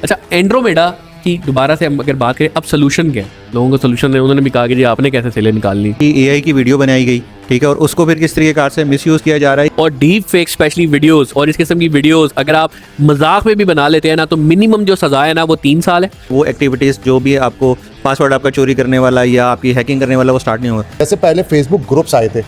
अच्छा, एंड्रोमेडा की दोबारा से हम अगर बात करें, अब सोल्यूशन क्या है? लोगों को सोल्यूशन है, उन्होंने भी कहा कि जी आपने कैसे सेलें निकालनी, एआई की वीडियो बनाई गई, ठीक है, और उसको फिर किस तरीके से मिसयूज किया जा रहा है। और डीप फेक स्पेशली वीडियोस और इस किस्म की वीडियोस अगर आप मजाक में भी बना लेते हैं ना, तो मिनिमम जो सजा है ना वो 3 साल है। वो एक्टिविटीज़ जो भी आपको पासवर्ड आपका चोरी करने वाला या आपकी हैकिंग करने वाला वो स्टार्ट नहीं होगा। जैसे पहले फेसबुक ग्रुप्स आए थे,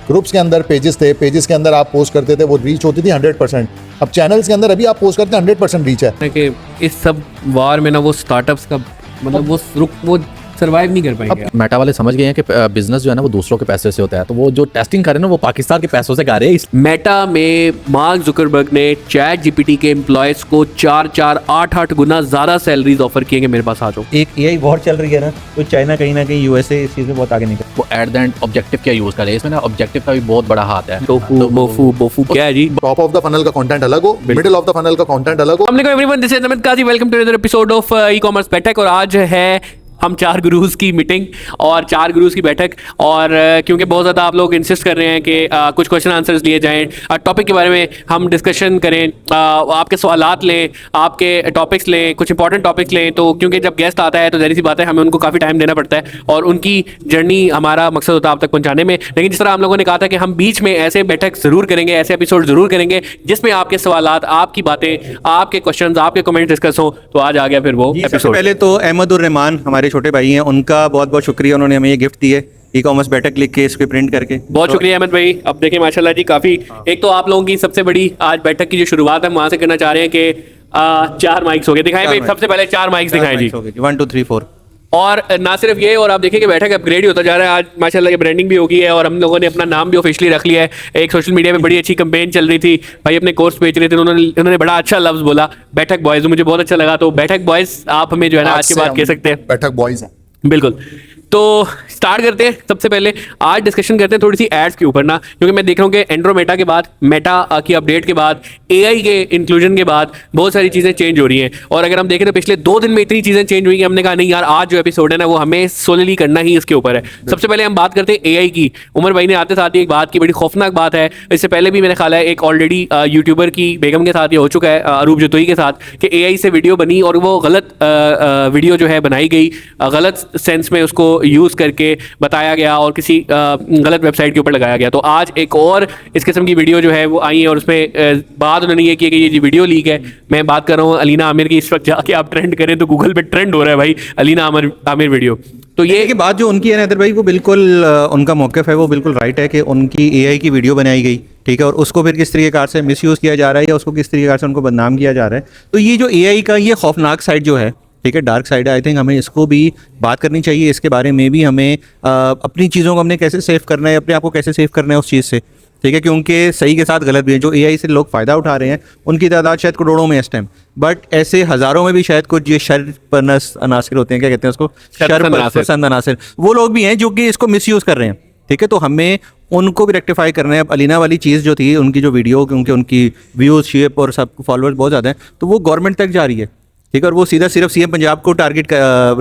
ग्रुप्स के अंदर पेजेस थे, पेजेस के अंदर आप पोस्ट करते थे, वो रीच होती थी 100%। अब चैनल्स के अंदर अभी आप पोस्ट करते हैं 100% रीच है। कि इस सब वार में ना वो स्टार्टअप्स का मतलब वो सर्वाइव नहीं कर पाएंगे। मेटा वाले समझ गए हैं कि बिजनेस जो है ना वो दूसरों के पैसे से होता है, तो वो जो टेस्टिंग कर रहे हैं ना वो पाकिस्तान के पैसों से कर रहे हैं। मेटा में मार्क जुकरबर्ग ने चैट जीपीटी के एम्प्लॉयज को 4-4, 8-8 गुना ज्यादा सैलरीज ऑफर किए कि मेरे पास आ जाओ। एक एआई वॉर चल रही है ना, तो चाइना कहीं ना कहीं यूएसए इस चीज़ में बहुत आगे निकल। वो एट द एंड ऑब्जेक्टिव क्या यूज कर रहे हैं, इसमें ना ऑब्जेक्टिव का भी बहुत बड़ा हाथ है। बोफू क्या है जी? टॉप ऑफ द फनल का कंटेंट अलग हो, मिडिल ऑफ द फनल का कंटेंट अलग हो। अस्सलाम everyone, this is Namit Kazi, welcome to another episode of e-commerce बैठक। और आज है हम 4 गुरुज की मीटिंग और 4 गुरुज की बैठक। और क्योंकि बहुत ज़्यादा आप लोग इंसिस्ट कर रहे हैं कि कुछ क्वेश्चन आंसर्स लिए जाएं, टॉपिक के बारे में हम डिस्कशन करें, आपके सवालात लें, आपके टॉपिक्स लें, कुछ इंपॉर्टेंट टॉपिक्स लें। तो क्योंकि जब गेस्ट आता है तो ज़ाहिर सी बात है हमें उनको काफ़ी टाइम देना पड़ता है और उनकी जर्नी हमारा मकसद होता है आप तक पहुँचाने में। लेकिन जिस तरह हम लोगों ने कहा था कि हम बीच में ऐसे बैठक ज़रूर करेंगे, ऐसे एपिसोड ज़रूर करेंगे जिसमें आपके सवालात, आपकी बातें, आपके क्वेश्चन, आपके कमेंट डिस्कस हों। तो आज आ गया फिर वो एपिसोड। पहले तो अहमदुर रहमान हमारे छोटे भाई हैं, उनका बहुत बहुत शुक्रिया, उन्होंने हमें ये गिफ्ट दी है ई-कॉमर्स बैठक लिख के इस पे प्रिंट करके। बहुत शुक्रिया अहमद भाई। अब देखिए माशाल्लाह जी काफ़ी, एक तो आप लोगों की सबसे बड़ी आज बैठक की जो शुरुआत हम वहाँ से करना चाह रहे हैं कि 4 माइक्स हो गए, दिखाएं भाई सबसे पहले 4 माइक्स दिखाएं जी। 1 2 3 4। और ना सिर्फ ये, और आप देखिए कि बैठक अपग्रेड ही होता जा रहा है। आज माशाल्लाह की ब्रांडिंग भी हो गई है और हम लोगों ने अपना नाम भी ऑफिशियली रख लिया है। एक सोशल मीडिया में बड़ी अच्छी कैंपेन चल रही थी, भाई अपने कोर्स बेच रहे थे, उन्होंने बड़ा अच्छा लफ्ज बोला बैठक बॉयज, मुझे बहुत अच्छा लगा। तो बैठक बॉयज आप हमें जो है ना आज के बाद कह सकते हैं बैठक बॉयज हैं। बिल्कुल। तो स्टार्ट करते हैं। सबसे पहले आज डिस्कशन करते हैं थोड़ी सी एड्स के ऊपर ना, क्योंकि मैं देख रहा हूँ कि एंड्रोमेटा के बाद, मेटा की अपडेट के बाद, एआई के इंक्लूजन के बाद बहुत सारी चीज़ें चेंज हो रही हैं। और अगर हम देखें तो पिछले 2 दिन में इतनी चीज़ें चेंज हुई कि हमने कहा नहीं यार, आज जो एपिसोड है ना वो हमें सोलली करना ही इसके ऊपर है। सबसे पहले हम बात करते हैं एआई की। उमर भाई ने आते साथ ही एक बात की, बड़ी खौफनाक बात है। इससे पहले भी मैंने ख्याल है एक ऑलरेडी यूट्यूबर की बेगम के साथ ये हो चुका है, अरूप जतोई के साथ, कि एआई से वीडियो बनी और वो गलत वीडियो जो है बनाई गई, गलत सेंस में उसको यूज़ करके बताया गया और किसी गलत वेबसाइट के ऊपर लगाया गया। तो आज एक और इस किस्म की वीडियो जो है वो आई है और उसमें बात उन्होंने ये की कि ये वीडियो लीक है। मैं बात कर रहा हूँ अलीना आमिर की। इस वक्त जाके आप ट्रेंड करें तो गूगल पे ट्रेंड हो रहा है भाई अलीना आमिर वीडियो। तो ये बात जो उनकी है नदर भाई, वो बिल्कुल उनका मौक़िफ़ है, वो बिल्कुल राइट है कि उनकी एआई की वीडियो बनाई गई, ठीक है, और उसको फिर किस तरीके से मिसयूज़ किया जा रहा है या उसको किस तरीके से उनको बदनाम किया जा रहा है। तो ये जो एआई का ये खौफनाक साइड जो है, ठीक है, डार्क साइड है, आई थिंक हमें इसको भी बात करनी चाहिए। इसके बारे में भी हमें अपनी चीज़ों को हमने कैसे सेव करना है, अपने आप को कैसे सेव करना है उस चीज़ से, ठीक है, क्योंकि सही के साथ गलत भी है। जो एआई से लोग फ़ायदा उठा रहे हैं उनकी तादाद शायद करोड़ों में इस टाइम, बट ऐसे हज़ारों में भी शायद कुछ ये शरपरस्त अनासिर होते हैं, क्या कहते हैं उसको, शरपसंद अनासिर, वो लोग भी हैं जो कि इसको मिसयूज़ कर रहे हैं, ठीक है। तो हमें उनको भी रेक्टिफाई करना है। अब अलीना वाली चीज़ जो थी, उनकी जो वीडियो, क्योंकि उनकी व्यूज़ शेप और सब फॉलोअर्स बहुत ज़्यादा हैं, तो वो गवर्नमेंट तक जा रही है, ठीक है, और वो सीधा सिर्फ सीएम पंजाब को टारगेट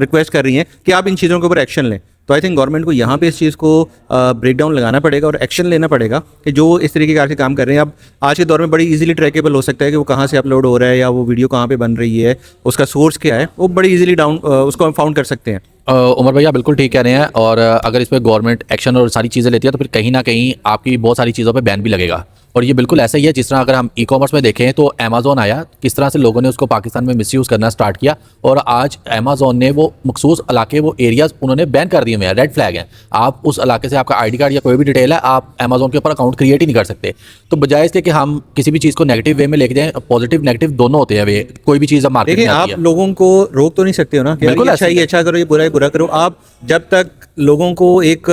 रिक्वेस्ट कर रही हैं कि आप इन चीज़ों के ऊपर एक्शन लें। तो आई थिंक गवर्नमेंट को यहाँ पे इस चीज़ को ब्रेक डाउन लगाना पड़ेगा और एक्शन लेना पड़ेगा कि जो इस तरीके के काम कर रहे हैं। अब आज के दौर में बड़ी इजीली ट्रैकेबल हो सकता है कि वो कहाँ से अपलोड हो रहा है या वो वीडियो कहाँ पे बन रही है, उसका सोर्स क्या है, वो बड़ी इजीली उसको हम फाउंड कर सकते हैं। उमर भैया बिल्कुल ठीक कह रहे हैं। और अगर इस पर गवर्नमेंट एक्शन और सारी चीज़ें लेती है तो फिर कहीं ना कहीं आपकी बहुत सारी चीज़ों पे बैन भी लगेगा। और ये बिल्कुल ऐसा ही है जिस तरह अगर हम ई कॉमर्स में देखें तो अमेज़ॉन आया, किस तरह से लोगों ने उसको पाकिस्तान में मिसयूज़ करना स्टार्ट किया और आज अमेज़ॉन ने वो मखसूस इलाके, वो एरियाज़ उन्होंने बैन कर दिए हुए हैं, रेड फ्लैग हैं। आप उस इलाके से आपका आईडी कार्ड या कोई भी डिटेल है, आप अमेज़ॉन के ऊपर अकाउंट क्रिएट ही नहीं कर सकते। तो बजाय इसके कि हम किसी भी चीज़ को नेगेटिव वे में लेके जाएं, पॉजिटिव नेगेटिव दोनों होते हैं वे, कोई भी चीज़ मार्केट में आती है। आप लोगों को रोक तो नहीं सकते हो ना, बिल्कुल अच्छा ये अच्छा करो, ये बुरा करो। आप जब तक लोगों को एक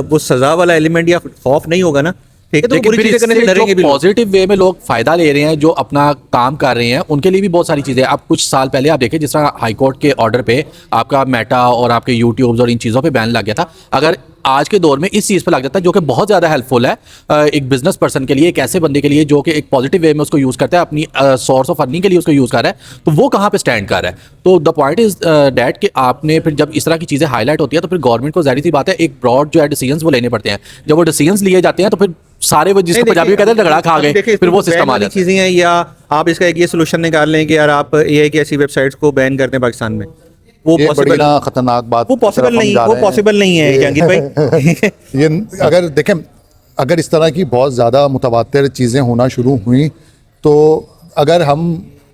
वो सजा वाला एलिमेंट या खौफ नहीं होगा ना, ठीक है, तो बुरी चीजें करने से डरेंगे भी। पॉजिटिव वे में लोग फायदा ले रहे हैं, जो अपना काम कर रहे हैं, उनके लिए भी बहुत सारी चीजें। आप कुछ साल पहले आप देखें जिस तरह हाई कोर्ट के ऑर्डर पे आपका मेटा और आपके यूट्यूब और इन चीज़ों पे बैन लग गया था। अगर आज के दौर में इस चीज़ पर लग जाता है, जो कि बहुत ज़्यादा हेल्पफुल है एक बिजनेस पर्सन के लिए, एक ऐसे बंदे के लिए जो कि एक पॉजिटिव वे में उसको यूज़ करता है, अपनी सोर्स ऑफ अर्निंग के लिए उसको यूज़ कर रहा है, तो वो कहाँ पे स्टैंड कर रहा है। तो द पॉइंट इज डैट कि आपने फिर जब इस तरह की चीज़ें हाईलाइट होती है तो फिर गवर्नमेंट को ज़ाहिर सी बात है एक ब्रॉड जो है डिसीजंस वो लेने पड़ते हैं। जब वो डिसीजंस लिए जाते हैं तो फिर सारे वो जिसको पंजाबी में कहते हैं झगड़ा खा गए, फिर वो सिस्टम आ जाता है। चीज़ें हैं, या आप इसका एक ये सोल्यूशन निकाल लें कि यार आप एआई की ऐसी वेबसाइट्स को बैन करते हैं पाकिस्तान में, वो ये बड़ी पॉसिबल ना खतरनाक बात, वो पॉसिबल नहीं, वो पॉसिबल नहीं है जहांगीर भाई। ये अगर देखें, अगर इस तरह की बहुत ज़्यादा मुतवातिर चीज़ें होना शुरू हुई तो अगर हम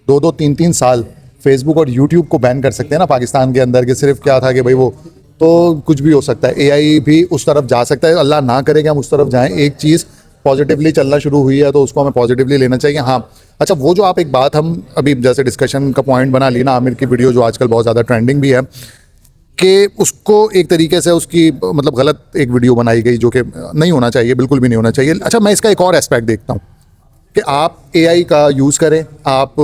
2-2, 3-3 साल फेसबुक और यूट्यूब को बैन कर सकते हैं ना पाकिस्तान के अंदर, कि सिर्फ क्या था कि भाई वो, तो कुछ भी हो सकता है। एआई भी उस तरफ जा सकता है, अल्लाह ना करे कि हम उस तरफ जाएं। एक चीज़ पॉजिटिवली चलना शुरू हुई है तो उसको हमें पॉजिटिवली लेना चाहिए। हाँ, अच्छा, वो जो आप एक बात हम अभी जैसे डिस्कशन का पॉइंट बना ली ना, आमिर की वीडियो जो आजकल बहुत ज़्यादा ट्रेंडिंग भी है, कि उसको एक तरीके से उसकी मतलब गलत एक वीडियो बनाई गई जो कि नहीं होना चाहिए, बिल्कुल भी नहीं होना चाहिए। अच्छा, मैं इसका एक और एस्पेक्ट देखता हूँ कि आप एआई का यूज़ करें, आप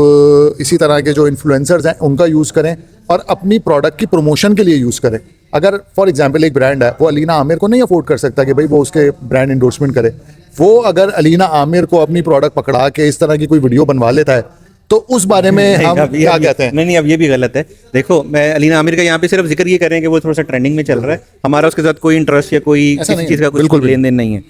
इसी तरह के जो इन्फ्लुएंसर्स हैं उनका यूज़ करें और अपनी प्रोडक्ट की प्रमोशन के लिए यूज़ करें। अगर फॉर एग्जांपल एक ब्रांड है, वो अलीना आमिर को नहीं अफोर्ड कर सकता कि भाई वो उसके ब्रांड इंडोर्समेंट करे, वो अगर अलीना आमिर को अपनी प्रोडक्ट पकड़ा के इस तरह की कोई वीडियो बनवा लेता है तो उस बारे में हम क्या कहते हैं? नहीं, अब ये भी गलत है। देखो, मैं अलीना आमिर का यहाँ पे सिर्फ जिक्र ये करें कि वो थोड़ा सा ट्रेंडिंग में चल रहा है, हमारा उसके साथ कोई इंटरेस्ट या कोई किसी चीज़ का कुछ लेन देन नहीं है।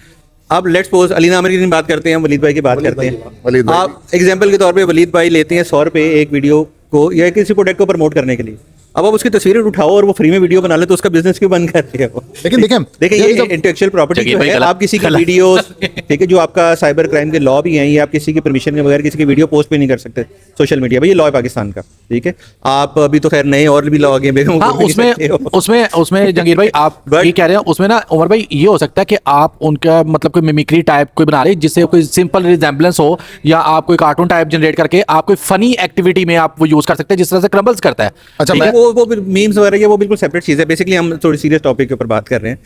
अब लेट्स सपोज अलीना आमिर की बात करते हैं, वलीद भाई की बात करते हैं। वलीद भाई। आप एग्जांपल के तौर पे वलीद भाई लेते हैं 100 रुपये एक वीडियो को या किसी प्रोडक्ट को प्रमोट करने के लिए। अब आप उसकी तस्वीरें उठाओ और वो फ्री में वीडियो बना ले तो उसका बिजनेस क्यों बंद कर रहे हो? लेकिन देखिए ये इंटेलेक्चुअल प्रॉपर्टी जो है, आप किसी की वीडियोस, ठीक है, जो आपका साइबर क्राइम के लॉ भी हैं, ये आप किसी की परमिशन के बगैर किसी की वीडियो पोस्ट भी नहीं कर सकते सोशल मीडिया पे, ये लॉ है पाकिस्तान का, ठीक है। आप अभी तो खैर नए और भी लॉ आ गए हैं, हाँ, उसमें जहांगीर भाई आप ये कह रहे हैं, उसमें ना उमर भाई ये हो सकता है कि आप उनका मतलब कोई मिमिक्री टाइप कोई बना रहे जिससे कोई सिंपल रिजेम्बलेंस हो, या आप कोई कार्टून टाइप जनरेट करके आप कोई फनी एक्टिविटी में आप वो यूज कर सकते हैं जिस तरह से क्रम्बल्स करता है। अच्छा, ठीक है, वो मीम्स वगैरह ये वो बिल्कुल सेपरेट चीज़ है। बेसिकली हम थोड़ी सीरियस टॉपिक के ऊपर बात कर रहे हैं।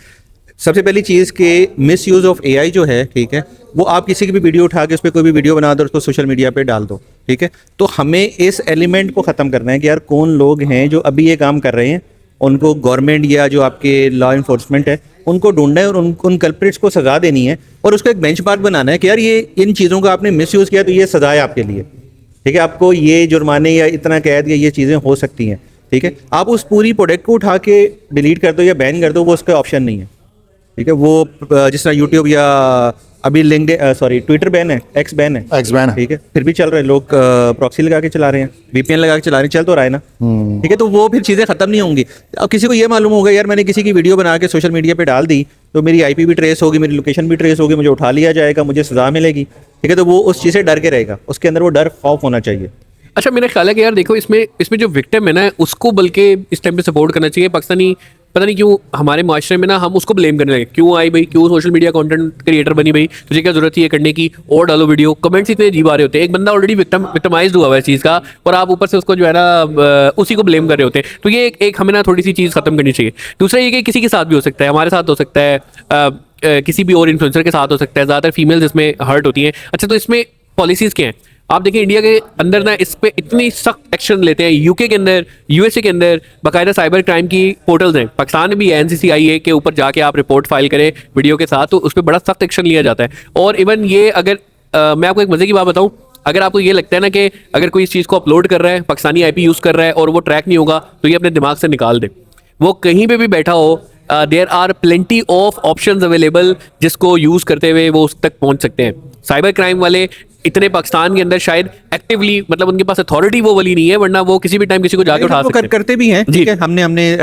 सबसे पहली चीज़ के मिस यूज़ ऑफ एआई जो है, ठीक है, वो आप किसी की भी वीडियो उठा के उस पर कोई भी वीडियो बना दो, उसको सोशल मीडिया पे डाल दो, ठीक है। तो हमें इस एलिमेंट को ख़त्म करना है कि यार कौन लोग हैं जो अभी ये काम कर रहे हैं, उनको गवर्नमेंट या जो आपके लॉ इन्फोर्समेंट है उनको ढूंढना है और उन कल्प्रिट्स को सज़ा देनी है और उसको एक बेंचमार्क बनाना है कि यार ये इन चीज़ों का आपने मिस यूज़ किया तो ये सज़ा है आपके लिए, ठीक है। आपको ये जुर्माने या इतना कैद या ये चीज़ें हो सकती हैं, ठीक है। आप उस पूरी प्रोडक्ट को उठा के डिलीट कर दो या बैन कर दो, वो उसका ऑप्शन नहीं है, ठीक है। वो जिस तरह यूट्यूब या अभी ट्विटर बैन है, एक्स बैन है, ठीक है, फिर भी चल रहे हैं लोग, प्रॉक्सी लगा के चला रहे हैं, वीपीएन लगा के चला रहे हैं, चल तो रहा है ना, ठीक है। तो वो फिर चीज़ें ख़त्म नहीं होंगी। अब किसी को ये मालूम होगा यार मैंने किसी की वीडियो बना के सोशल मीडिया पे डाल दी तो मेरी आईपी भी ट्रेस होगी, मेरी लोकेशन भी ट्रेस होगी, मुझे उठा लिया जाएगा, मुझे सज़ा मिलेगी, ठीक है। तो वो उस चीज़ से डर के रहेगा, उसके अंदर वो डर खौफ होना चाहिए। अच्छा, मेरा ख्याल है कि यार देखो इसमें जो विक्टिम है ना उसको बल्कि इस टाइम पे सपोर्ट करना चाहिए। पाकिस्तानी पता नहीं क्यों हमारे माशरे में ना हम उसको ब्लेम करने लगे, क्यों आई भाई, क्यों सोशल मीडिया कंटेंट क्रिएटर बनी भाई, तुझे क्या जरूरत थी ये करने की, और डालो वीडियो। कमेंट्स इतने अजीब आ रहे होते हैं, एक बंदा ऑलरेडी विक्टिमाइज्ड हुआ है इस चीज़ का और आप ऊपर से उसको जो है ना उसी को ब्लेम कर रहे होते हैं। तो ये एक हमें ना थोड़ी सी चीज़ खत्म करनी चाहिए। दूसरा ये कि किसी के साथ भी हो सकता है, हमारे साथ हो सकता है, किसी भी और इन्फ्लुएंसर के साथ हो सकता है, ज़्यादातर फीमेल्स इसमें हर्ट होती हैं। अच्छा, तो इसमें पॉलिसीज़ क्या हैं? आप देखिए इंडिया के अंदर ना इस पे इतनी सख्त एक्शन लेते हैं, यूके के अंदर, यूएसए के अंदर बाकायदा साइबर क्राइम की पोर्टल्स हैं, पाकिस्तान में भी है NCCIA के ऊपर जाके आप रिपोर्ट फाइल करें वीडियो के साथ तो उस पर बड़ा सख्त एक्शन लिया जाता है। और इवन ये अगर मैं आपको एक मजे की बात बताऊं, अगर आपको ये लगता है ना कि अगर कोई इस चीज़ को अपलोड कर रहा है, पाकिस्तानी IP यूज़ कर रहा है और वो ट्रैक नहीं होगा तो ये अपने दिमाग से निकाल दे। वो कहीं पे भी बैठा हो, there are plenty of options available जिसको यूज़ करते हुए वो उस तक पहुंच सकते हैं। साइबर क्राइम वाले इतने पाकिस्तान के अंदर शायद एक्टिवली मतलब उनके पास अथॉरिटी वो वाली नहीं है, वरना वो किसी भी टाइम किसी को जाके उठा सकते हैं। करते भी हैं, ठीक है। हमने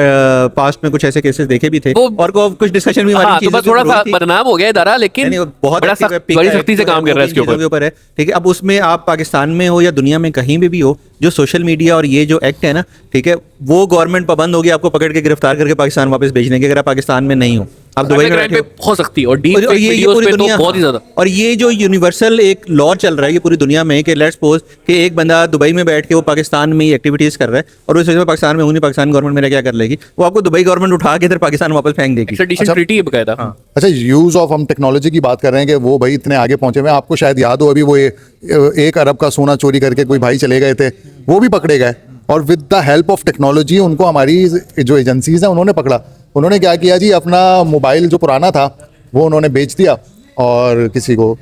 पास्ट में कुछ ऐसे केसेस देखे भी थे और कुछ डिस्कशन भी हमारी तो थोड़ा सा बदनाम हो गया इदारा, लेकिन बहुत बड़ी सख्ती से काम कर रहा है इसके ऊपर है, ठीक है। अब उसमें आप पाकिस्तान में हो या दुनिया में कहीं भी हो, जो सोशल मीडिया और ये जो एक्ट है ना, ठीक है, वो गवर्नमेंट पाबंद होगी आपको पकड़ के गिरफ्तार करके पाकिस्तान वापस भेजने के, अगर आप पाकिस्तान में नहीं हो। आप दुबई में बैठे बहुत सख्ती और डीप ये पूरी दुनिया बहुत ही ज्यादा। और ये जो यूनिवर्सल एक लॉ चल रहा है ये पूरी दुनिया में कि लेट्स सपोज कि एक बंदा दुबई में बैठ के वो पाकिस्तान में एक्टिविटीज कर रहा है और उस वजह से पाकिस्तान में उन्हीं पाकिस्तान गवर्नमेंट मेरा क्या कर लेगी, वो आपको दुबई गवर्नमेंट उठा के इधर पाकिस्तान वापस फेंक देगी। अच्छा, यूज ऑफ हम टेक्नोलॉजी की बात कर रहे हैं कि वो भाई इतने आगे पहुंचे हुए, आपको शायद याद हो अभी वो 1 अरब का सोना चोरी करके कोई भाई चले गए थे, वो भी पकड़े गए और with the help of technology उनको हमारी जो एजेंसीज हैं उन्होंने पकड़ा। उन्होंने क्या किया जी, अपना मोबाइल जो पुराना था वो उन्होंने बेच दिया और किसी को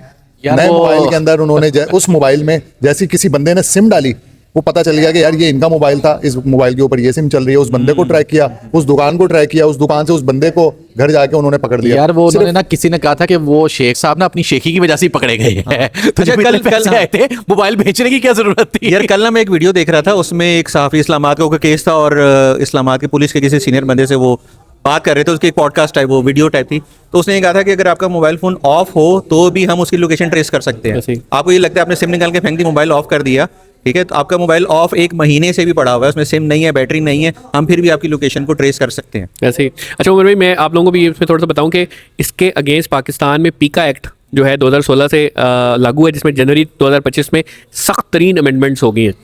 यार नए वो- मोबाइल के अंदर उन्होंने उस मोबाइल में जैसी किसी बंदे ने सिम डाली, वो पता चल गया कि यार ये इनका मोबाइल था, इस मोबाइल के ऊपर ये सिम चल रही है। उस बंदे को ट्रैक किया, उस दुकान को ट्रैक किया, उस दुकान से उस बंदे को घर जाके उन्होंने पकड़ लिया। यार वो सिर्फ- उन्होंने ना, किसी ने कहा था कि वो शेख साहब ना अपनी शेखी की वजह से ही पकड़े गए हैं। तो अच्छा, जब कल- इतने पैसे कल- आए थे, मोबाइल बेचने की क्या जरूरत थी? यार कल ना मैं एक वीडियो देख रहा था, उसमें एक सहाफ़ी इस्लामाबाद का केस था और इस्लामाबाद के पुलिस के किसी सीनियर बंदे से वो बात कर रहे थे, उसकी एक पॉडकास्ट टाइप वो वीडियो टाइप थी। तो उसने ये कहा था कि अगर आपका मोबाइल फ़ोन ऑफ हो तो भी हम उसकी लोकेशन ट्रेस कर सकते ऐसे हैं। ही। आपको ये लगता है आपने सिम निकाल के फेंक दी, मोबाइल ऑफ कर दिया, ठीक है, तो आपका मोबाइल ऑफ 1 महीने से भी पड़ा हुआ है, उसमें सिम नहीं है, बैटरी नहीं है, हम फिर भी आपकी लोकेशन को ट्रेस कर सकते हैं। ऐसे ही। अच्छा उमर भाई, मैं आप लोगों को भी इसमें थोड़ा सा बताऊं कि इसके अगेंस्ट पाकिस्तान में पीका एक्ट जो है 2016 से लागू है, जिसमें जनवरी 2025 में सख्त तरीन अमेंडमेंट्स हो गई हैं।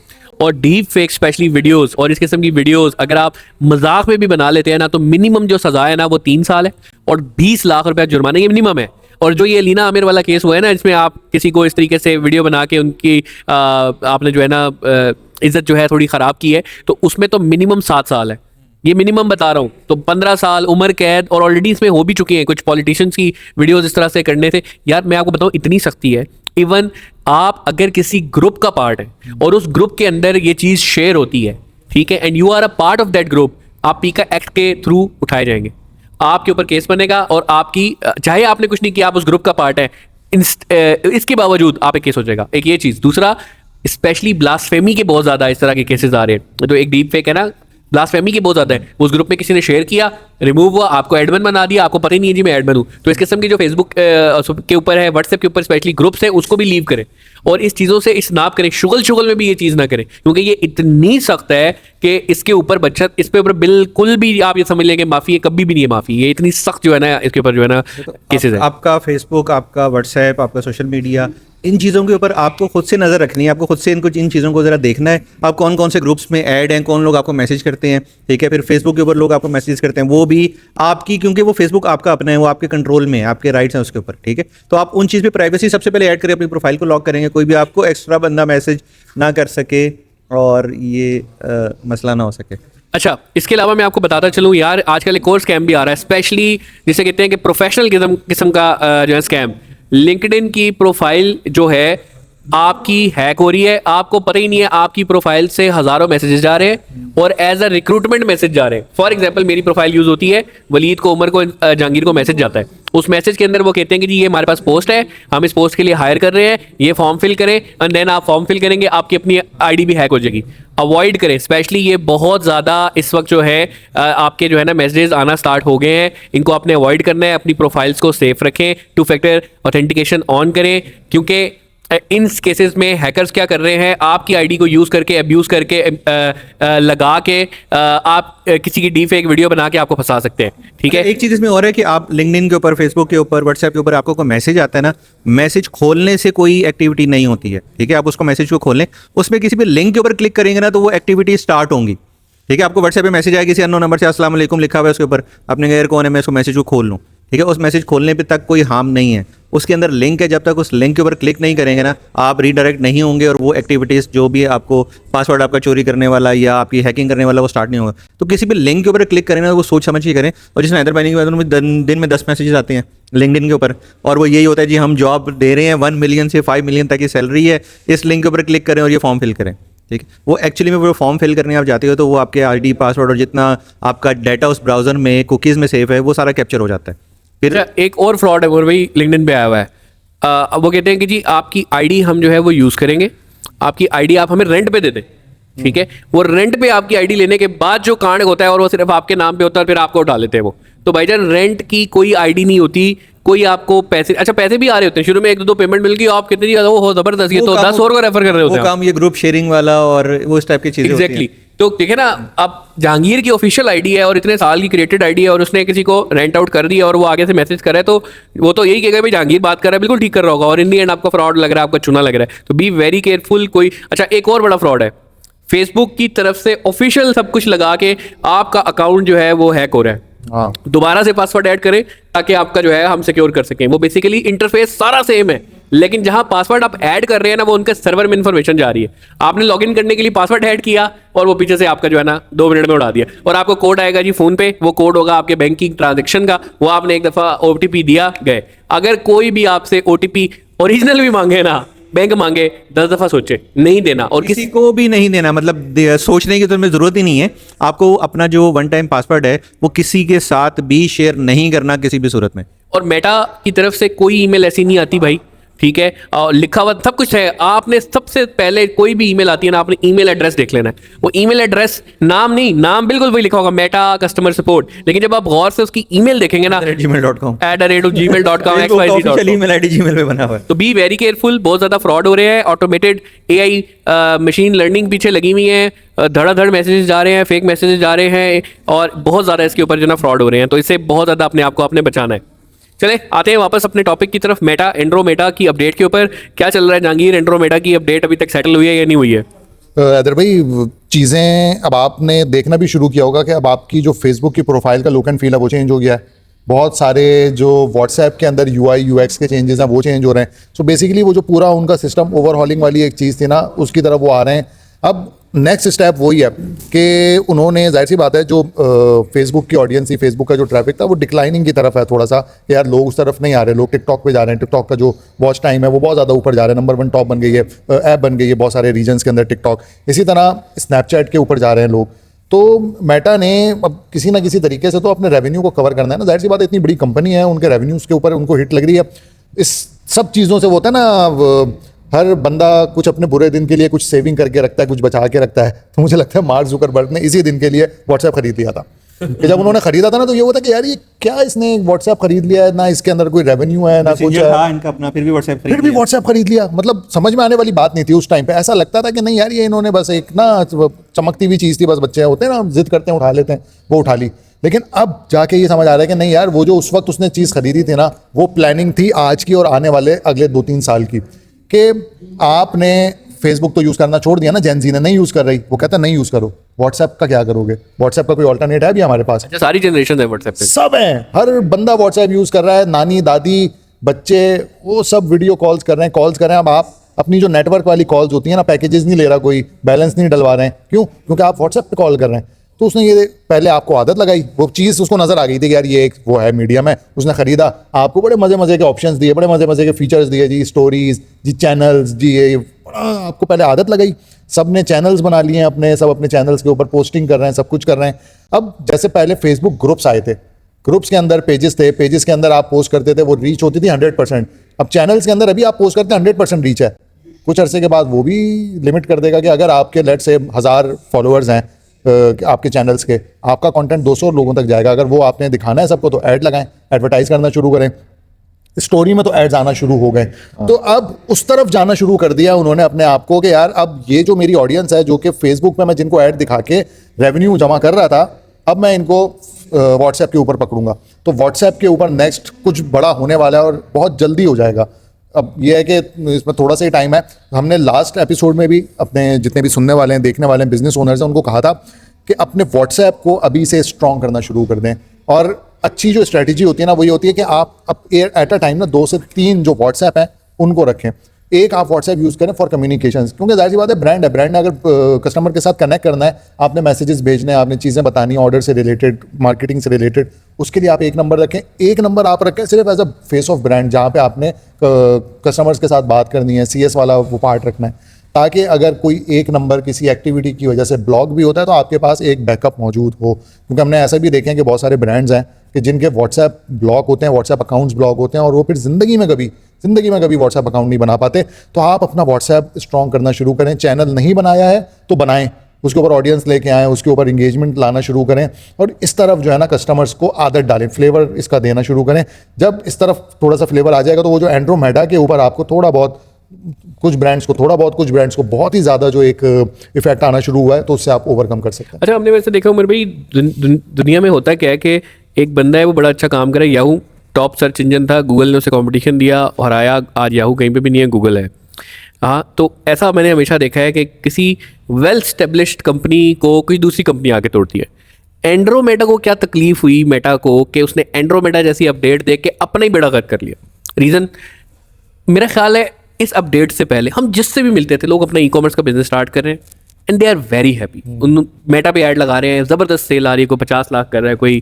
और डीप फेक स्पेशली वीडियोस और इस किस्म की वीडियोस अगर आप मजाक में भी बना लेते हैं ना, तो मिनिमम जो सज़ा है ना वो 3 साल है और 20 लाख रुपया जुर्माना, ये मिनिमम है। और जो ये लीना आमिर वाला केस हुआ है ना, इसमें आप किसी को इस तरीके से वीडियो बना के उनकी आपने जो है ना इज्जत जो है थोड़ी ख़राब की है, तो उसमें तो मिनिमम 7 साल है, ये मिनिमम बता रहा हूँ। तो 15 साल उम्र कैद, और ऑलरेडी इसमें हो भी चुकी हैं कुछ पॉलिटिशियंस की वीडियोस इस तरह से करने से। यार मैं आपको बताऊँ, इतनी सख्ती है, इवन आप अगर किसी ग्रुप का पार्ट है और उस ग्रुप के अंदर ये चीज़ शेयर होती है, ठीक है, and you are a part of that group, आप पीका एक्ट के थ्रू उठाए जाएंगे, आपके ऊपर केस बनेगा और आपकी चाहे आपने कुछ नहीं किया, आप उस ग्रुप का पार्ट है, इसके बावजूद आप एक केस हो जाएगा। एक ये चीज़। दूसरा, स्पेशली ब्लास्फेमी के बहुत ज़्यादा इस तरह के केसेस आ रहे हैं। तो एक डीप फेक है ना, ब्लास्फेमी के बहुत ज़्यादा है, उस ग्रुप में किसी ने शेयर किया, रिमूव हुआ, आपको एडमिन बना दिया, आपको पता ही नहीं है जी मैं एडमिन हूँ। तो इस किस्म की जो फेसबुक के ऊपर है, व्हाट्सएप के ऊपर स्पेशली ग्रुप्स है, उसको भी लीव करें और इस चीज़ों से इस्नाब करें। शुगल में भी ये चीज़ ना करें, क्योंकि ये इतनी सख्त है कि इसके ऊपर बचत, इस पे ऊपर बिल्कुल भी आप ये समझ लें कि माफ़ी है, कभी भी नहीं है माफ़ी। ये इतनी सख्त जो है ना इसके ऊपर जो है ना केसेस है। आपका फेसबुक, आपका व्हाट्सएप, आपका सोशल मीडिया, इन चीज़ों के ऊपर आपको खुद से नज़र रखनी है, आपको खुद से इन चीज़ों को ज़रा देखना है। आप कौन कौन से ग्रुप्स में ऐड हैं, कौन लोग आपको मैसेज करते हैं, ठीक है, फिर फेसबुक के ऊपर लोग आपको मैसेज करते हैं, वो भी आपकी, क्योंकि वो फेसबुक आपका अपना है, वो आपके कंट्रोल में है, आपके राइट्स हैं उसके ऊपर, ठीक है। तो आप उन चीज़ पे प्राइवेसी सबसे पहले ऐड करें, अपनी प्रोफाइल को लॉक करेंगे, कोई भी आपको एक्स्ट्रा बंदा मैसेज ना कर सके और ये मसला ना हो सके। अच्छा, इसके अलावा मैं आपको बताता चलूँ यार, आजकल एक और स्कैम भी आ रहा है, स्पेशली जिसे कहते हैं कि प्रोफेशनल किस्म का जो है स्कैम। लिंक्डइन की प्रोफाइल जो है आपकी हैक हो रही है, आपको पता ही नहीं है, आपकी प्रोफाइल से हज़ारों मैसेजेस जा रहे हैं और एज अ रिक्रूटमेंट मैसेज जा रहे हैं। फॉर एग्जांपल मेरी प्रोफाइल यूज़ होती है, वलीद को, उमर को, जहांगीर को मैसेज जाता है। उस मैसेज के अंदर वो कहते हैं कि जी ये हमारे पास पोस्ट है, हम इस पोस्ट के लिए हायर कर रहे हैं, ये फॉर्म फिल करें, एंड देन आप फॉर्म फिल करेंगे, आपकी अपनी आईडी भी हैक हो जाएगी। अवॉइड करें, स्पेशली ये बहुत ज़्यादा इस वक्त जो है आपके जो है ना मैसेजेस आना स्टार्ट हो गए हैं, इनको आपने अवॉइड करना है। अपनी प्रोफाइल्स को सेफ रखें, 2 फैक्टर ऑथेंटिकेशन ऑन करें, क्योंकि इन केसेस में हैकर्स क्या कर रहे हैं, आपकी आईडी को यूज़ करके, अब्यूज़ करके, लगा के आप किसी की डीप फेक वीडियो बना के आपको फंसा सकते हैं, ठीक है। एक चीज़ इसमें और है कि आप लिंक्डइन के ऊपर, फेसबुक के ऊपर, व्हाट्सएप के ऊपर आपको कोई मैसेज आता है ना, मैसेज खोलने से कोई एक्टिविटी नहीं होती है, ठीक है। आप उसको मैसेज को खोल लें, उसमें किसी भी लिंक के ऊपर क्लिक करेंगे ना तो वो एक्टिविटी स्टार्ट होंगी, ठीक है। आपको व्हाट्सएप पे मैसेज आएगा किसी अननोन नंबर से, अस्सलाम वालेकुम लिखा हुआ है उसके ऊपर, आपने कहा यार कौन है, मैं उसको मैसेज को खोल लूँ, ठीक है। उस मैसेज खोलने पे तक कोई हार्म नहीं है, उसके अंदर लिंक है, जब तक उस लिंक के ऊपर क्लिक नहीं करेंगे ना, आप रीडायरेक्ट नहीं होंगे और वो एक्टिविटीज़ जो भी आपको पासवर्ड आपका चोरी करने वाला या आपकी हैकिंग करने वाला वो स्टार्ट नहीं होगा। तो किसी भी लिंक के ऊपर क्लिक करें ना, वो सोच समझ के करें। और जिसमें हैदर बैनी की बात, उनमें दिन में 10 मैसेजेस आते हैं लिंक्डइन के ऊपर, और वो यही होता है जी हम जॉब दे रहे हैं, 1 मिलियन से 5 मिलियन तक की सैलरी है, इस लिंक के ऊपर क्लिक करें और ये फॉर्म फिल करें, ठीक है। वो एक्चुअली में वो फॉर्म फिल करने आप जाते हो तो वो आपके आईडी, पासवर्ड और जितना आपका डाटा उस ब्राउज़र में कुकीज़ में सेव है वो सारा कैप्चर हो जाता है। फिर एक और फ्रॉड है वो भाई लिंक्डइन पे आया हुआ है। वो कहते हैं कि जी आपकी आईडी हम जो है वो यूज़ करेंगे, आपकी आईडी आप हमें रेंट पे दे दें, ठीक है। वो रेंट पे आपकी आईडी लेने के बाद जो कांड होता है और वो सिर्फ आपके नाम पे होता है, फिर आपको उठा लेते हैं वो। तो भाईजान रेंट की कोई आईडी नहीं होती, कोई आपको पैसे, अच्छा पैसे भी आ रहे होते हैं शुरू में, 1-2 पेमेंट मिल गई, आप कितनी ज़्यादा वो हो ज़बरदस्त, ये तो 10 और को रेफर कर रहे होते हैं वो काम, ये ग्रुप शेयरिंग वाला और वो इस टाइप की चीज़ें होती हैं। एग्जैक्टली। तो देखिए ना, अब जहांगीर की ऑफिशियल आईडी है और इतने साल की क्रिएटेड आईडी है और उसने किसी को रेंट आउट कर दिया और वो आगे से मैसेज कर रहा है, तो वो तो यही कहेगा भाई जहांगीर बात कर रहा है, बिल्कुल ठीक कर रहा होगा, और इन दी एंड आपका फ्रॉड लग रहा है, आपका चुना लग रहा है। तो बी वेरी केयरफुल। कोई अच्छा एक और बड़ा फ्रॉड है, फेसबुक की तरफ से ऑफिशियल सब कुछ लगा के आपका अकाउंट जो है वो हैक हो रहा है, दोबारा से पासवर्ड ऐड करें ताकि आपका जो है हम सिक्योर कर सकें। वो बेसिकली इंटरफेस सारा सेम है, लेकिन जहां पासवर्ड आप ऐड कर रहे हैं ना, वो उनके सर्वर में इंफॉर्मेशन जा रही है। आपने लॉगिन करने के लिए पासवर्ड ऐड किया और वो पीछे से आपका जो है ना 2 मिनट में उड़ा दिया, और आपको कोड आएगा जी फोन पे, वो कोड होगा आपके बैंकिंग ट्रांजेक्शन का, वो आपने एक दफा OTP दिया, गए। अगर कोई भी आपसे OTP ओरिजिनल भी मांगे ना, बैंक मांगे, 10 दफा सोचे, नहीं देना। और किसी को भी नहीं देना, मतलब सोचने की तो हमें जरूरत ही नहीं है। आपको अपना जो वन टाइम पासवर्ड है वो किसी के साथ भी शेयर नहीं करना किसी भी सूरत में। और मेटा की तरफ से कोई ईमेल ऐसी नहीं आती भाई, ठीक है, और लिखा हुआ सब कुछ है। आपने सबसे पहले कोई भी ईमेल आती है ना, आपने ईमेल एड्रेस देख लेना है। वो ईमेल एड्रेस, नाम नहीं, नाम बिल्कुल वही लिखा होगा, मेटा कस्टमर सपोर्ट, लेकिन जब आप गौर से उसकी ईमेल देखेंगे ना, gmail.com @gmail.com official email ID Gmail पे बना हुआ है। तो बी वेरी केयरफुल, बहुत ज़्यादा फ्रॉड हो रहे हैं। ऑटोमेटेड AI मशीन लर्निंग पीछे लगी हुई है, धड़ाधड़ मैसेजेस जा रहे हैं, फेक मैसेजेस जा रहे हैं, और बहुत ज़्यादा इसके ऊपर जो ना फ्रॉड हो रहे हैं। तो इससे बहुत ज़्यादा अपने आप को आपने बचाना है। चले आते हैं वापस अपने टॉपिक की तरफ, मेटा एंड्रोमेटा की अपडेट के ऊपर। क्या चल रहा है जहांगीर? एंड्रोमेटा की अपडेट अभी तक सेटल हुई है या नहीं हुई है? अदर भाई, चीज़ें अब आपने देखना भी शुरू किया होगा कि अब आपकी जो फेसबुक की प्रोफाइल का लुक एंड फील है वो चेंज हो गया है। बहुत सारे जो व्हाट्सएप के अंदर UI UX के चेंजेस हैं वो चेंज हो रहे हैं। सो बेसिकली वो जो पूरा उनका सिस्टम ओवरहॉलिंग वाली एक चीज़ थी ना, उसकी तरफ वो आ रहे हैं। अब नेक्स्ट स्टेप वही है कि उन्होंने, जाहिर सी बात है, जो फेसबुक की ऑडियंस थी, फेसबुक का जो ट्रैफिक था वो डिक्लाइनिंग की तरफ है थोड़ा सा, कि यार लोग उस तरफ नहीं आ रहे, लोग टिकटॉक पे जा रहे हैं। टिकटॉक का जो वॉच टाइम है वो बहुत ज़्यादा ऊपर जा रहा है, नंबर 1 टॉप बन गई है, ऐप बन गई है बहुत सारे रीजन्स के अंदर टिकटॉक। इसी तरह स्नैपचैट के ऊपर जा रहे हैं लोग। तो मेटा ने अब किसी ना किसी तरीके से तो अपने रेवेन्यू को कवर करना है ना, जाहिर सी बात है, इतनी बड़ी कंपनी है, उनके रेवेन्यूज़ के ऊपर उनको हिट लग रही है। इस सब चीज़ों से वो होता है ना, हर बंदा कुछ अपने बुरे दिन के लिए कुछ सेविंग करके रखता है, कुछ बचा के रखता है। तो मुझे लगता है मार्क जुकरबर्ग ने इसी दिन के लिए व्हाट्सएप खरीद लिया था। कि जब उन्होंने खरीदा था ना, तो ये होता कि यार ये क्या, इसने व्हाट्सएप खरीद लिया है, ना इसके अंदर कोई रेवेन्यू है ना कुछ है, इनका अपना, फिर भी व्हाट्सएप खरीद लिया। मतलब समझ में आने वाली बात नहीं थी उस टाइम पे। ऐसा लगता था कि नहीं यार, ये इन्होंने बस एक ना चमकती हुई चीज़ थी, बस बच्चे होते हैं ना, जिद करते हैं उठा लेते हैं, वो उठा ली। लेकिन अब जाके ये समझ आ रहा है कि नहीं यार, वो जो उस वक्त उसने चीज़ खरीदी थी ना, वो प्लानिंग थी आज की और आने वाले अगले 2-3 साल की। कि आपने फेसबुक तो यूज़ करना छोड़ दिया ना, जेनजी ने नहीं यूज़ कर रही, वो कहता है नहीं यूज़ करो। व्हाट्सएप का क्या करोगे? व्हाट्सएप का कोई ऑल्टरनेट है भी हमारे पास? अच्छा, सारी जनरेशन है व्हाट्सएप पे, सब है, हर बंदा व्हाट्सएप यूज़ कर रहा है, नानी दादी बच्चे वो सब वीडियो कॉल्स कर रहे हैं। अब आप अपनी जो नेटवर्क वाली कॉल्स होती है ना, पैकेजेस नहीं ले रहा कोई, बैलेंस नहीं डलवा रहे हैं, क्यों? क्योंकि आप व्हाट्सएप पे कॉल कर रहे हैं। तो उसने ये पहले आपको आदत लगाई, वो चीज़ उसको नज़र आ गई थी कि यार ये एक वो है मीडियम है, उसने ख़रीदा, आपको बड़े मज़े मज़े के ऑप्शंस दिए, बड़े मज़े मज़े के फीचर्स दिए जी, स्टोरीज जी, चैनल्स जी, ये बड़ा आपको पहले आदत लगाई। सब ने चैनल्स बना लिए हैं अपने, सब अपने चैनल्स के ऊपर पोस्टिंग कर रहे हैं, सब कुछ कर रहे हैं। अब जैसे पहले फेसबुक ग्रुप्स आए थे, ग्रुप्स के अंदर पेजेस थे, पेजेस के अंदर आप पोस्ट करते थे, वो रीच होती थी 100%। अब चैनल्स के अंदर अभी आप पोस्ट करते हैं 100% रीच है। कुछ अरसे के बाद वो भी लिमिट कर देगा कि अगर आपके लेट से 1000 फॉलोअर्स हैं आपके चैनल्स के, आपका कंटेंट 200 लोगों तक जाएगा। अगर वो आपने दिखाना है सबको, तो ऐड लगाएं, एडवर्टाइज करना शुरू करें। स्टोरी में तो एड्स आना शुरू हो गए। तो अब उस तरफ जाना शुरू कर दिया उन्होंने अपने आप को कि यार अब ये जो मेरी ऑडियंस है, जो कि फेसबुक पे मैं जिनको ऐड दिखा के रेवेन्यू जमा कर रहा था, अब मैं इनको व्हाट्सएप के ऊपर पकड़ूंगा। तो व्हाट्सएप के ऊपर नेक्स्ट कुछ बड़ा होने वाला है और बहुत जल्दी हो जाएगा। अब ये है कि इसमें थोड़ा सा ही टाइम है। हमने लास्ट एपिसोड में भी अपने जितने भी सुनने वाले हैं, देखने वाले हैं, बिजनेस ओनर्स हैं, उनको कहा था कि अपने व्हाट्सएप को अभी से स्ट्रॉन्ग करना शुरू कर दें। और अच्छी जो स्ट्रैटेजी होती है ना, वो ये होती है कि आप अब एट अ टाइम ना 2 से 3 जो व्हाट्सएप हैं उनको रखें। एक आप व्हाट्सएप यूज़ करें फॉर कम्युनिकेशन, क्योंकि जाहिर सी बात है ब्रांड है, ब्रांड ने अगर कस्टमर के साथ कनेक्ट करना है, आपने मैसेजेस भेजने हैं, आपने चीज़ें बतानी है ऑर्डर से रिलेटेड, मार्केटिंग से रिलेटेड, उसके लिए आप एक नंबर रखें। एक नंबर आप रखें सिर्फ as a face of brand, जहाँ पे आपने कस्टमर्स के साथ बात करनी है, CS वाला वो पार्ट रखना है, ताकि अगर कोई एक नंबर किसी एक्टिविटी की वजह से ब्लॉक भी होता है तो आपके पास एक बैकअप मौजूद हो। क्योंकि हमने ऐसा भी देखे हैं कि बहुत सारे ब्रांड्स हैं कि जिनके व्हाट्सएप ब्लॉक होते हैं, व्हाट्सएप अकाउंट्स ब्लॉक होते हैं, और वो फिर ज़िंदगी में कभी व्हाट्सएप अकाउंट नहीं बना पाते। तो आप अपना व्हाट्सएप स्ट्रॉन्ग करना शुरू करें। चैनल नहीं बनाया है तो बनाएं, उसके ऊपर ऑडियंस लेके आएँ, उसके ऊपर इंगेजमेंट लाना शुरू करें, और इस तरफ जो है ना कस्टमर्स को आदत डालें, फ्लेवर इसका देना शुरू करें। जब इस तरफ थोड़ा सा फ्लेवर आ जाएगा तो वो जो एंड्रोमेटा के ऊपर आपको थोड़ा बहुत, कुछ ब्रांड्स को बहुत ही ज़्यादा जो एक इफेक्ट आना शुरू हुआ है, तो उससे आप ओवरकम कर सकते हैं। अच्छा, हमने वैसे देखा उमर भाई, दुनिया में होता क्या है कि एक बंदा है, वो बड़ा अच्छा काम करे, याहू टॉप सर्च इंजन था, गूगल ने उसे कंपटीशन दिया, हराया, आज याहू कहीं पे भी नहीं है, गूगल है। हाँ, तो ऐसा मैंने हमेशा देखा है कि किसी वेल स्टेब्लिश्ड कंपनी को कोई दूसरी कंपनी आके तोड़ती है। एंड्रोमेटा को क्या तकलीफ हुई मेटा को कि उसने एंड्रोमेटा जैसी अपडेट देख के अपना ही बेड़ा गर्क कर लिया? रीज़न, मेरा ख्याल है इस अपडेट से पहले हम जिससे भी मिलते थे लोग अपना ई कॉमर्स का बिजनेस स्टार्ट कर रहे हैं and they are very happy. उन मेटा पे ऐड लगा रहे हैं, ज़बरदस्त सेल आ रही है, कोई 50 लाख कर रहा है, कोई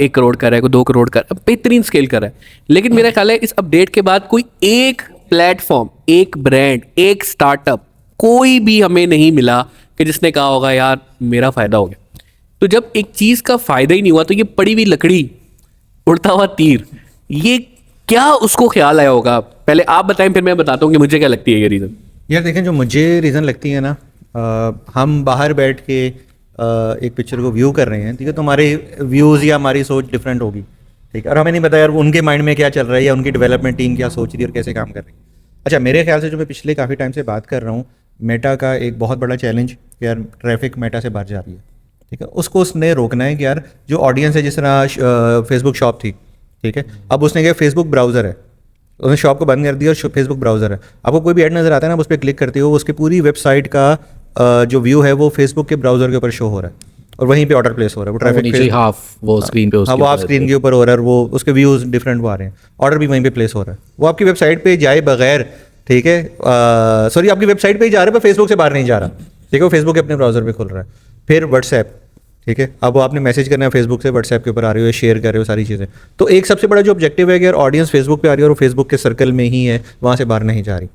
1 करोड़ कर रहा है, कोई 2 करोड़ कर रहा है, बेहतरीन स्केल कर रहा है। लेकिन मेरा ख्याल है इस अपडेट के बाद कोई एक प्लेटफॉर्म, एक ब्रांड, एक स्टार्टअप, कोई भी हमें नहीं मिला कि जिसने कहा होगा यार मेरा फ़ायदा हो गया। तो जब एक चीज़ का फ़ायदा ही नहीं हुआ तो ये पड़ी हुई लकड़ी, उड़ता हुआ तीर, ये क्या उसको ख्याल आया होगा? पहले आप बताएं फिर मैं बताता हूँ कि मुझे क्या लगती है ये रीज़न। यार देखें, जो मुझे रीज़न लगती है ना, हम बाहर बैठ के एक पिक्चर को व्यू कर रहे हैं, ठीक है, तो हमारे व्यूज़ या हमारी सोच डिफरेंट होगी, ठीक है, और हमें नहीं पता यार उनके माइंड में क्या चल रहा है या उनकी डेवलपमेंट टीम क्या सोच रही है और कैसे काम कर रही है। अच्छा, मेरे ख्याल से जो मैं पिछले काफ़ी टाइम से बात कर रहा हूँ, मेटा का एक बहुत बड़ा चैलेंज यार ट्रैफिक मेटा से बाहर जा रही है, ठीक है, उसको उसने रोकना है कि यार जो ऑडियंस है, जिस तरह फेसबुक शॉप थी, ठीक है, अब उसने क्या फेसबुक ब्राउज़र है, उसने शॉप को बंद कर दिया और फेसबुक ब्राउज़र है। आपको कोई भी ऐड नज़र आता है ना, उस पर क्लिक करते हो, उसकी पूरी वेबसाइट का जो व्यू है वो फेसबुक के ब्राउज़र के ऊपर शो हो रहा है और वहीं पे ऑर्डर प्लेस हो रहा है। वो ट्रैफिक नीचे हाफ वो स्क्रीन पे हाँ, उसके वो आप ऊपर स्क्रीन के ऊपर हो रहा है और वो उसके व्यूज़ डिफरेंट वो आ रहे हैं, ऑर्डर भी वहीं पे प्लेस हो रहा है। वो आपकी वेबसाइट पे जाए बगैर, ठीक है, सॉरी आपकी वेबसाइट पे ही जा रहा है पर फेसबुक से बाहर नहीं जा रहा, ठीक है, वो फेसबुक के अपने ब्राउज़र पे खुल रहा है। फिर व्हाट्सएप, ठीक है, अब वो आपने मैसेज करना है फेसबुक से व्हाट्सएप के ऊपर आ रही हो, शेयर कर रहे हो सारी चीज़ें। तो एक सबसे बड़ा जो ऑब्जेक्टिव है कि यार ऑडियंस फेसबुक पे आ रही है और वो फेसबुक के सर्कल में ही है, वहाँ से बाहर नहीं जा रही।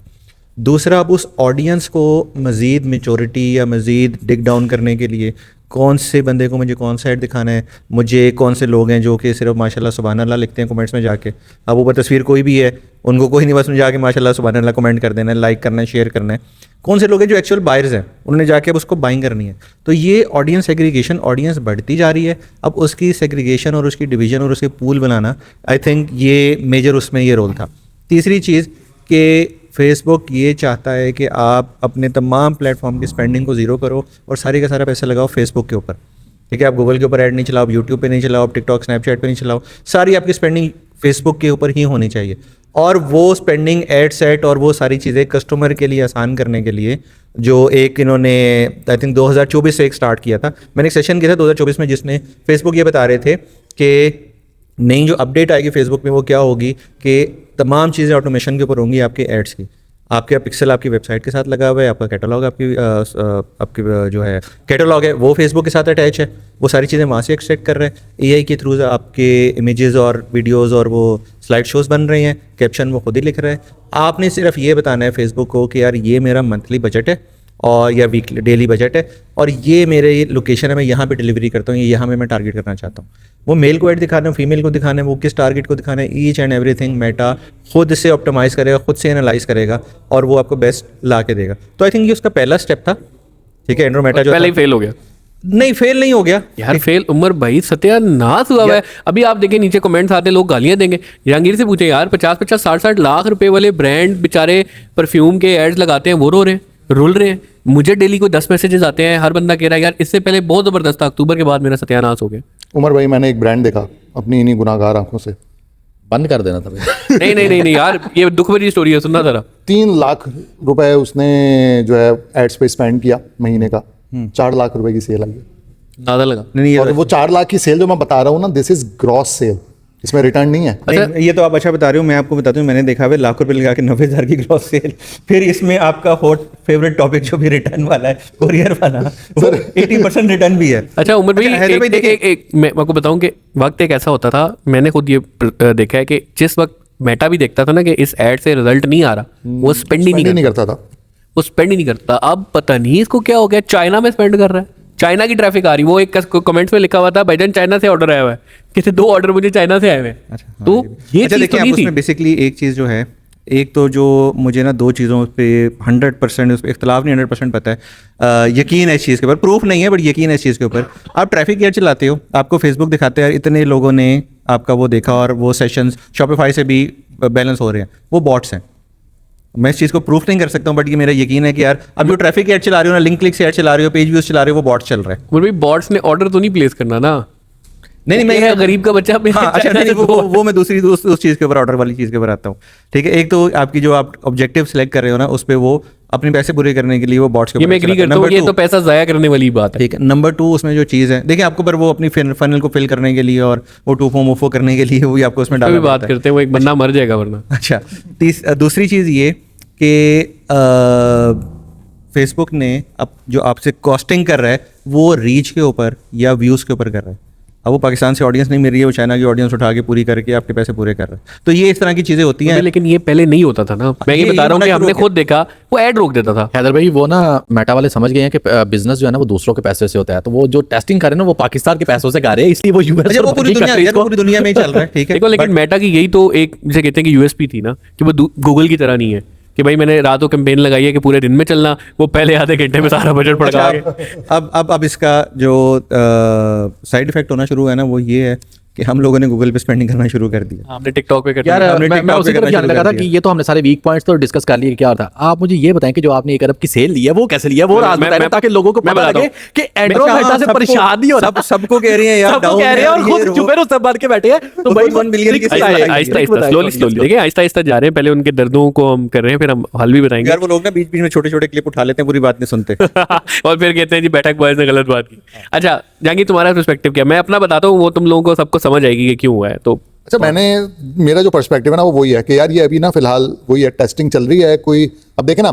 दूसरा, अब उस ऑडियंस को मज़ीद मैच्योरिटी या मज़ीद डिग डाउन करने के लिए कौन से बंदे को मुझे कौन सा ऐड दिखाना है, मुझे कौन से लोग हैं जो कि सिर्फ माशाल्लाह सुभान अल्लाह लिखते हैं कमेंट्स में जाके, अब ऊपर तस्वीर कोई भी है, उनको कोई नहीं, बस में जाके माशाल्लाह सुभान अल्लाह कमेंट कर देना है, लाइक करना है, शेयर करना है। कौन से लोग हैं जो एक्चुअल बायर्स हैं, उन्होंने जाके अब उसको बाइंग करनी है। तो ये ऑडियंस सेग्रीगेशन, ऑडियंस बढ़ती जा रही है, अब उसकी सेग्रीगेशन और उसकी डिवीज़न और उसके पूल बनाना, आई थिंक ये मेजर उसमें ये रोल था। तीसरी चीज़ कि फेसबुक ये चाहता है कि आप अपने तमाम प्लेटफॉर्म की स्पेंडिंग को ज़ीरो करो और सारी का सारा पैसा लगाओ फेसबुक के ऊपर, ठीक है, आप गूगल के ऊपर ऐड नहीं चलाओ, आप यूट्यूब पे नहीं चलाओ, आप टिकटॉक स्नैपचैट पे नहीं चलाओ, सारी आपकी स्पेंडिंग फेसबुक के ऊपर ही होनी चाहिए। और वो स्पेंडिंग, एड सेट और वो सारी चीज़ें कस्टमर के लिए आसान करने के लिए जो एक इन्होंने आई थिंक 2024 से एक स्टार्ट किया था, मैंने एक सेशन किया था 2024 में, जिसने फेसबुक ये बता रहे थे कि नई जो अपडेट आएगी फेसबुक में वो क्या होगी कि तमाम चीज़ें ऑटोमेशन के ऊपर होंगी आपके एड्स की। आपके पिक्सल आपकी वेबसाइट के साथ लगा हुआ है, आपका कैटलॉग आपकी जो है कैटलॉग है वो फेसबुक के साथ अटैच है, वो सारी चीज़ें वहाँ से एक्सट्रैक्ट कर रहे हैं, एआई के थ्रू आपके इमेजेस और वीडियोस और वो स्लाइड शोज़ बन रहे हैं, कैप्शन वो खुद ही लिख रहे हैं। आपने सिर्फ ये बताना है फेसबुक को कि यार ये मेरा मंथली बजट है और या वीकली डेली बजट है और ये मेरे ये लोकेशन है, मैं यहाँ पे डिलीवरी करता हूँ, ये यहाँ पे मैं टारगेट करना चाहता हूँ। वो मेल को ऐड दिखाना है, फीमेल को दिखाना है, वो किस टारगेट को दिखाना है, ईच एंड एवरीथिंग मेटा खुद से ऑप्टिमाइज़ करेगा, खुद से एनालाइज करेगा और वो आपको बेस्ट ला के देगा। तो आई थिंक ये उसका पहला स्टेप था, ठीक है, एंड्रोमेटा जो पहले ही फेल हो गया। नहीं, फेल नहीं हो गया यार, फेल उमर भाई सत्यानाश हुआ है। अभी आप देखें नीचे कमेंट्स आते हैं, लोग गालियां देंगे। जहांगीर से पूछे यार 50-50 60-60 लाख रुपए वाले ब्रांड बेचारे परफ्यूम के एड्स लगाते हैं, वो रो रहे हैं, रुल रहे हैं। मुझे डेली को 10 मैसेजेस आते हैं, हर बंदा कह रहा है यार इससे पहले बहुत ज़बरदस्त था, अक्टूबर के बाद मेरा सत्यानाश हो गया। उमर भाई, मैंने एक ब्रांड देखा अपनी इन्हीं गुनाहगार आंखों से, बंद कर देना था भाई। नहीं यार, ये दुख भरी स्टोरी है, सुनना जरा। 3 लाख रुपए उसने जो है एड्स पे स्पेंड किया महीने का, 4 लाख रुपए की सेल आई है। ज़्यादा लगा। नहीं, और वो 4 लाख की सेल जो मैं बता रहा हूँ ना, दिस इज ग्रॉस सेल, इसमें रिटर्न नहीं है। नहीं, ये तो आप अच्छा बता रहे हो, मैं आपको बताता हूँ, मैंने देखा हुआ लाख रुपए लगा के 90,000 की ग्रॉस सेल। फिर इसमें आपका हॉट फेवरेट टॉपिक जो भी रिटर्न वाला है, कोरियर वाला, वो 80% रिटर्न भी है। अच्छा उमर भाई, हैदर भाई एक मैं आपको बताऊं कि वक्त एक ऐसा होता था, मैंने खुद ये देखा है कि जिस वक्त मेटा भी देखता था ना कि इस एड से रिजल्ट नहीं आ रहा, वो स्पेंड ही नहीं करता था, वो स्पेंड ही नहीं करता। अब पता नहीं इसको क्या हो गया, चाइना में स्पेंड कर रहा है, चाइना की ट्रैफिक आ रही। वो एक कमेंट्स में लिखा हुआ था भाईजान चाइना से ऑर्डर आया हुआ है, कितने 2 ऑर्डर मुझे चाइना से आए हुए हैं। तो ये चीज़ देखिए, तो नहीं थी। उसमें बेसिकली एक चीज़ जो है, एक तो जो मुझे ना 2 चीज़ों पे 100% उस पर इख्तलाफ नहीं, 100% पता है, यकीन है इस चीज़ के ऊपर, प्रूफ नहीं है बट यकीन है इस चीज़ के ऊपर। आप ट्रैफिक एड चलाते हो, आपको फेसबुक दिखाते हैं इतने लोगों ने आपका वो देखा और वो सेशंस शॉपिफाई से भी बैलेंस हो रहे हैं, वो बॉट्स हैं। मैं इस चीज़ को प्रूफ नहीं कर सकता हूँ बट ये मेरा यकीन है कि यार अब जो ट्रैफिक एड चला रही हो ना, लिंक क्लिक से एड चला रही हो, पेज व्यूज चला रही हो, वो बॉट्स चल रहे हैं। उमर भाई, बॉट्स ने ऑर्डर तो नहीं प्लेस करना ना। नहीं, मैं गरीब का बच्चा अपने हाँ, अच्छा, नहीं, वो मैं दूसरी उस चीज़ के ऊपर, ऑर्डर वाली चीज़ के ऊपर आता हूँ, ठीक है। एक तो आपकी जो आप ऑब्जेक्टिव सेलेक्ट कर रहे हो ना, उस पर वो अपने पैसे पूरे करने के लिए वो बॉट्स के ये ऊपर मैं एग्री चलाते हैं। करता हूँ, Number ये two, तो पैसा जाया करने वाली बात है। ठीक है। नंबर 2 उसमें जो चीज़ है, देखिए आपको पर वो अपनी फनल को फिल करने के लिए और वो टूफो मुफो करने के लिए वो भी आपको उसमें तो भी डालना बात पड़ता है। करते हैं, वो एक बंदा मर जाएगा वरना। अच्छा, दूसरी चीज़ ये कि फेसबुक ने अब जो आपसे कॉस्टिंग कर रहा है वो रीच के ऊपर या व्यूज़ के ऊपर कर रहा है। अब वो पाकिस्तान से ऑडियंस नहीं मिल रही है, वो चाइना की ऑडियंस उठा के पूरी करके आपके पैसे पूरे कर रहा है। तो ये इस तरह की चीज़ें होती हैं। लेकिन ये पहले नहीं होता था ना, मैं ये ये बता रहा हूँ होना कि शुरू हमने हो खुद देखा वो ऐड रोक देता था। हैदर भाई वो ना मेटा वाले समझ गए हैं कि बिजनेस जो है ना वो दूसरों के पैसे से होता है, तो वो जो टेस्टिंग कर रहे हैं ना वो पाकिस्तान के पैसों से कर रहे हैं, इसलिए वो यूएस अच्छा, वो पूरी दुनिया यार, पूरी दुनिया में ही चल रहा है, ठीक है। देखो लेकिन मेटा की यही तो एक जिसे कहते हैं कि यूएसपी थी ना, कि वो गूगल की तरह नहीं है कि भाई मैंने रातों कैंपेन लगाई है कि पूरे दिन में चलना, वो पहले आधे घंटे में सारा बजट पड़का अच्छा, के। अब इसका जो साइड इफेक्ट होना शुरू है ना वो ये है कि हम लोगों ने गूगल पे स्पेंडिंग करना शुरू कर दिया। आपने टिकटॉक पे कर यार दिया। हमने मैं TikTok उसी पे तरफ करना जाने शुरू लगा कर था कि दिया। ये तो हमने सारे वीक पॉइंट्स तो डिस्कस कर लिए, क्या था। आप मुझे ये बताएं कि जो आपने 1 अरब की सेल ली है वो कैसे लिया, वो राज मैं- बताएं मैं- ताकि लोगों को मैं पता बताता लगे हूँ। कि एंड्रो मेटा से परेशान नहीं हो रहा। सबको कह रही है यार, सबको down कह रहे हैं है, और ये खुद वो। चुपे रहो, सब बात के बैठे हैं। तो भाई 1 बिलियन की आहिस्ता बताइए, आहिस्ता स्लोली स्लोली देखिए, आहिस्ता आहिस्ता जा रहे हैं। पहले उनके दर्दों को हम कर रहे हैं, फिर हम हल भी बताएंगे। यार वो लोग ना बीच बीच में छोटे छोटे क्लिप उठा लेते हैं, पूरी बात नहीं सुनते। और फिर कहते हैं जी बैठक बॉयज ने गलत बात की। अच्छा जहांगीर, तुम्हारा पर्सपेक्टिव क्या? मैं अपना बताता हूँ, वो तुम लोगों को सबको समझ आएगी कि क्यों हुआ है। तो अच्छा, मेरा जो पर्सपेक्टिव है ना वो वही है कि यार ये अभी ना फिलहाल वही है, टेस्टिंग चल रही है। कोई अब देखे ना,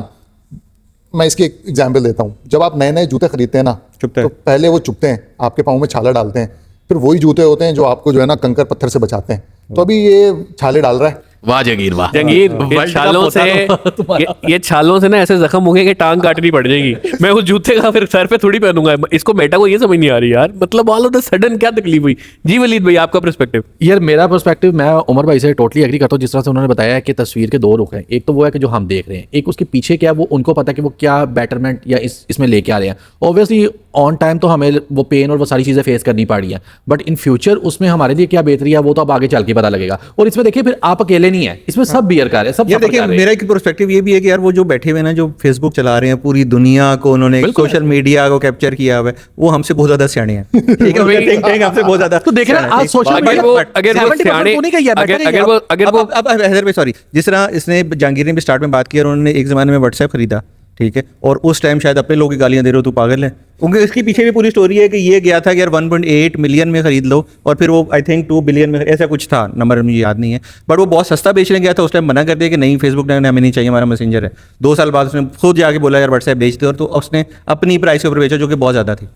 मैं इसकी एक एग्जांपल देता हूँ। जब आप नए नए जूते खरीदते हैं ना, चुभता है। तो पहले वो चुभते हैं, आपके पाँव में छाला डालते हैं, फिर वही जूते होते हैं जो आपको जो है ना कंकर पत्थर से बचाते हैं। तो अभी ये छाले डाल रहा है। वाह जंगीर वाह। जंगीर, ये वर्ल्ड का छालों से पोता तुम्हारा। ये छालों से ना ऐसे जख्म होंगे कि टांग काटनी पड़ जाएगी। मैं उस जूते का फिर सर पे थोड़ी पहनूंगा। इसको मेटा को ये समझ नहीं आ रही यार, मतलब ऑल ऑफ द सडन क्या तकलीफ हुई? जी वलीद भाई, आपका पर्सपेक्टिव। यार मेरा पर्सपेक्टिव, मैं उमर भाई से टोटली एग्री करता हूँ। जिस तरह से उन्होंने बताया है कि तस्वीर के 2 रुख हैं, एक तो वो है कि जो हम देख रहे हैं, एक उसके पीछे क्या है, वो उनको पता है कि वो क्या बेटरमेंट या इसमें लेके आ रहे हैं। ऑब्वियसली ऑन टाइम तो हमें वो पेन और वो सारी चीज़ें फेस करनी पड़ रही हैं, बट इन फ्यूचर उसमें हमारे लिए क्या बेहतरी है वो तो अब आगे चल के पता लगेगा। और इसमें देखिए फिर आप अकेले नहीं है, इसमें सब बियर कर रहे हैं, सब यार सफर देखिए, कर रहे हैं। मेरा एक पर्सपेक्टिव ये भी है कि यार वो जो बैठे हुए ना, जो फेसबुक चला रहे हैं, पूरी दुनिया को उन्होंने बिल्कुल। सोशल मीडिया को कैप्चर किया हुआ है, वो हमसे बहुत ज्यादा सियाने हैं। ठीक है, think tank हमसे बहुत ज्यादा। तो देखे ना आज सोशल अगर मीडिया वो 70% सियाने तो नहीं कही है, better ही है। अगर वो अब हैदर भाई सॉरी, जिस तरह इसने जहांगीर ने भी स्टार्ट में बात की और उन्होंने एक जमाने में व्हाट्सएप खरीदा, ठीक है, और उस टाइम शायद अपने लोगों की गालियां दे रहे हो, तू पागल है। क्योंकि इसके पीछे भी पूरी स्टोरी है कि ये गया था कि यार 1.8 मिलियन में खरीद लो, और फिर वो आई थिंक 2 बिलियन में, ऐसा कुछ था, नंबर मुझे याद नहीं है, बट वो बहुत सस्ता बेचने गया था। उस टाइम मना कर दिया कि नहीं, फेसबुक ने हमें नहीं चाहिए, हमारा मैसेंजर है। 2 साल बाद उसने खुद जाके बोला यार व्हाट्सएप बेच दो, और तो उसने अपनी प्राइस के ऊपर बेचा जो कि बहुत ज़्यादा थी।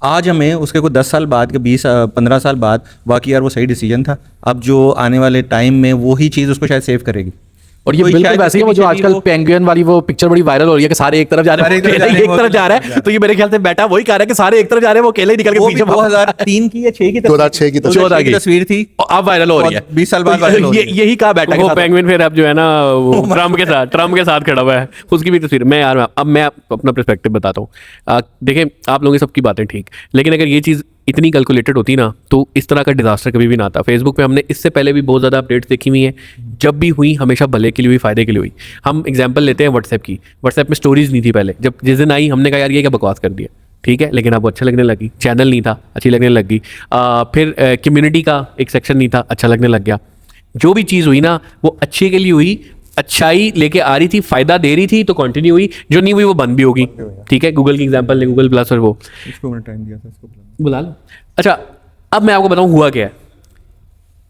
आज हमें उसके कोई 10 साल बाद के 20-15 साल बाद वाकई यार वो सही डिसीजन था। अब जो आने वाले टाइम में वही चीज़ उसको शायद सेव करेगी। और ये कोई बिल्कुल शायद वैसे ही है, वो जो इसके आजकल पीछे भी पेंगुइन वाली वो पिक्चर बड़ी वायरल हो रही है कि सारे एक तरफ जा रहे हैं, सारे एक तरफ जा रहे हैं, एक तरफ जा रहा है। तो ये मेरे ख्याल से बेटा वही कह रहा है कि सारे एक तरफ जा रहे हैं, वो अकेले ही निकल के वो भी पीछे 2003 की या 6 की 2006 की तस्वीर। 2006 की तस्वीर थी, अब वायरल हो रही है। 20 साल बाद वायरल हो रही है। यही कहा बेटा के वो साथ। पेंगुइन फिर अब जो है ना वो ट्रम्प के साथ खड़ा हुआ है, उसकी भी तस्वीर। मैं यार अब मैं अपना पर्सपेक्टिव बताता हूँ। देखें, आप लोगों की सबकी बातें ठीक, लेकिन अगर ये चीज़ इतनी कैलकुलेटेड होती ना तो इस तरह का डिजास्टर कभी भी ना आता। फेसबुक पे हमने इससे पहले भी बहुत ज़्यादा अपडेट्स देखी हुई हैं, जब भी हुई हमेशा भले के लिए हुई, फायदे के लिए हुई। हम एग्जांपल लेते हैं व्हाट्सएप की। व्हाट्सएप में स्टोरीज नहीं थी पहले, जब जिस दिन आई हमने कहा यार ये क्या बकवास कर दिया, ठीक है, लेकिन अब वो अच्छा लगने लगी। चैनल नहीं था, अच्छी लगने लग गई। फिर कम्युनिटी का एक सेक्शन नहीं था, अच्छा लगने लग गया। जो भी चीज़ हुई ना वो अच्छे के लिए हुई, अच्छाई लेके आ रही थी, फायदा दे रही थी, तो कंटिन्यू हुई। जो नहीं हुई वो बंद भी होगी, ठीक है। गूगल की एग्जांपल ले, गूगल प्लस और वो इसको मैंने टाइम दिया था, इसको बुला लो। अच्छा, अब मैं आपको बताऊं हुआ क्या है।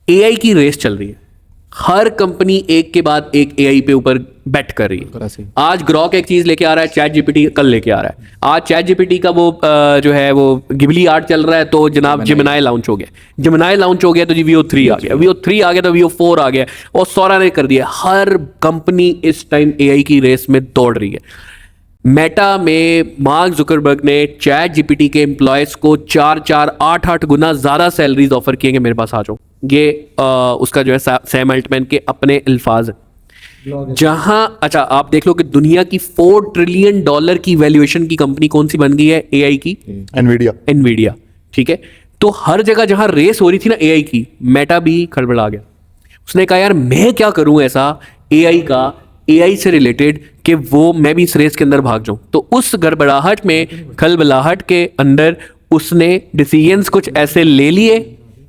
एआई की रेस चल रही है, हर कंपनी एक के बाद एक एआई पे ऊपर बेट कर रही है। आज ग्रॉक एक चीज लेके आ रहा है, चैट जीपीटी कल लेके आ रहा है। आज चैट जीपीटी का वो जो है वो गिबली आर्ट चल रहा है, तो जनाब जिमिनाई लॉन्च हो गया। जिमिनाई लॉन्च हो गया तो जी VO3 आ गया, VO3 आ गया तो VO4 आ गया, और सौरा ने कर दिया। हर कंपनी इस टाइम एआई की रेस में दौड़ रही है। मेटा में मार्क जुकरबर्ग ने चैट जीपीटी के एम्प्लॉयज को 4-4, 8-8 गुना ज्यादा सैलरीज ऑफर किए कि मेरे पास आ जाओ। ये उसका जो है सैम अल्टमैन के अपने अल्फाज हैं। जहां अच्छा आप देख लो कि दुनिया की $4 ट्रिलियन की वैल्यूएशन की कंपनी कौन सी बन गई है एआई की? एनवीडिया, ठीक है। तो हर जगह जहां रेस हो रही थी ना एआई की, मेटा भी खड़बड़ा गया। उसने कहा यार मैं क्या करूं ऐसा एआई से रिलेटेड कि वो मैं भी इस रेस के अंदर भाग जाऊं। तो उस गड़बड़ाहट में, खलबलाहट के अंदर उसने डिसीजंस कुछ ऐसे ले लिए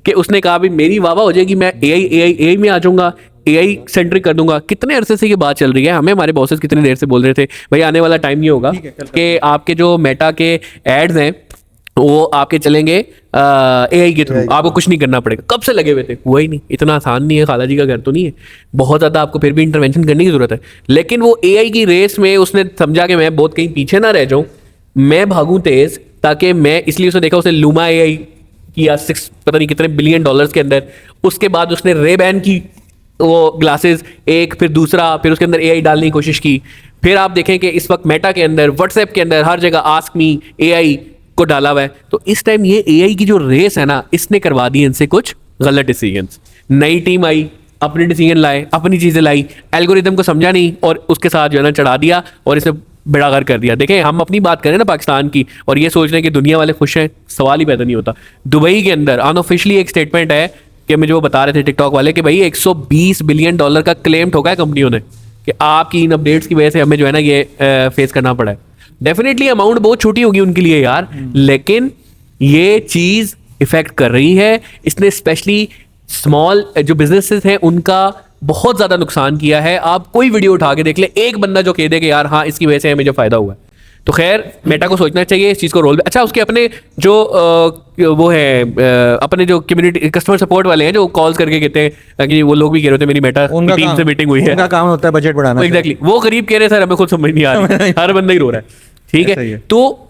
कि उसने कहा भी मेरी वाह हो जाएगी, मैं एआई में आ जाऊंगा। AI सेंट्रिक कर दूंगा। कितने अरसे से ये बात चल रही है, हमें हमारे बॉसेस कितनी देर से बोल रहे थे भाई आने वाला टाइम ये होगा कि आपके जो मेटा के एड्स हैं वो आपके चलेंगे AI के थ्रू, आपको कुछ नहीं करना पड़ेगा। कब से लगे हुए थे, हुआ ही नहीं। इतना आसान नहीं है, खाला जी का घर तो नहीं है, बहुत ज़्यादा आपको फिर भी इंटरवेंशन करने की जरूरत है। लेकिन वो AI की रेस में उसने समझा कि मैं बहुत कहीं पीछे ना रह जाऊं, मैं भागूं तेज, ताकि मैं, इसलिए उसने देखा, उसने लूमा AI किया 6 पता नहीं कितने बिलियन डॉलर्स के अंदर। उसके बाद उसने रेबैन की वो ग्लासेस एक, फिर दूसरा, फिर उसके अंदर AI डालने की कोशिश की। फिर आप देखें कि इस वक्त मेटा के अंदर, व्हाट्सएप के अंदर, हर जगह आस्क मी AI को डाला हुआ है। तो इस टाइम ये AI की जो रेस है ना, इसने करवा दी इनसे कुछ गलत डिसीजंस। नई टीम आई, अपने डिसीजन लाए, अपनी चीज़ें लाई, एल्गोरिदम को समझा नहीं और उसके साथ जो है ना चढ़ा दिया और इसे बेड़ागर कर दिया। देखें, हम अपनी बात करें ना पाकिस्तान की और ये सोच रहे हैं कि दुनिया वाले खुश हैं, सवाल ही पैदा नहीं होता। दुबई के अंदर अनऑफिशियली एक स्टेटमेंट है कि मुझे वो बता रहे थे टिकटॉक वाले कि भाई $120 बिलियन का क्लेम ठोका है कंपनियों ने कि आपकी इन अपडेट्स की वजह से हमें जो है ना ये फेस करना पड़ा है। डेफिनेटली अमाउंट बहुत छोटी होगी उनके लिए यार, लेकिन ये चीज़ इफेक्ट कर रही है। इसने स्पेशली स्मॉल जो बिजनेसेस हैं उनका बहुत ज़्यादा नुकसान किया है। आप कोई वीडियो उठा के देख ले, एक बंदा जो कह दे कि यार हाँ इसकी वजह से हमें जो फ़ायदा हुआ है। तो खैर मेटा को सोचना चाहिए इस चीज़ को रोल। अच्छा, उसके अपने जो वो है अपने जो कम्युनिटी कस्टमर सपोर्ट वाले हैं जो कॉल्स करके कहते हैं कि वो लोग भी कह रहे थे मेरी मेटा टीम से मीटिंग हुई है, उनका काम होता है बजट बढ़ाना। एग्जैक्टली, वो करीब कह रहे सर हमें खुद समझ नहीं आ रही, हर बंदा ही रो रहा है। ठीक है, तो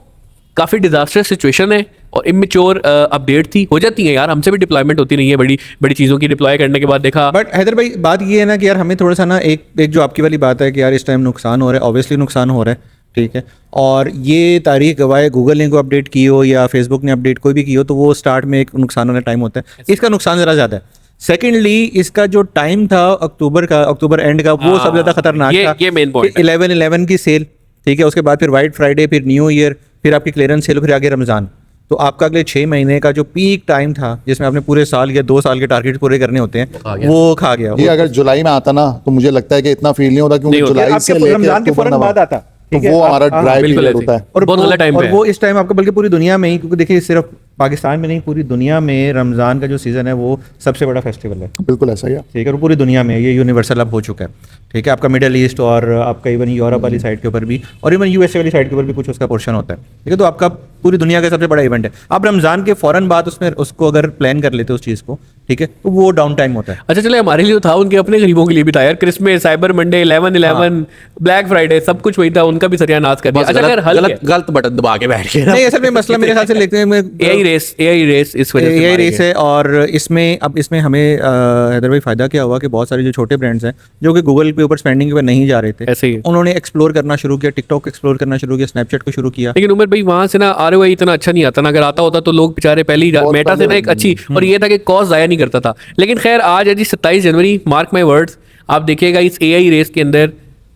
काफ़ी डिजास्टर सिचुएशन है और इमेच्योर अपडेट थी, हो जाती है यार, हमसे भी डिप्लॉयमेंट होती नहीं है बड़ी बड़ी चीज़ों की। डिप्लॉय करने के बाद देखा। बट हैदर भाई बात ये है ना कि यार हमें थोड़ा सा ना एक जो आपकी वाली बात है कि यार इस टाइम नुकसान हो रहा है, ऑब्वियसली नुकसान हो रहा है, ठीक है। और ये तारीख गवाह गूगल ने को अपडेट की हो या फेसबुक ने अपडेट कोई भी की हो, तो वो स्टार्ट में एक नुकसान वाला टाइम होता है, इसका नुकसान ज़रा ज़्यादा है। सेकेंडली, इसका जो टाइम था अक्टूबर एंड का, वो सबसे ज़्यादा खतरनाक था। ये मेन पॉइंट, 11/11 की सेल, ठीक है, उसके बाद फिर वाइट फ्राइडे, फिर न्यू ईयर, फिर आपकी क्लियरेंस सेल, फिर आगे रमज़ान। तो आपका अगले 6 महीने का जो पीक टाइम था जिसमें आपने पूरे साल या 2 साल के टारगेट पूरे करने होते हैं, वो खा गया। ये अगर जुलाई में आता ना तो मुझे लगता है कि इतना फील नहीं होता, क्योंकि जुलाई से लेकर रमजान के फौरन बाद आता, तो वो हमारा ड्राई पीरियड होता है। और बहुत गलत टाइम पे और वो इस टाइम आपका बल्कि पूरी दुनिया में ही, क्योंकि देखिए सिर्फ पाकिस्तान में नहीं पूरी दुनिया में रमज़ान का जो सीज़न है वो सबसे बड़ा फेस्टिवल है। बिल्कुल ऐसा ही है, ठीक है, और पूरी दुनिया में ये यूनिवर्सल अब हो चुका है। ठीक है, आपका मिडल ईस्ट और आपका इवन यूरोप वाली साइड के ऊपर भी और इवन यूएसए वाली साइड के ऊपर भी कुछ उसका पोर्शन होता है। ठीक है, तो आपका पूरी दुनिया का सबसे बड़ा इवेंट है। आप रमज़ान के फ़ौरन बाद उसमें उसको अगर प्लान कर लेते उस चीज़ को, ठीक है, तो वो डाउन टाइम होता है। अच्छा चले, हमारे लिए था, उनके अपने गरीबों के लिए भी था यार। Christmas, cyber Monday, 11/11, black Friday, सब कुछ वही था, उनका भी सत्यानाश कर दिया। अच्छा, अगर गलत बटन दबा के बैठ गए। नहीं, असल में मसला मेरे ख्याल से लेते हैं AI रेस इस वजह से AI रेस है। और इसमें हमें हैदर भाई फायदा क्या हुआ कि बहुत सारे जो छोटे ब्रांड्स हैं जो कि गूगल के ऊपर स्पेंडिंग पे नहीं जा रहे थे, ऐसे ही उन्होंने एक्सप्लोर करना शुरू किया, टिकटॉक एक्सप्लोर करना शुरू किया, स्नैपचैट को शुरू किया। लेकिन उमर भाई वहां से ना ROI इतना अच्छा नहीं आता ना, अगर आता होता तो लोग बेचारे पहले ही मेटा से ना एक अच्छी, और ये था कि कॉस्ट ज़ाया नहीं करता था। लेकिन खैर आज है जी 27 जनवरी, मार्क माई वर्ड्स, आप देखिएगा इस AI रेस के अंदर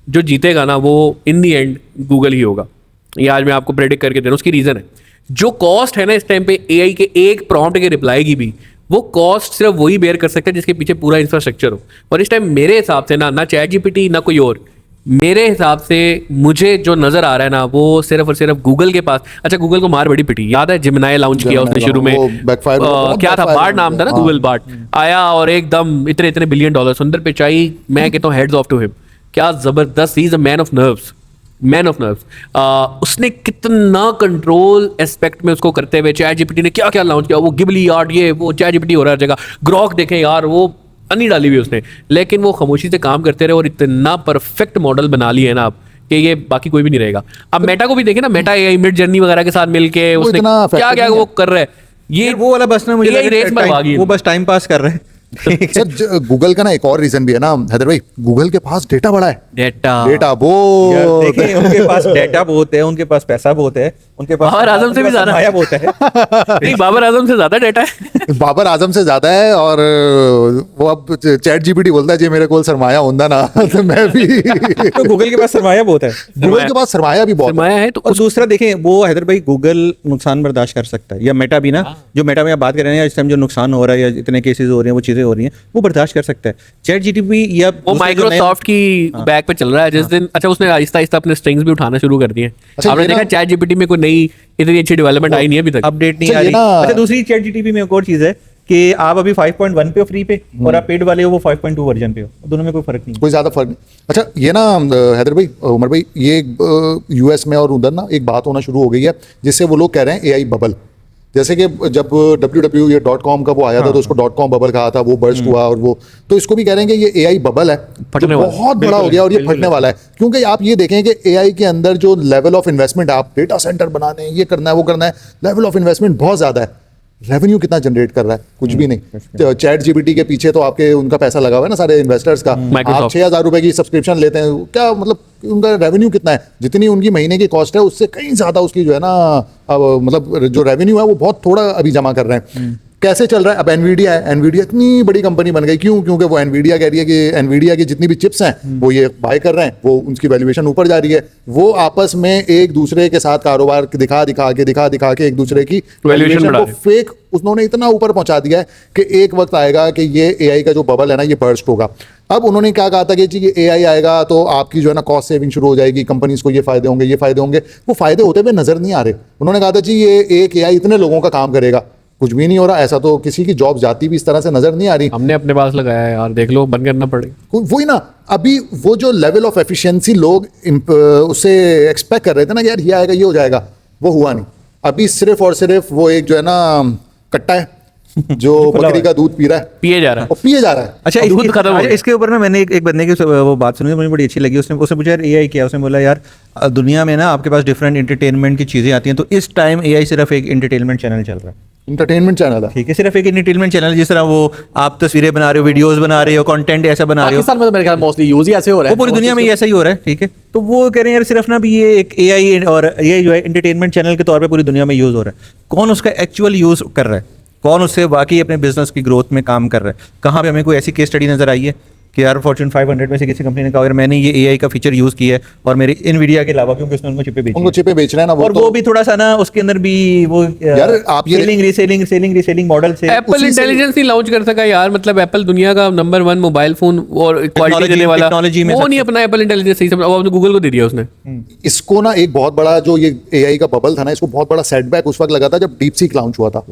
जो जीतेगा ना वो इन दी एंड गूगल ही होगा। ये आज मैं आपको प्रेडिक्ट करके दे रहा हूँ। उसकी रीज़न है जो कॉस्ट है ना इस टाइम पे AI के एक प्रॉम्प्ट के रिप्लाई की भी, वो कॉस्ट सिर्फ वही बेयर कर सकता है जिसके पीछे पूरा इंफ्रास्ट्रक्चर हो। और इस टाइम मेरे हिसाब से ना ChatGPT ना कोई और, मेरे हिसाब से मुझे जो नजर आ रहा है ना वो सिर्फ और सिर्फ गूगल के पास। अच्छा, गूगल को मार बड़ी पिटी, याद है जिमिनाई लॉन्च किया उसने शुरू में, क्या था बार्ड नाम था ना, गूगल बार्ड आया और एकदम इतने बिलियन डॉलर सुंदर पिचाई। मैं कहता हूँ हेड्स ऑफ टू हिम, क्या जबरदस्त, he is a man of nerves. उसने कितना कंट्रोल एस्पेक्ट में उसको करते हुए ChatGPT ने क्या क्या लॉन्च किया, वो गिबली आर्ट, ये वो ChatGPT हो रहा है जगह, ग्रॉक देखें यार, वो नहीं डाली हुई उसने, लेकिन वो खामोशी से काम करते रहे और इतना परफेक्ट मॉडल बना लिए है ना आप कि ये बाकी कोई भी नहीं रहेगा। अब मेटा को भी देखें ना, मेटा AI मिड जर्नी वगैरह के साथ मिलके उसने क्या क्या वो कर रहा है, ये वो वाला बस ना मुझे वो बस टाइम पास कर रहे हैं। सर गूगल का ना एक और रीजन भी है ना हैदर भाई, गूगल के पास डेटा बड़ा है, डेटा देखिए, उनके पास डेटा बहुत है, उनके पास पैसा बहुत है, उनके पास बाबर आजम से भी ज्यादा माया बहुत है। नहीं, बाबर आजम से ज्यादा डेटा है। बाबर आजम से ज्यादा है। और वो अब ChatGPT बोलता है जी मेरे को सरमाया होता ना तो मैं भी तो गूगल के पास सरमाया बहुत है, गूगल के पास सरमाया भी बहुत सरमाया है। तो और दूसरा देखें, वो हैदर भाई गूगल नुकसान बर्दाश्त कर सकता है, या मेटा भी ना, जो मेटा में आप बात कर रहे हैं इस टाइम जो नुकसान हो रहा है या इतने केसेस हो रहे हैं, वो चीजें हो रही हैं, वो बर्दाश्त कर सकता है। ChatGPT या वो माइक्रोसॉफ्ट की बैक पे चल रहा है जिस दिन। अच्छा, उसने आहिस्ता आहिस्ता अपने स्ट्रिंग्स भी उठाना शुरू कर दिए। आपने देखा ChatGPT में कोई नई इतनी अच्छी डेवलपमेंट आई नहीं अभी तक, अपडेट नहीं आ रही। अच्छा, दूसरी ChatGPT में एक और चीज़ है कि आप अभी 5.1 पे हो फ्री पे और आप पेड वाले हो वो 5.2 वर्जन पे हो, दोनों में कोई फर्क नहीं है। कोई ज़्यादा फर्क नहीं। अच्छा ये ना हैदर भाई, उमर भाई, ये यूएस में और उधर ना एक बात होना शुरू हो गई है जिससे वो लोग कह रहे हैं एआई बबल। जैसे कि जब www.com का वो आया था तो उसको .com बबल कहा था, वो बर्स्ट हुआ, और वो तो इसको भी कह रहे हैं कि ये एआई बबल है, फटने जो वाला है। बहुत बड़ा हो गया और ये फटने वाला है। क्योंकि आप ये देखें कि एआई के अंदर जो लेवल ऑफ इन्वेस्टमेंट, आप डेटा सेंटर बनाने हैं, ये करना है, वो करना है, लेवल ऑफ इन्वेस्टमेंट बहुत ज़्यादा है। रेवेन्यू कितना जनरेट कर रहा है? कुछ भी नहीं। चैट जीपीटी के पीछे तो आपके उनका पैसा लगा हुआ है ना, सारे इन्वेस्टर्स का। आप 6,000 रुपए की सब्सक्रिप्शन लेते हैं, क्या मतलब उनका रेवेन्यू कितना है? जितनी उनकी महीने की कॉस्ट है उससे कहीं ज्यादा उसकी जो है ना, मतलब जो रेवेन्यू है वो बहुत थोड़ा अभी जमा कर रहे हैं। कैसे चल रहा है? अब एनवीडिया है, एनवीडिया इतनी बड़ी कंपनी बन गई, क्यों? क्योंकि वो एनवीडिया कह रही है कि एनवीडिया की जितनी भी चिप्स हैं वो ये बाय कर रहे हैं, वो उनकी वैल्यूएशन ऊपर जा रही है। वो आपस में एक दूसरे के साथ कारोबार दिखा दिखा के एक दूसरे की Valuation बढ़ा को रहे हैं। फेक उन्होंने इतना ऊपर पहुंचा दिया है कि एक वक्त आएगा कि ये एआई का जो बबल है ना, ये बर्स्ट होगा। अब उन्होंने क्या कहा था कि जी ये एआई आएगा तो आपकी जो है ना कॉस्ट सेविंग शुरू हो जाएगी, कंपनीज को ये फायदे होंगे, ये फायदे होंगे। वो फायदे होते हुए नजर नहीं आ रहे। उन्होंने कहा था जी ये एक एआई इतने लोगों का काम करेगा, कुछ भी नहीं हो रहा। ऐसा तो किसी की जॉब जाती भी इस तरह से नजर नहीं आ रही। हमने अपने पास लगाया है यार, देख लो, बंद करना पड़ेगा। वही ना, अभी वो जो लेवल ऑफ एफिशिएंसी लोग उससे एक्सपेक्ट कर रहे थे ना कि यार ये आएगा, ये हो जाएगा, वो हुआ नहीं। अभी सिर्फ और सिर्फ वो एक जो है ना कट्टा है जो बकरी का दूध पी रहा है, पिए जा रहा है। और पिए जा रहा है। अच्छा अब दूध इसके, खत्म हो अच्छा, गया। इसके ऊपर ना मैंने एक बंदे की वो बात सुनी, मुझे बड़ी अच्छी लगी। उसने पूछा यार एआई क्या? उसने बोला यार दुनिया में ना आपके पास डिफरेंट एंटरटेनमेंट की चीज़ें आती हैं, तो इस टाइम एआई सिर्फ एक एंटरटेनमेंट चैनल चल रहा है। इंटरटेनमेंट चैनल है। ठीक है, सिर्फ एक एंटरटेनमेंट चैनल। जिस तरह वो आप तस्वीरें बना रहे हो, वीडियोस बना रहे हो, कंटेंट ऐसा बना रहे हो, पाकिस्तान में तो मेरे ख्याल मोस्टली यूज ही ऐसे हो रहा है, वो पूरी दुनिया में ही ऐसा ही हो रहा है। ठीक है, तो वो कह रहे हैं यार सिर्फ ना भी ये एक एआई और ये जो है एंटरटेनमेंट चैनल के तौर पे पूरी दुनिया में यूज़ हो रहा है। कौन उसका एक्चुअल यूज़ कर रहा है? कौन उससे वाकई अपने बिजनेस की ग्रोथ में काम कर रहा है? कहाँ पे हमें कोई ऐसी केस स्टडी नजर आई है कि यार फॉर्च्यून 500 में से किसी कंपनी ने कहा यार मैंने ये एआई का फीचर यूज़ किया है और मेरी इनवीडिया के अलावा, क्योंकि उसने उनको चिपे बेची उनको हैं। चिपे बेच रहे हैं ना और वो भी थोड़ा सा ना उसके अंदर भी वो यार, आप ये सेलिंग मॉडल से एप्पल उसी से- इंटेलिजेंस नहीं लॉन्च कर सका यार। मतलब एप्पल दुनिया का नंबर 1 मोबाइल फोन और क्वालिटी देने वाला, टेक्नोलॉजी में वो नहीं अपना एप्पल इंटेलिजेंस सही समझ, वो गूगल को दे दिया उसने। इसको ना एक बहुत बड़ा जो ये एआई का बबल था ना, इसको बहुत बड़ा सेटबैक उस वक्त लगा था जब डीप सीक लॉन्च हुआ था।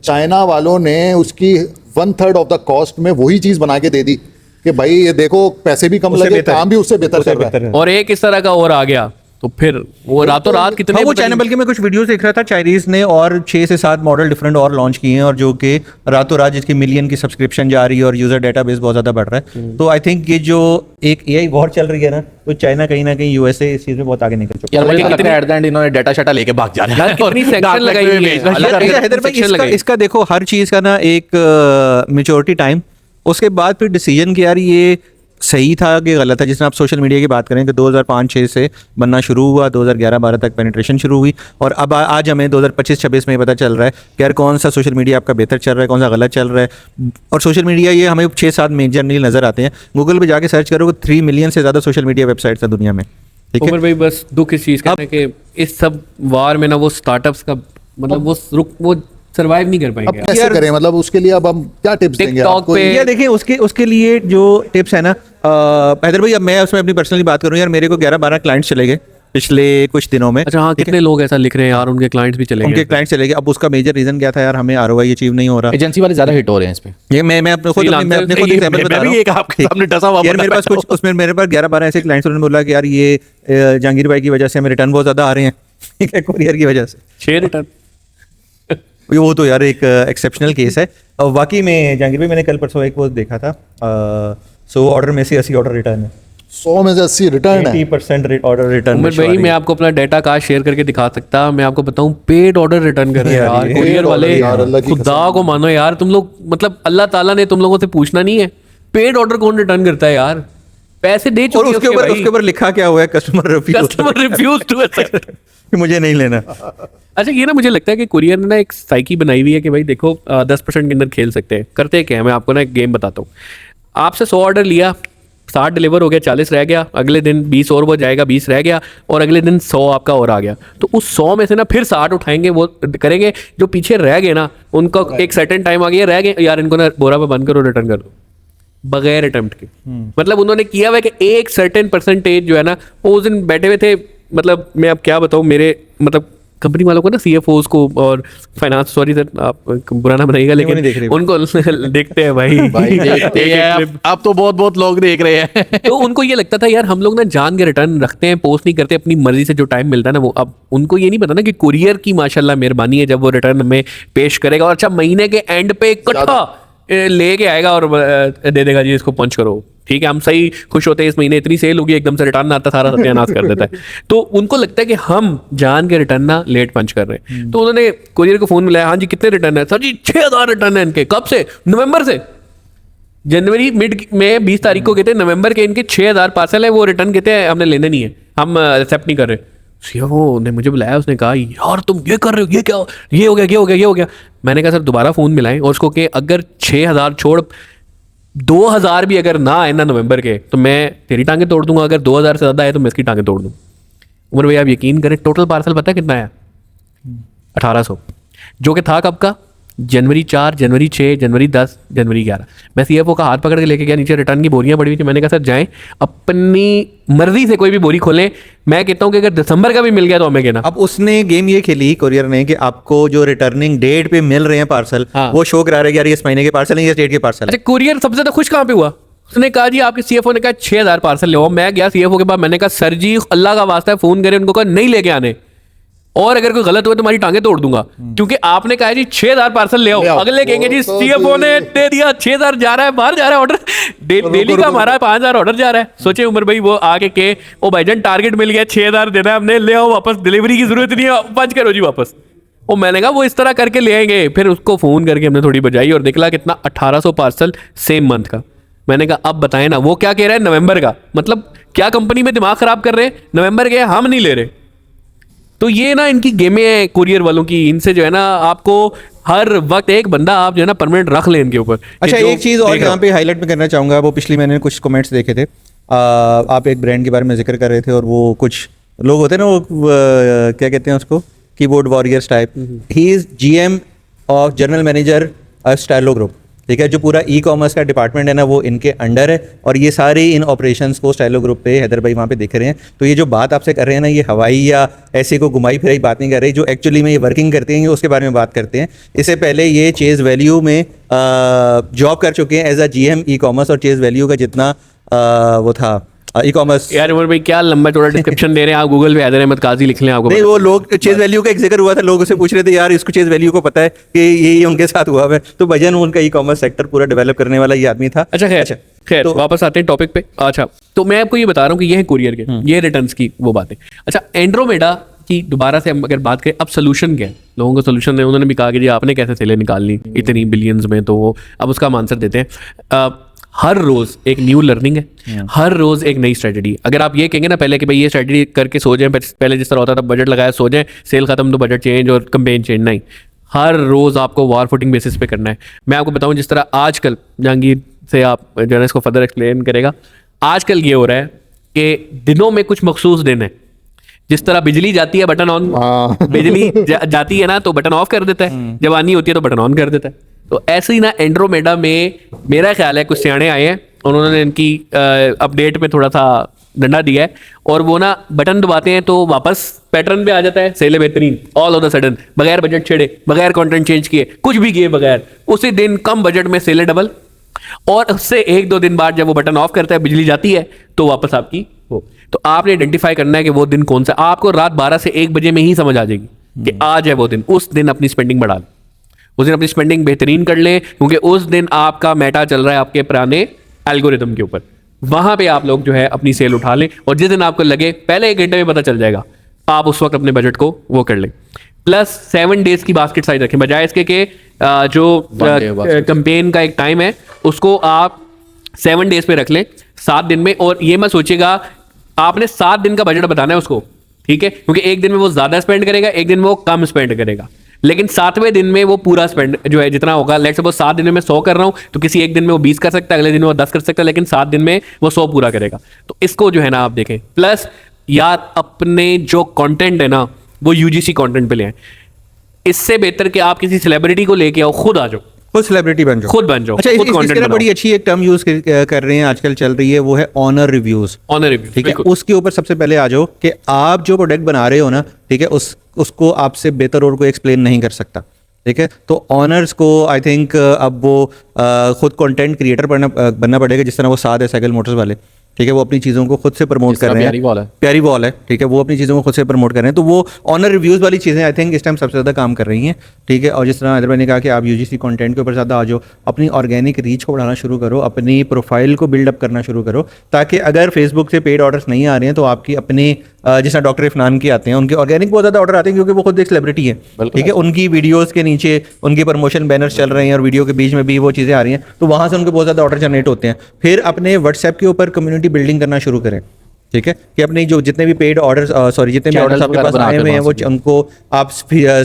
चाइना वालों ने उसकी 1/3 ऑफ द कॉस्ट में वही चीज बना के दे दी कि भाई ये देखो पैसे भी कम उससे लगे, बेहतर है। काम भी उससे बेहतर कर रहा है। और एक इस तरह का और आ गया तो फिर वो रातों रात कितने हाँ, वो पता चाइना, नहीं- बल्कि मैं कुछ वीडियोस देख रहा था, चाइनीज ने और 6 से 7 मॉडल डिफरेंट और लॉन्च किए हैं, और जो कि रातों रात जिसकी मिलियन की सब्सक्रिप्शन जा रही है और यूजर डेटाबेस बहुत ज्यादा बढ़ रहा है। तो आई थिंक ये जो एक एआई वॉर चल रही है ना, तो चाइना कहीं ना कहीं यूएसए इस चीज में बहुत आगे निकल चुका यार मुझे लेकिन लगता है एट द एंड इन्होंने डाटा शाटा लेके भाग जा रहा है और कितनी section dark web लगाई में हुई है। बेचना अलग शुरू अलग कर है। हैदर भाई, section इसका लगाई। इसका देखो हर चीज का ना एक मेच्योरिटी टाइम, उसके बाद फिर डिसीजन कि यार ये सही था कि गलत है। जिसमें आप सोशल मीडिया की बात करें कि 2005-6 से बनना शुरू हुआ, 2011-12 तक पेनिट्रेशन शुरू हुई, और अब आज हमें 2025-26 में पता चल रहा है कि यार कौन सा सोशल मीडिया आपका बेहतर चल रहा है, कौन सा गलत चल रहा है। और सोशल मीडिया ये हमें 6-7 मेजरली नजर आते हैं। गूगल पे जाके सर्च करोगे 3 मिलियन से ज़्यादा सोशल मीडिया वेबसाइट्स है दुनिया में। ठीक है, उमर भाई बस दुख इस चीज का है कि इस सब वार में ना वो स्टार्टअप्स का मतलब वो सरवाइव नहीं कर अब पाएंगे। कैसे यार- करें? मतलब उसके लिए अब हम क्या टिप्स देंगे TikTok आपको? पे- ये देखिए उसके लिए जो टिप्स है ना, हैदर भाई अब मैं उसमें अपनी पर्सनली बात करूँ, यार मेरे को 11-12 क्लाइंट्स चले गए पिछले कुछ दिनों में। अच्छा हाँ, कितने लोग ऐसा लिख रहे हैं यार, उनके क्लाइंट्स भी चले उनके गए। क्लाइंट चले गए। अब उसका मेजर रीजन क्या था यार, हमें आरओआई अचीव नहीं हो रहा। एजेंसी वाले ज्यादा हिट हो रहे हैं इस पे। ये मैं अपने खुद Freelancer मैं अपने खुद ये एग्जांपल मैं बता भी रहा हूं। एक आपके सामने डसा हुआ यार मेरे पास बंदा कुछ उसमें मेरे पास 11-12 ऐसे क्लाइंट्स उन्होंने बोला कि यार ये जहांगीर भाई की वजह से हमें रिटर्न बहुत ज्यादा आ रहे हैं, ठीक है, कुरियर की वजह से। शेयर रिटर्न वो तो यार एक एक्सेप्शनल केस है। और वाकई में जहांगीर भाई, मैंने कल परसों एक वो देखा था, 100 ऑर्डर में से 80 ऑर्डर रिटर्न है, 100 में से 80 रिटर्न है। 80% ऑर्डर रिटर्न। उमर भाई मैं आपको अपना डाटा कार्ड शेयर करके दिखा सकता, मैं आपको बताऊं पेड ऑर्डर रिटर्न कर रहे हैं यार, यार ये कुरियर paid वाले। order यार, अल्लाह की खुदा को मानो यार, तुम लोग मतलब अल्लाह ताला ने तुम लोगों से पूछना नहीं है, पेड ऑर्डर कौन रिटर्न करता है यार? पैसे दे और चुके उसके ऊपर लिखा क्या हुआ है, कस्टमर रिफ्यूज टू एक्सेप्ट। मुझे नहीं लेना। अच्छा ये ना मुझे लगता है कि कुरियर ने ना एक साइकी बनाई हुई है कि भाई देखो 10% के अंदर खेल सकते हैं। करते क्या है, मैं आपको ना एक गेम बताता हूँ। आपसे 100 ऑर्डर लिया, 60 डिलीवर हो गया, 40 रह गया, अगले दिन 20 और वो जाएगा, 20 रह गया, और अगले दिन 100 आपका और आ गया। तो उस 100 में से ना फिर 60 उठाएंगे, वो करेंगे। जो पीछे रह गए ना, उनका एक सर्टेन टाइम आ गया, रह गए यार, इनको ना बोरा पे बंद करो, रिटर्न कर दो बगैर अटेम्प्ट के। मतलब उन्होंने किया हुआ है कि एक सर्टेन परसेंटेज जो है ना, वो उस दिन बैठे हुए थे। मतलब मैं अब क्या बताऊँ, मेरे मतलब कंपनी वालों को ना CFOs को और फाइनेंस, सॉरी सर आप बुरा ना बनाइएगा, नहीं, वो लेकिन नहीं देख रहे। उनको देखते हैं भाई भाई देखते हैं, अब तो बहुत लोग देख रहे हैं। तो उनको ये लगता था यार हम लोग ना जान के रिटर्न रखते हैं, पोस्ट नहीं करते अपनी मर्जी से, जो टाइम मिलता है ना वो। अब उनको ये नहीं पता ना कि कुरियर की माशाल्लाह मेहरबानी है, जब वो रिटर्न में पेश करेगा और अच्छा महीने के एंड पे इकट्ठा लेके आएगा और दे देगा जी इसको पंच करो, ठीक है। हम सही खुश होते हैं, इस महीने इतनी सेल होगी, एकदम से रिटर्न आता, सारा सत्यानाश कर देता है। तो उनको लगता है कि हम जान के रिटर्न ना लेट पंच कर रहे हैं। तो उन्होंने कुरियर को फोन मिलाया, हाँ जी कितने रिटर्न है? सर जी 6000 रिटर्न है इनके। कब से? नवंबर से। जनवरी मिड में 20 तारीख को कहते हैं नवंबर के इनके 6000 पार्सल है, वो रिटर्न कहते हैं हमने लेने नहीं है, हम एक्सेप्ट नहीं कर रहे। सीएफओ ने मुझे बुलाया, उसने कहा यार तुम ये कर रहे हो, ये क्या, ये हो गया, ये हो गया, ये हो गया। मैंने कहा सर दोबारा फ़ोन मिलाएं और उसको कि अगर 6000 छोड़ 2000 भी अगर ना आए ना नवंबर के, तो मैं तेरी टांगे तोड़ दूंगा, अगर 2000 से ज़्यादा आए तो मैं इसकी टांगे तोड़ दूँ। उमर भैया आप यकीन करें, टोटल पार्सल पता है कितना आया? 1800, जो कि था कब का? जनवरी 4, जनवरी 6, जनवरी 10, जनवरी 11। मैं CFO का हाथ पकड़ के लेके गया, नीचे रिटर्न की बोरियां पड़ी हुई थी। मैंने कहा सर जाएं अपनी मर्जी से कोई भी बोरी खोलें, मैं कहता हूं कि अगर दिसंबर का भी मिल गया तो हमें कहना। अब उसने गेम ये खेली कुरियर ने कि आपको जो रिटर्निंग डेट पे मिल रहे हैं पार्सल, हाँ। वो शो करा रहे हैं कि यार ये इस महीने के पार्सल नहीं, ये डेट के पार्सल है। अच्छा कुरियर सबसे ज्यादा खुश कहाँ पे हुआ? उसने कहा जी आपके CFO ने कहा 6000 पार्सल ले आओ। मैं गया CFO के पास, मैंने कहा सर जी अल्लाह का वास्ता है फोन करे, उनको कहा नहीं लेके आने, और अगर कोई गलत हुआ तो तुम्हारी टांगे तोड़ दूंगा, क्योंकि आपने कहा जी 6000 पार्सल ले आओ। अगले कहेंगे जी CFO ने दे दिया 6000 जा रहा है, बाहर जा रहा है ऑर्डर, डेली का हमारा 5000 ऑर्डर जा रहा है। सोचे उमर भाई वो आके के ओ भाईजान टारगेट मिल गया, 6000 देना है हमने, ले आओ वापस, डिलीवरी की जरूरत नहीं है, पंच करो जी वापस। वो मैंने कहा वो इस तरह करके ले आएंगे। फिर उसको फोन करके हमने थोड़ी बजाई और निकला कितना, 1800 पार्सल सेम मंथ का। मैंने कहा अब बताएं ना, वो क्या कह रहा है नवंबर का, मतलब क्या कंपनी में दिमाग खराब कर रहे हैं? नवंबर के हम नहीं ले रहे। तो ये ना इनकी गेमें हैं कुरियर वालों की, इनसे जो है ना आपको हर वक्त एक बंदा आप जो है ना परमानेंट रख लें इनके ऊपर। अच्छा एक चीज़ और यहाँ पे हाईलाइट में करना चाहूँगा, वो पिछली मैंने कुछ कमेंट्स देखे थे, आप एक ब्रांड के बारे में जिक्र कर रहे थे और वो कुछ लोग होते हैं ना वो क्या कहते हैं उसको, keyboard warriors type. He is GM of general manager Stylo group, ठीक है। जो पूरा ई-कॉमर्स का डिपार्टमेंट है ना वो इनके अंडर है, और ये सारे इन ऑपरेशंस को स्टाइलो ग्रुप पे हैदर भाई वहाँ पे देख रहे हैं। तो ये जो बात आपसे कर रहे हैं ना, ये हवाई या ऐसे को घुमाई फिराई बात नहीं कर रही, जो एक्चुअली में ये वर्किंग करते हैं उसके बारे में बात करते हैं। इससे पहले ये चेज़ वैल्यू में जॉब कर चुके हैं एज अ GM ई-कॉमर्स, और चेज़ वैल्यू का जितना वो था ई-कॉमर्स। यार उमर भाई क्या लंबा चौड़ा डिस्क्रिप्शन दे रहे हैं आप, गूगल पे हैदर अहमद काजी लिख लें आपको। नहीं वो लोग चेज़ वैल्यू का एक जिक्र हुआ था, लोग उसे पूछ रहे थे यार इसको चेज़ वैल्यू को पता है कि ये उनके साथ हुआ है, तो भजन उनका ई-कॉमर्स सेक्टर पूरा डेवलप करने वाला ये आदमी था। अच्छा खैर तो वापस आते हैं टॉपिक पे। अच्छा तो मैं आपको ये बता रहा हूँ कि ये है कुरियर के, ये रिटर्न्स की वो बातें। अच्छा एंड्रोमेडा की दोबारा से हम अगर बात करें, अब सोल्यूशन क्या है? लोगों को सोल्यूशन है, उन्होंने भी कहा कि जी आपने कैसे सेलें निकालनी इतनी बिलियंस में, तो वो अब उसका हम आंसर देते हैं। हर रोज एक न्यू लर्निंग है, हर रोज एक नई स्ट्रेटजी। अगर आप ये कहेंगे ना पहले कि भाई ये स्ट्रेटजी करके सो जाएं, पहले जिस तरह होता था बजट लगाया सो जाएं, सेल खत्म तो बजट चेंज और कंपेन चेंज, नहीं, हर रोज आपको वार फुटिंग बेसिस पे करना है। मैं आपको बताऊं जिस तरह आजकल जहांगीर से आप जो है इसको फर्दर एक्सप्लेन करेगा, आजकल ये हो रहा है कि दिनों में कुछ मखसूस दिन है। जिस तरह बिजली जाती है बटन ऑन, बिजली जाती है ना तो बटन ऑफ कर देता है, जब आनी होती है तो बटन ऑन कर देता है। तो ऐसे ही ना एंड्रोमेडा में मेरा ख्याल है कुछ सियाणे आए हैं, उन्होंने इनकी अपडेट में थोड़ा सा डंडा दिया है, और वो ना बटन दबाते हैं तो वापस पैटर्न पे आ जाता है, सेल बेहतरीन ऑल ऑफ द सडन, बगैर बजट छेड़े, बगैर कंटेंट चेंज किए, कुछ भी किए बगैर, उसी दिन कम बजट में सेल डबल, और उससे 1-2 दिन बाद जब वो बटन ऑफ करता है, बिजली जाती है तो वापस आपकी हो। तो आपने आइडेंटिफाई करना है कि वो दिन कौन सा। आपको रात 12 से 1 बजे में ही समझ आ जाएगी कि आज है वो दिन, उस दिन अपनी स्पेंडिंग बढ़ा लें, उस दिन अपनी स्पेंडिंग बेहतरीन कर लें, क्योंकि उस दिन आपका मेटा चल रहा है आपके पुराने एल्गोरिदम के ऊपर। वहां पे आप लोग जो है अपनी सेल उठा लें, और जिस दिन आपको लगे पहले 1 घंटे में पता चल जाएगा, आप उस वक्त अपने बजट को वो कर लें। प्लस 7 डेज की बास्केट साइज रखें, बजाय इसके कि जो कैंपेन का एक टाइम है उसको आप 7 डेज पे रख लें, 7 दिन में। और ये मत सोचिएगा आपने 7 दिन का बजट बताना है उसको, ठीक है, क्योंकि एक दिन में वो ज्यादा स्पेंड करेगा, एक दिन में वो कम स्पेंड करेगा, लेकिन 7वें दिन में वो पूरा स्पेंड जो है जितना होगा, लेट्स सपोज 7 दिन में मैं 100 कर रहा हूं, तो किसी एक दिन में वो 20 कर सकता है, अगले दिन में वो 10 कर सकता है, लेकिन 7 दिन में वो 100 पूरा करेगा। तो इसको जो है ना आप देखें। प्लस यार अपने जो कंटेंट है ना वो UGC कंटेंट पे ले आए। इससे बेहतर कि आप किसी सेलिब्रिटी को लेके आओ, खुद आ जाओ, खुद सेलिब्रिटी बन जाओ, खुद बन जाओ, अच्छा खुद इसके content लिए बनाओ। बड़ी अच्छी एक टर्म यूज कर रहे हैं आजकल, चल रही है, वो है ऑनर रिव्यूज। ऑनर रिव्यू, ठीक है, उसके ऊपर सबसे पहले आ जाओ कि आप जो प्रोडक्ट बना रहे हो ना, ठीक है, उसको आपसे बेहतर और कोई एक्सप्लेन नहीं कर सकता। ठीक है, तो ऑनर्स को आई थिंक अब वो खुद कंटेंट क्रिएटर बनना पड़ेगा, जिस तरह वो साथ है साइकिल मोटर्स वाले। ठीक है, वो अपनी चीज़ों को खुद से प्रमोट जिस कर तरह रहे हैं। प्यारी बॉल है। प्यारी बॉल है, ठीक है, वो अपनी चीज़ों को खुद से प्रमोट कर रहे हैं। तो वो ऑनर रिव्यूज़ वाली चीज़ें आई थिंक इस टाइम सबसे ज़्यादा काम कर रही हैं। ठीक है, और जिस तरह हैदर भाई ने कहा कि आप यूजीसी कंटेंट के ऊपर ज़्यादा आ जाओ, अपनी ऑर्गेनिक रीच को बढ़ाना शुरू करो, अपनी प्रोफाइल को बिल्डअप करना शुरू करो, ताकि अगर फेसबुक से पेड ऑर्डर्स नहीं आ रहे हैं तो आपकी अपनी जिस तरह डॉक्टर इफनान के आते हैं, उनके ऑर्गेनिक बहुत ज़्यादा ऑर्डर आते हैं, क्योंकि वो खुद एक सेलिब्रिटी है। ठीक है, उनकी वीडियोज़ के नीचे उनके प्रमोशन बैनर्स चल रहे हैं और वीडियो के बीच में भी वो चीज़ें आ रही हैं, तो वहाँ से उनके बहुत ज़्यादा ऑर्डर जनरेट होते हैं। फिर अपने व्हाट्सएप के ऊपर कम्युनिटी बिल्डिंग करना शुरू करें। ठीक है, कि अपने जो जितने भी पेड ऑर्डर्स जितने भी Channels ऑर्डर्स आपके वगैरह पास बना आए के हुए हैं वहाँ वो से भी। उनको आप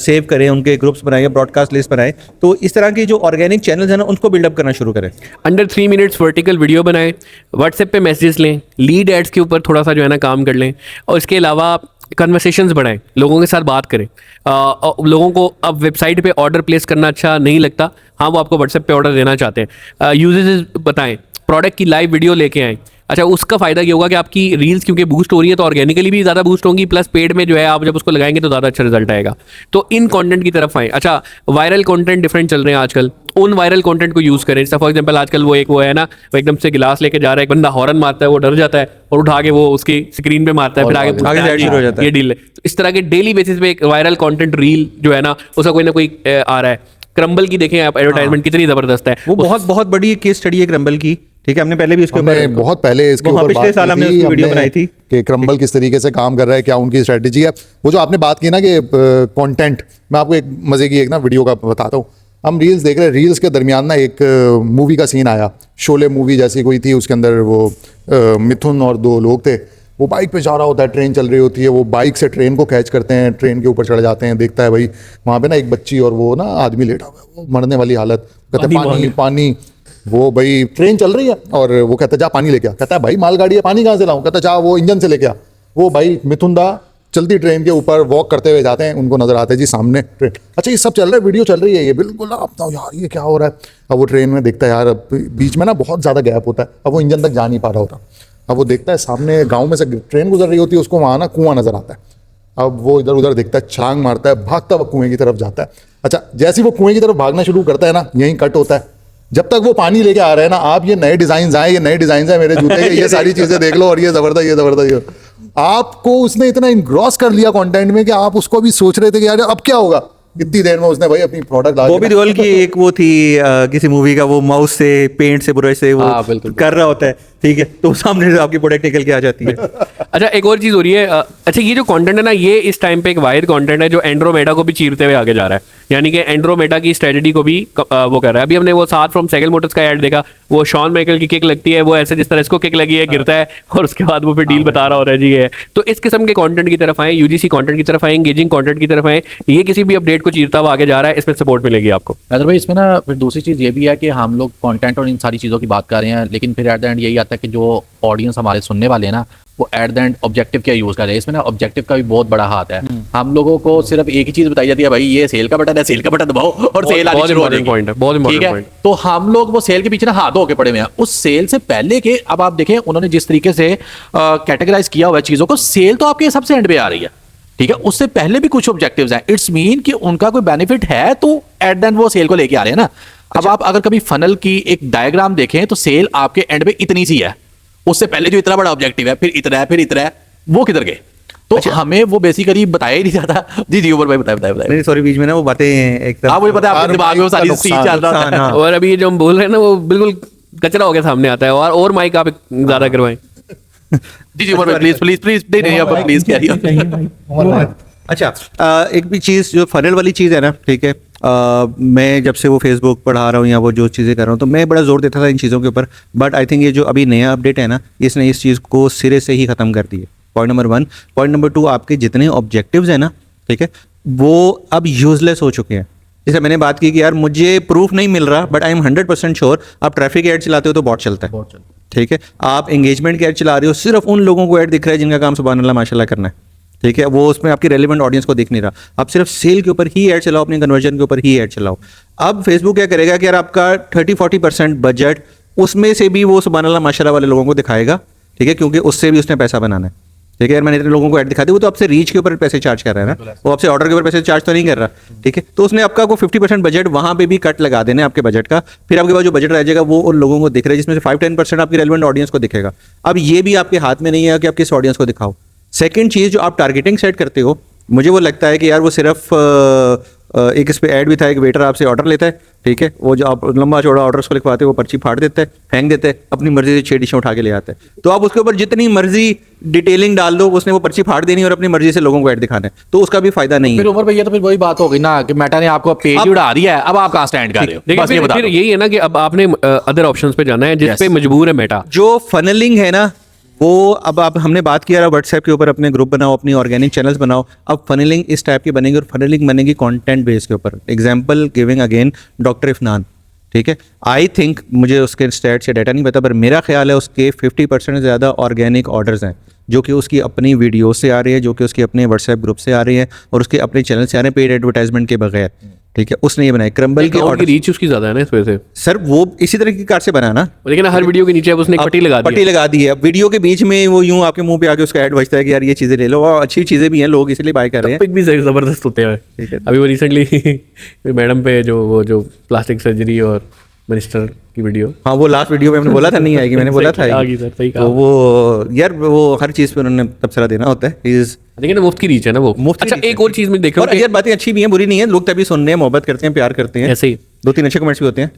सेव करें, उनके ग्रुप्स बनाएं, ब्रॉडकास्ट लिस्ट बनाएं। तो इस तरह के जो ऑर्गेनिक चैनल्स हैं ना, उनको बिल्डअप करना शुरू करें। अंडर 3 मिनट्स वर्टिकल वीडियो बनाएं, व्हाट्सएप पे मैसेजेस लें, लीड एड्स के ऊपर थोड़ा सा जो है ना काम कर लें, और इसके अलावा कन्वर्सेशंस बढ़ाएं, लोगों के साथ बात करें। और लोगों को अब वेबसाइट पे ऑर्डर प्लेस करना अच्छा नहीं लगता, हाँ वो आपको व्हाट्सएप पे ऑर्डर देना चाहते हैं। यूजेस बताएं, प्रोडक्ट की लाइव वीडियो लेके आएँ। अच्छा, उसका फायदा ये होगा कि आपकी रील्स क्योंकि बूस्ट हो रही है तो ऑर्गेनिकली भी ज़्यादा बूस्ट होंगी, प्लस पेड में जो है आप जब उसको लगाएंगे तो ज़्यादा अच्छा रिजल्ट आएगा। तो इन कंटेंट की तरफ आए। अच्छा, वायरल कंटेंट डिफरेंट चल रहे हैं आजकल, उन वायरल कंटेंट को यूज़ करें। जैसे फॉर एग्जांपल आजकल वो है ना, वो एकदम से गिलास लेके जा रहा है, एक बंदा हॉर्न मारता है, वो डर जाता है और उठा के वो उसकी स्क्रीन पे मारता है, फिर आगे पूछता आगे है से ad कि शुरू हो जाता है। ये डील है। तो इस तरह के डेली बेसिस पे एक वायरल कंटेंट रील जो है ना, उसका कोई ना कोई आ रहा है। क्रम्बल की देखें आप, एडवर्टाइजमेंट कितनी ज़बरदस्त है। वो बहुत बड़ी केस स्टडी है क्रम्बल की। ठीक है, हमने पहले भी उसके हमने ऊपर बहुत पहले इसके वो हाँ, ऊपर पिछले बात साल की हमने थी, उसकी वीडियो हमने बनाई थी कि क्रम्बल किस तरीके से काम कर रहा है, क्या उनकी स्ट्रेटजी है। वो जो आपने बात की ना कि कंटेंट, मैं आपको एक मजे की एक ना वीडियो का बताता हूँ। हम रील्स देख रहे हैं, रील्स के दरमियान ना एक मूवी का सीन आया, शोले मूवी जैसी कोई थी, उसके अंदर वो मिथुन और 2 लोग थे, वो बाइक पे जा रहा होता है, ट्रेन चल रही होती है, वो बाइक से ट्रेन को कैच करते हैं, ट्रेन के ऊपर चढ़ जाते हैं, देखता है भाई वहाँ पे ना एक बच्ची और वो ना आदमी लेटा हुआ है, वो मरने वाली हालत, कहते हैं पानी पानी। वो भाई ट्रेन चल रही है और वो कहता है जा पानी लेके आ, कहता है भाई मालगाड़ी है, पानी कहाँ से लाऊं, कहता है जा वो इंजन से लेके आ। वो भाई मिथुन दा चलती ट्रेन के ऊपर वॉक करते हुए जाते हैं, उनको नजर आते हैं जी सामने ट्रेन। अच्छा ये सब चल रहा है, वीडियो चल रही है, ये बिल्कुल अपना यार ये क्या हो रहा है। अब वो ट्रेन में देखता है यार, अब बीच में ना बहुत ज़्यादा गैप होता है, अब वो इंजन तक जा नहीं पा रहा होता। अब वो देखता है सामने गाँव में से ट्रेन गुजर रही होती है, उसको वहाँ ना कुआं नजर आता है। अब वो इधर उधर देखता है, छलांग मारता है, भागता हुआ कुएं की तरफ जाता है। अच्छा, जैसे ही वो कुएं की तरफ भागना शुरू करता है ना, यहीं कट होता है। जब तक वो पानी लेके आ रहे हैं ना, आप ये नए डिजाइन आए, ये नए डिजाइन है मेरे जूते के, ये सारी चीजें देख लो, और ये जबरदस्त, ये जबरदस्त, ये आपको उसने इतना इनग्रॉस कर लिया कंटेंट में कि आप उसको भी सोच रहे थे कि यार अब क्या होगा। इतनी देर में उसने भाई अपनी प्रोडक्ट बॉबी देओल की एक वो थी किसी मूवी का, वो माउस से पेंट से ब्रश से वो हाँ, बिल्कुल। कर रहा होता है। ठीक है, तो सामने से आपकी प्रोडक्ट निकल के आ जाती है। अच्छा, एक और चीज़ हो रही है। अच्छा, ये जो कंटेंट है ना, ये इस टाइम पे एक वायर कंटेंट है जो एंड्रोमेडा को भी चीरते हुए आगे जा रहा है। यानी कि एंड्रोमेडा की स्ट्रेटजी को भी वो कर रहा है। अभी हमने वो साथ फ्रॉम साइकिल मोटर्स का ऐड देखा, वो शॉन माइकल की किक लगती है, वो ऐसे जिस तरह इसको किक लगी है, गिरता है और उसके बाद वो फिर डील बता रहा हो रहा है जी ये है। तो इस किस्म के कंटेंट की तरफ आए, यूजीसी कंटेंट की तरफ आए, एंगेजिंग कंटेंट की तरफ आए। ये किसी भी अपडेट को चीरता हुआ आगे जा रहा है, इसमें सपोर्ट मिलेगी आपको। अदर भाई इसमें ना फिर दूसरी चीज़ ये भी है कि हम लोग कंटेंट और इन सारी चीज़ों की बात कर रहे हैं, लेकिन फिर एट द एंड यही आता है कि जो ऑडियंस हमारे सुनने वाले हैं ना, वो एट द एंड ऑब्जेक्टिव क्या यूज़ कर रहे हैं। इसमें ना ऑब्जेक्टिव का भी बहुत बड़ा हाथ है। हम लोगों को सिर्फ एक ही चीज़ बताई जाती है, भाई ये सेल का बटन है, सेल का बटन दबाओ और सेल आनी शुरू हो जाएगी। पॉइंट है, बहुत ठीक इंपॉर्टेंट है, पॉइंट। तो हम लोग वो सेल के पीछे ना हाथ धो के पड़े हुए हैं। उस सेल से पहले के, अब आप देखें उन्होंने जिस तरीके से कैटेगराइज किया हुआ है चीज़ों को, सेल तो आपके सबसे एंड पे आ रही है। ठीक है, उससे पहले भी कुछ ऑब्जेक्टिव्स हैं। इट्स मीन कि उनका कोई बेनिफिट है तो एट द एंड वो सेल को लेके आ रहे हैं ना। अब आप अगर कभी फनल की एक डायग्राम देखें तो सेल आपके एंड पे इतनी सी है, उससे पहले जो इतना बड़ा ऑब्जेक्टिव है, फिर इतना है, फिर इतना है, वो किधर गए। तो हमें वो बेसिकली बताया ही नहीं जाता। जी उमर भाई बताए बताए। नहीं सॉरी, बीच में ना वो बातें एकदम हाँ, मुझे पता है आपके दिमाग में वो सारी चीज चल रहा नुकसान, है। हाँ। और अभी ये जो हम बोल रहे हैं ना, वो बिल्कुल कचरा हो गया सामने आता है। और माइक आप ज्यादा करवाएं। जी उमर भाई प्लीज प्लीज प्लीज नहीं आप प्लीज कह अच्छा, एक भी चीज़ जो फनल वाली चीज़ है ना, ठीक है, मैं जब से वो फेसबुक पढ़ा रहा हूँ या वो जो चीज़ें कर रहा हूँ, तो मैं बड़ा जोर देता था इन चीज़ों के ऊपर। बट आई थिंक ये जो अभी नया अपडेट है ना, इसने इस चीज़ को सिरे से ही ख़त्म कर दिया। Point number 1। पॉइंट नंबर 2, आपके जितने ऑब्जेक्टिव्स हैं ना, ठीक है, वो अब यूजलेस हो चुके हैं। जैसे मैंने बात की कि यार मुझे प्रूफ नहीं मिल रहा, बट आई एम 100% श्योर आप ट्रैफिक ऐड चलाते हो तो बॉट चलता है। ठीक है, आप एंगेजमेंट की ऐड चला रहे हो, सिर्फ उन लोगों को ऐड दिख रहा है जिनका काम सुभान अल्लाह माशाल्लाह करना है। ठीक है, वो उसमें आपकी रेलिवेंट ऑडियंस को दिख नहीं रहा, आप सिर्फ सेल के ऊपर ही ऐड चलाओ, अपनी कन्वर्जन के ऊपर ही ऐड चलाओ। अब फेसबुक क्या करेगा कि यार आपका 30-40% बजट उसमें से भी वो सुभान अल्लाह माशाल्लाह वाले लोगों को दिखाएगा, ठीक है, क्योंकि उससे भी उसने पैसा बनाना है। ठीक है यार, मैंने इतने लोगों को ऐड दिखा दी, वो तो आपसे रीच के ऊपर पैसे चार्ज कर रहा है ना, वो आपसे ऑर्डर के ऊपर पैसे चार्ज तो नहीं कर रहा। ठीक है, तो उसने आपका को 50% बजट वहां पे भी कट लगा देना है आपके बजट का, फिर आपके पास जो बजट रह जाएगा वो उन लोगों को दिख रहा है जिसमें से 5-10% आपकी रेलेवेंट ऑडियंस को दिखेगा। अब ये भी आपके हाथ में नहीं है कि आप किस ऑडियंस को दिखाओ। सेकंड चीज़, जो आप टारगेटिंग सेट करते हो, मुझे वो लगता है कि यार वो सिर्फ एक इस पे ऐड भी था, एक वेटर आपसे ऑर्डर लेता है, ठीक है, वो जो आप लंबा चौड़ा ऑर्डर उसको लिखवाते हैं, वो पर्ची फाड़ देता है, फेंक देता है, अपनी मर्जी से 6 डिशें उठा के ले आता है। तो आप उसके ऊपर जितनी मर्जी डिटेलिंग डाल दो, उसने वो पर्ची फाड़ देनी और अपनी मर्जी से लोगों को ऐड दिखाना है, तो उसका भी फायदा नहीं फिर है। उमर भैया तो फिर वही बात हो गई ना कि मेटा ने आपको पेज ही उड़ा दिया है, अब आप कहाँ स्टैंड कर रहे हो? देखिए बस ये फिर बता दो। यही है ना कि अब आपने अदर ऑप्शंस पे जाना है जिस Yes. पे मजबूर है मेटा। जो फनलिंग है ना, वो अब आप हमने बात किया व्हाट्सएप के ऊपर अपने ग्रुप बनाओ, अपनी ऑर्गेनिक चैनल्स बनाओ। अब फनलिंग इस टाइप की बनेगी और फनलिंग बनेगी कंटेंट बेस के ऊपर। एग्जांपल गिविंग अगेन डॉक्टर इफनान, ठीक है, आई थिंक, मुझे उसके स्टैट्स या डाटा नहीं पता, पर मेरा ख्याल है उसके 50% से ज़्यादा ऑर्गेनिक ऑर्डर्स हैं जो कि उसकी अपनी वीडियो से आ रही है, जो कि उसके अपने व्हाट्सएप ग्रुप से आ रही है और उसके अपने चैनल से आ रहे हैं, पेड एडवर्टाइजमेंट के बगैर। ठीक है, उसने ये बनाया क्रम्बल के की ऑर्डर। रीच उसकी ज्यादा है ना इस वजह से। सर वो इसी तरह की कार से बना ना, लेकिन हर वीडियो के नीचे अब उसने एक पट्टी लगा दी पट्टी है। लगा दी है। अब वीडियो के बीच में वो यूं आपके मुंह पे आके उसका ऐड बजता है कि यार ये चीजें ले लो, और अच्छी चीजें भी हैं, लोग इसलिए बाय कर रहे हैं। पिक भी जबरदस्त होते हैं। ठीक है। अभी वो रिसेंटली मैडम पे जो प्लास्टिक सर्जरी और मिनिस्टर की वीडियो, हाँ, वो लास्ट वीडियो में हमने बोला था नहीं आएगी, मैंने बोला था आ आएगी। गई सर, सही कहा। तो वो यार वो हर चीज पे उन्होंने तबसरा देना होता है। Is लेकिन मुफ्त की रीच है ना वो। मुफ्त की अच्छा reach एक है। और चीज में देख और रहा हूँ यार बातें अच्छी भी हैं, बुरी नहीं है, लोग तभी सुनने हैं, मोहब्बत करते हैं, प्यार करते हैं, ऐसे ही 2-3 अच्छे कमेंट्स भी होते हैं।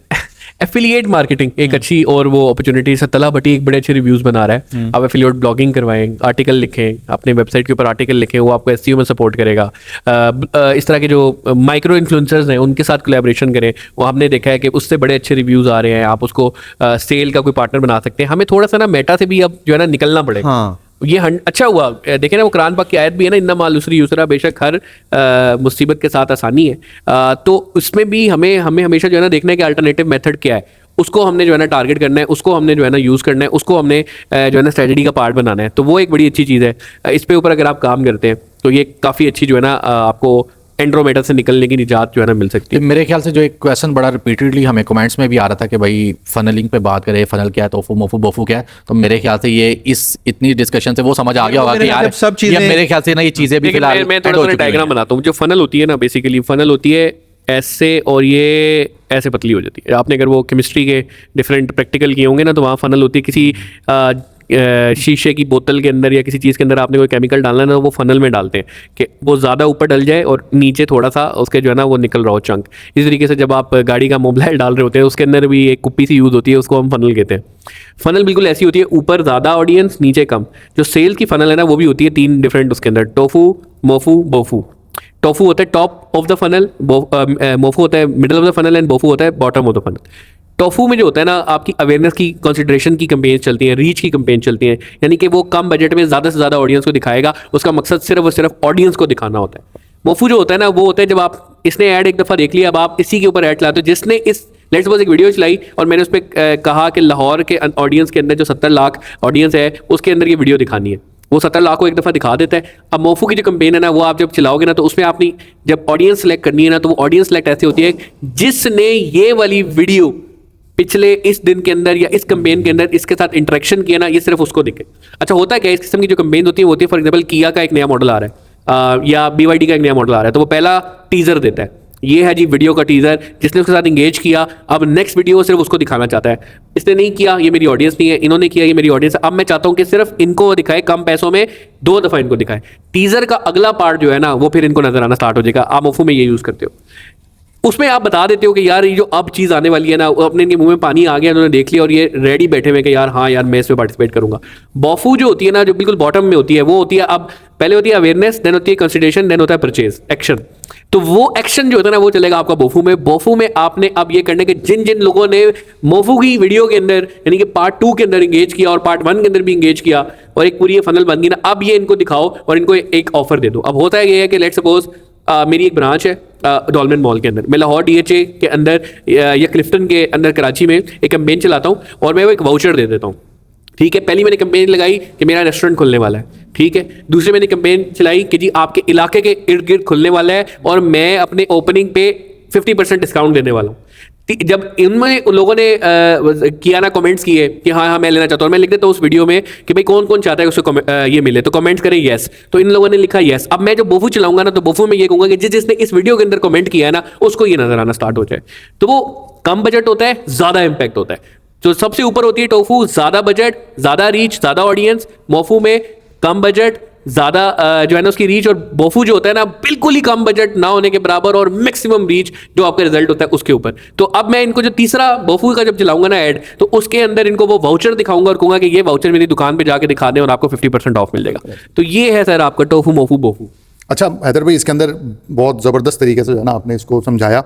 एफिलिएट मार्केटिंग एक अच्छी और वो अपॉर्चुनिटी है। तला भट्टी एक बड़े अच्छे रिव्यूज बना रहा है। आप एफिलिएट ब्लॉगिंग करवाएं, आर्टिकल लिखें, अपने वेबसाइट के ऊपर आर्टिकल लिखें, वो आपको एसईओ में सपोर्ट करेगा। इस तरह के जो माइक्रो इन्फ्लुएंसर्स हैं उनके साथ कोलैबोरेशन करें। वो हमने देखा है कि उससे बड़े अच्छे रिव्यूज आ रहे हैं, आप उसको सेल का कोई पार्टनर बना सकते हैं। हमें थोड़ा सा ना मेटा से भी अब जो है ना निकलना पड़ेगा। हाँ, ये अच्छा हुआ। देखें ना, वो कुरान पाक की आयत भी है ना, इन्ना माल उसरी यूसरा, बेशक हर मुसीबत के साथ आसानी है। तो उसमें भी हमें हमेशा जो है ना देखना है कि अल्टरनेटिव मेथड क्या है, उसको हमने जो है ना टारगेट करना है, उसको हमने जो है ना यूज़ करना है, उसको हमने जो है ना स्ट्रेटजी का पार्ट बनाना है। तो वो एक बड़ी अच्छी चीज़ है। इस पे ऊपर अगर आप काम करते हैं तो ये काफ़ी अच्छी जो है ना आपको एंड्रोमेटा से निकलने की निजात जो है ना मिल सकती है। मेरे ख्याल से जो एक क्वेश्चन बड़ा रिपीटेडली हमें कमेंट्स में भी आ रहा था कि भाई फनलिंग पे बात करें, फनल क्या है, तोफू मोफू बोफू क्या है, तो मेरे ख्याल से ये इस इतनी डिस्कशन से वो समझ आ गया होगा कि यार सब चीजें, ये मेरे ख्याल से ना ये चीज़ें भी लेकिन फिलहाल मैं end थोड़ा हो सा चुकी डायग्राम हैं। बनाता हूँ। जो फनल होती है ना, बेसिकली फनल होती है ऐसे, और ये ऐसे पतली हो जाती है। आपने अगर वो केमिस्ट्री के डिफरेंट प्रैक्टिकल किए होंगे ना, तो वहाँ फनल होती है। किसी शीशे की बोतल के अंदर या किसी चीज़ के अंदर आपने कोई केमिकल डालना है ना, तो वो फनल में डालते हैं कि वो ज़्यादा ऊपर डल जाए और नीचे थोड़ा सा उसके जो है ना वो निकल रहा हो चंक। इस तरीके से जब आप गाड़ी का मोबाइल डाल रहे होते हैं, उसके अंदर भी एक कुप्पी सी यूज़ होती है, उसको हम फनल कहते हैं। फनल बिल्कुल ऐसी होती है, ऊपर ज़्यादा ऑडियंस, नीचे कम। जो सेल्स की फनल है ना, वो भी होती है 3 डिफरेंट उसके अंदर, टोफू, मोफू, बोफू। टोफू होता है top of the funnel, MOFU होता है middle of the funnel and BOFU होता है bottom of the funnel. TOFU में जो होता है ना, आपकी अवेयरनेस की, कंसिडरेशन की कैंपेन्स चलती हैं, रीच की कैंपेन चलती हैं, यानी कि वो कम बजट में ज़्यादा से ज़्यादा ऑडियंस को दिखाएगा। उसका मकसद सिर्फ और सिर्फ ऑडियंस को दिखाना होता है। मोफू जो होता है ना, वो होता है जब आप इसने ऐड एक दफ़ा देख लिया, अब आप इसी के ऊपर ऐड चलाते हो। जिसने इस लेट्स सपोज एक वीडियो चलाई और मैंने उस पर कहा कि लाहौर के ऑडियंस के अंदर जो 70 लाख ऑडियंस है, उसके अंदर ये वीडियो दिखानी है, वो 70 लाख को एक दफ़ा दिखा देता है। अब मोफू की जो कैंपेन है ना, वो आप जब चलाओगे ना, तो उसमें आपने जब ऑडियंस सेलेक्ट करनी है ना, तो वो ऑडियंस सेलेक्ट ऐसी होती है जिसने ये वाली वीडियो पिछले इस दिन के अंदर या इस कैंपेन के अंदर इसके साथ इंटरेक्शन किया ना, ये सिर्फ उसको दिखे। अच्छा होता है क्या, इस किस्म की जो कैंपेन होती है, वो होती है फॉर एग्जाम्पल किया का एक नया मॉडल आ रहा है या BYD का एक नया मॉडल आ रहा है, तो वो पहला टीजर देता है, ये है जी वीडियो का टीजर। जिसने उसके साथ इंगेज किया, अब नेक्स्ट वीडियो सिर्फ उसको दिखाना चाहता है। इसने नहीं किया, ये मेरी ऑडियंस नहीं है, इन्होंने किया, ये मेरी ऑडियंस है। अब मैं चाहता हूं कि सिर्फ इनको दिखाए, कम पैसों में 2 दफ़ा इनको दिखाए। टीजर का अगला पार्ट जो है ना, वो फिर इनको नजर आना स्टार्ट हो जाएगा। आप मोफू में ये यूज़ करते हो, उसमें आप बता देते हो कि यार ये जो अब चीज़ आने वाली है ना, अपने इनके मुंह में पानी आ गया, उन्होंने देख लिया और ये रेडी बैठे हुए कि यार हाँ यार मैं इसमें पार्टिसिपेट करूंगा। बॉफू जो होती है ना, जो बिल्कुल बॉटम में होती है, वो होती है, अब पहले होती है अवेयरनेस, देन होती है कंसिडरेशन, देन होता है परचेज, एक्शन। तो वो एक्शन जो होता है ना, वो चलेगा आपका बोफू में। बोफू में आपने अब ये करने के, जिन जिन लोगों ने मोफू की वीडियो के अंदर यानी कि पार्ट 2 के अंदर इंगेज किया और पार्ट 1 के अंदर भी इंगेज किया और एक पूरी ये फनल बन गई ना, अब ये इनको दिखाओ और इनको एक ऑफर दे दो। अब होता है ये है कि लेट्स सपोज मेरी एक ब्रांच है डॉलमेन मॉल के अंदर, मैं लाहौर DHA के अंदर या क्लिफ्टन के अंदर कराची में एक कैंपेन चलाता हूँ और मैं वो एक वाउचर दे देता हूँ। ठीक है, पहली मैंने कैंपेन लगाई कि मेरा रेस्टोरेंट खुलने वाला है, ठीक है। दूसरे मैंने कैंपेन चलाई कि जी आपके इलाके के इर्द गिर्द खुलने वाला है और मैं अपने ओपनिंग पे 50% डिस्काउंट देने वाला हूँ। जब इनमें उन लोगों ने किया ना, कमेंट्स किए कि हाँ हाँ मैं लेना चाहता हूँ, मैं लिख देता हूँ उस वीडियो में कि भाई कौन कौन चाहता है उसको ये मिले, तो कमेंट्स करें येस। तो इन लोगों ने लिखा येस। अब मैं जो बोफू चलाऊंगा ना, तो बोफू में ये कहूंगा कि जिसने इस वीडियो के अंदर कमेंट किया है ना, उसको ये नजर आना स्टार्ट हो जाए। तो वो कम बजट होता है, ज्यादा इंपैक्ट होता है। जो सबसे ऊपर होती है टोफू, ज्यादा बजट, ज्यादा रीच, ज्यादा ऑडियंस। मोफू में कम बजट, ज्यादा जो है ना उसकी रीच, और बोफू जो होता है ना बिल्कुल ही कम बजट ना होने के बराबर और मैक्सिमम रीच जो आपका रिजल्ट होता है उसके ऊपर। तो अब मैं इनको जो तीसरा बोफू का जब चलाऊंगा ना ऐड, तो उसके अंदर इनको वो वाउचर दिखाऊंगा और कहूंगा कि ये वाउचर मेरी दुकान पे जाके दिखा दें और आपको 50% ऑफ मिल जाएगा। तो ये है सर आपका टोफू मोफू बोफू। अच्छा हैदर भाई, इसके अंदर बहुत ज़बरदस्त तरीके से जो है ना आपने इसको समझाया।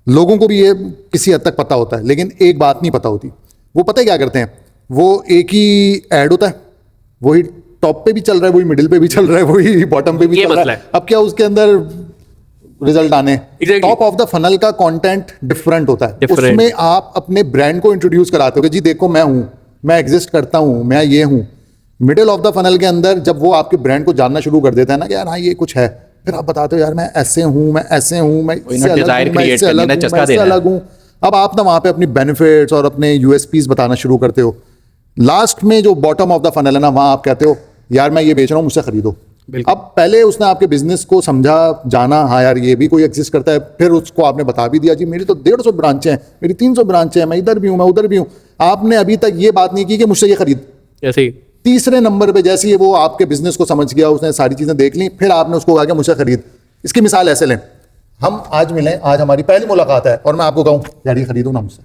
लोगों को भी ये किसी हद तक पता होता है, लेकिन एक बात नहीं पता होती। वो पता है क्या करते हैं, वो एक ही ऐड होता है, वही टॉप पे भी चल रहा है, वही मिडिल पे भी चल रहा है, वही बॉटम पे भी चल रहा है। अब क्या उसके अंदर रिजल्ट आने, टॉप ऑफ द फनल का कंटेंट डिफरेंट होता है। उसमें आप अपने ब्रांड को इंट्रोड्यूस कराते हो कि जी देखो मैं हूं, मैं एग्जिस्ट करता हूं, मैं ये हूं। मिडिल ऑफ द फनल के अंदर जब वो आपके ब्रांड को जानना शुरू कर देता है ना कि यार हाँ ये कुछ है, फिर आप बताते हो यार मैं ऐसे हूं, मैं ऐसे हूं, मैं इससे अलग हूं। अब आप ना वहां पे अपनी बेनिफिट्स और अपने यूएसपीज बताना शुरू करते हो। लास्ट में जो बॉटम ऑफ द फनल है ना, वहां आप कहते हो यार मैं ये बेच रहा हूं, मुझसे खरीदो। अब पहले उसने आपके बिजनेस को समझा, जाना, हाँ यार ये भी कोई एग्जिस्ट करता है, फिर उसको आपने बता भी दिया जी मेरी तो 150 ब्रांचें हैं, मेरी 300 ब्रांचें हैं, मैं इधर भी हूं, मैं उधर भी हूं। आपने अभी तक ये बात नहीं की कि मुझसे ये खरीद। ऐसे ही तीसरे नंबर पे जैसे ही वो आपके बिजनेस को समझ गया, उसने सारी चीजें देख ली, फिर आपने उसको कहा कि मुझसे खरीद। इसकी मिसाल ऐसे लें, हम आज मिलें, आज हमारी पहली मुलाकात है और मैं आपको कहूं यार ये खरीदो ना मुझसे,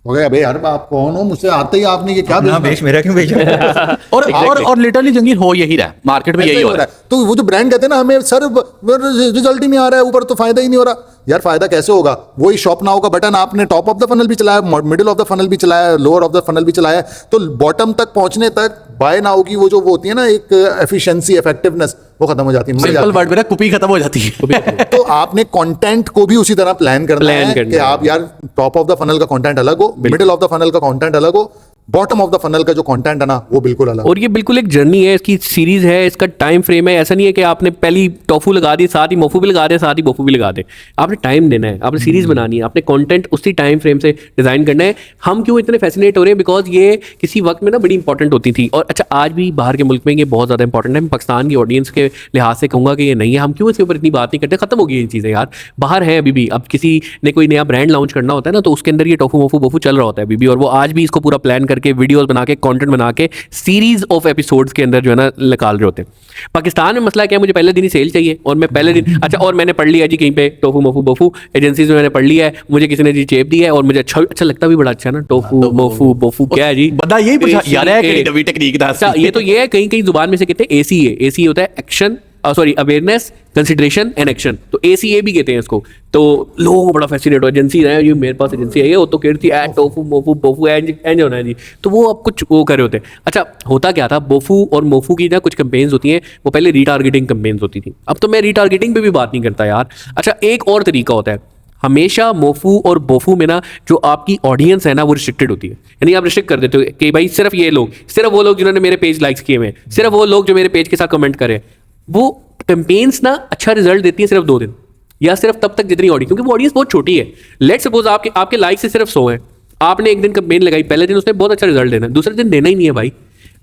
हो गया अबे यार आप कौन हो, मुझसे आते ही आपने ये क्या बेच, मेरा क्यों बेच रहे हो? और लिटरली जंगीर हो यही रहा है, मार्केट में यही हो रहा है। तो वो जो ब्रांड कहते हैं ना हमें सर रिजल्ट ही नहीं आ रहा है, ऊपर तो फायदा ही नहीं हो रहा। यार फायदा कैसे होगा? वही शॉप नाउ का बटन आपने टॉप ऑफ द फनल भी चलाया, मिडिल ऑफ द फनल भी चलाया, लोअर ऑफ द फनल भी चलाया, तो बॉटम तक पहुंचने तक बाय नाउ की वो जो वो होती है ना एक एफिशिएंसी, इफेक्टिवनेस, वो खत्म हो जाती है। सिंपल वर्ड में कुपी खत्म हो जाती है। तो आपने कंटेंट को भी उसी तरह प्लान करना है कि आप यार टॉप ऑफ द फनल का कंटेंट अलग हो, मिडिल ऑफ द फनल का कंटेंट अलग हो, बॉटम ऑफ द फनल का जो कंटेंट है ना वो बिल्कुल अलग। और ये बिल्कुल एक जर्नी है, इसकी सीरीज है, इसका टाइम फ्रेम है। ऐसा नहीं है कि आपने पहली टोफू लगा दी, साथ ही मोफू भी लगा दे, साथ ही बोफू भी लगा दे। आपने टाइम देना है, आपने सीरीज बनानी है, आपने कंटेंट उसी टाइम फ्रेम से डिजाइन करना है। हम क्यों इतने फैसिनेट हो रहे हैं? बिकॉज ये किसी वक्त में ना बड़ी इंपॉर्टेंट होती थी, और अच्छा आज भी बाहर के मुल्क में ये बहुत ज़्यादा इंपॉर्टेंट है। मैं पाकिस्तान की ऑडियंस के लिहाज से कहूँगा कि ये नहीं है। हम क्यों इसके ऊपर इतनी बात नहीं करते? खत्म हो गई ये चीज़ें यार, बाहर है अभी भी। अब किसी ने कोई नया ब्रांड लॉन्च करना होता है ना, तो उसके अंदर ये टोफू मोफू बोफू चल रहा होता है अभी भी, और वो आज भी इसको पूरा प्लान करके वीडियोस बना के कंटेंट बना के सीरीज ऑफ एपिसोड्स के अंदर जो है ना निकाल रहे होते हैं। पाकिस्तान में मसला क्या है, मुझे पहले दिन ही सेल चाहिए और मैं पहले दिन अच्छा, और मैंने पढ़ लिया जी कहीं पे टोफू मोफू बोफू एजेंसीज में मैंने पढ़ लिया है, मुझे किसी ने जी चेप दिया है और मुझे अच्छा लगता भी बड़ा अच्छा है ना। टोफू मोफू बोफू क्या है जी, बंदा यही पूछा यार है कि नवी टेक्निक था। अच्छा ये तो ये है, कहीं कहीं जुबान में से कहते हैं एसी होता है action, sorry awareness, consideration and action, तो ACA भी कहते हैं इसको। तो लोगों को बड़ा फैसिनेट हो, एजेंसी है ये, मेरे पास एजेंसी है ये, वो तो कहती है टोफू मोफू बोफू एंज होना है जी, तो वो अब कुछ वो कर रहे होते हैं। अच्छा होता क्या था, बोफू और मोफू की ना कुछ कैंपेन्स होती हैं, वो पहले रीटारगेटिंग कैंपेन्स होती थी। अब तो मैं रीटारगेटिंग पे भी बात नहीं करता यार। अच्छा एक और तरीका होता है, हमेशा मोफू और बोफू में ना जो आपकी ऑडियंस है ना वो रिस्ट्रिक्टेड होती है। यानी आप रिस्ट्रिक्ट कर देते हो कि भाई सिर्फ ये लोग, सिर्फ वो लोग जिन्होंने मेरे पेज लाइक्स किए हुए हैं, सिर्फ वो लोग जो मेरे पेज के साथ कमेंट करें। वो कैंपेन्स ना अच्छा रिजल्ट देती है सिर्फ 2 दिन या सिर्फ तब तक जितनी ऑडियंस, क्योंकि वो ऑडियंस बहुत छोटी है। लेट सपोज आपके लाइक से सिर्फ 100 है, आपने एक दिन कैंपेन लगाई, पहले दिन उसने बहुत अच्छा रिजल्ट देना, दूसरे दिन देना ही नहीं है भाई।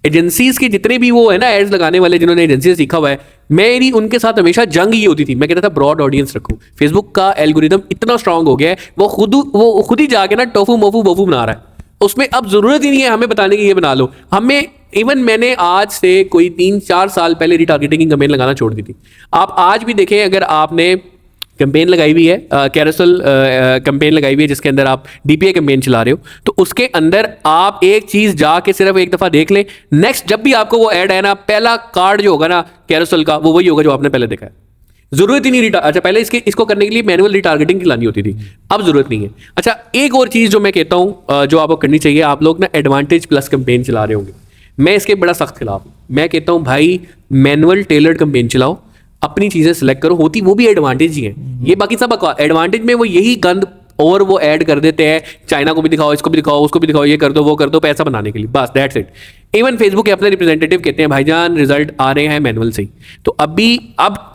एजेंसीज के जितने भी वो है ना एड्स लगाने वाले, जिन्होंने एजेंसी से सीखा हुआ है, मेरी उनके साथ हमेशा जंग ही होती थी। मैं कहता था ब्रॉड ऑडियंस रखो। फेसबुक का एल्गोरिदम इतना स्ट्रांग हो गया है, वो खुद ही जाके ना टोफू मोफू बोफू बना रहा है। उसमें अब जरूरत ही नहीं है हमें बताने की ये बना लो। हमें इवन मैंने आज से कोई 3-4 साल पहले रिटारगेटिंग की कैंपेन लगाना छोड़ दी थी। आप आज भी देखें, अगर आपने कैंपेन लगाई हुई है, कैरोसेल कैंपेन लगाई हुई है जिसके अंदर आप DPA कैंपेन चला रहे हो, तो उसके अंदर आप एक चीज जाके सिर्फ एक दफा देख लें, नेक्स्ट जब भी आपको वो ऐड है ना, पहला कार्ड जो होगा ना कैरोसेल का, वो वही होगा जो आपने पहले देखा है। जरूरत ही नहीं अच्छा पहले इसको करने के लिए मैनुअल रिटारगेटिंग की लानी होती थी, अब जरूरत नहीं है। अच्छा एक और चीज जो मैं कहता हूं जो आपको करनी चाहिए, आप लोग ना एडवांटेज प्लस कैंपेन चला रहे होंगे, मैं इसके बड़ा सख्त खिलाफ हूं। मैं कहता हूं भाई मैनुअल टेलर्ड कैंपेन चलाओ, अपनी चीजें सिलेक्ट करो, होती वो भी एडवांटेज ही है। ये बाकी सब एडवांटेज में वो यही गंद और वो ऐड कर देते हैं, चाइना को भी दिखाओ, इसको भी दिखाओ, उसको भी दिखाओ, ये कर दो, वो कर दो, पैसा बनाने के लिए, बस दैट्स इट। इवन फेसबुक के अपने रिप्रेजेंटेटिव कहते हैं भाईजान रिजल्ट आ रहे हैं मैनुअल से ही। तो अब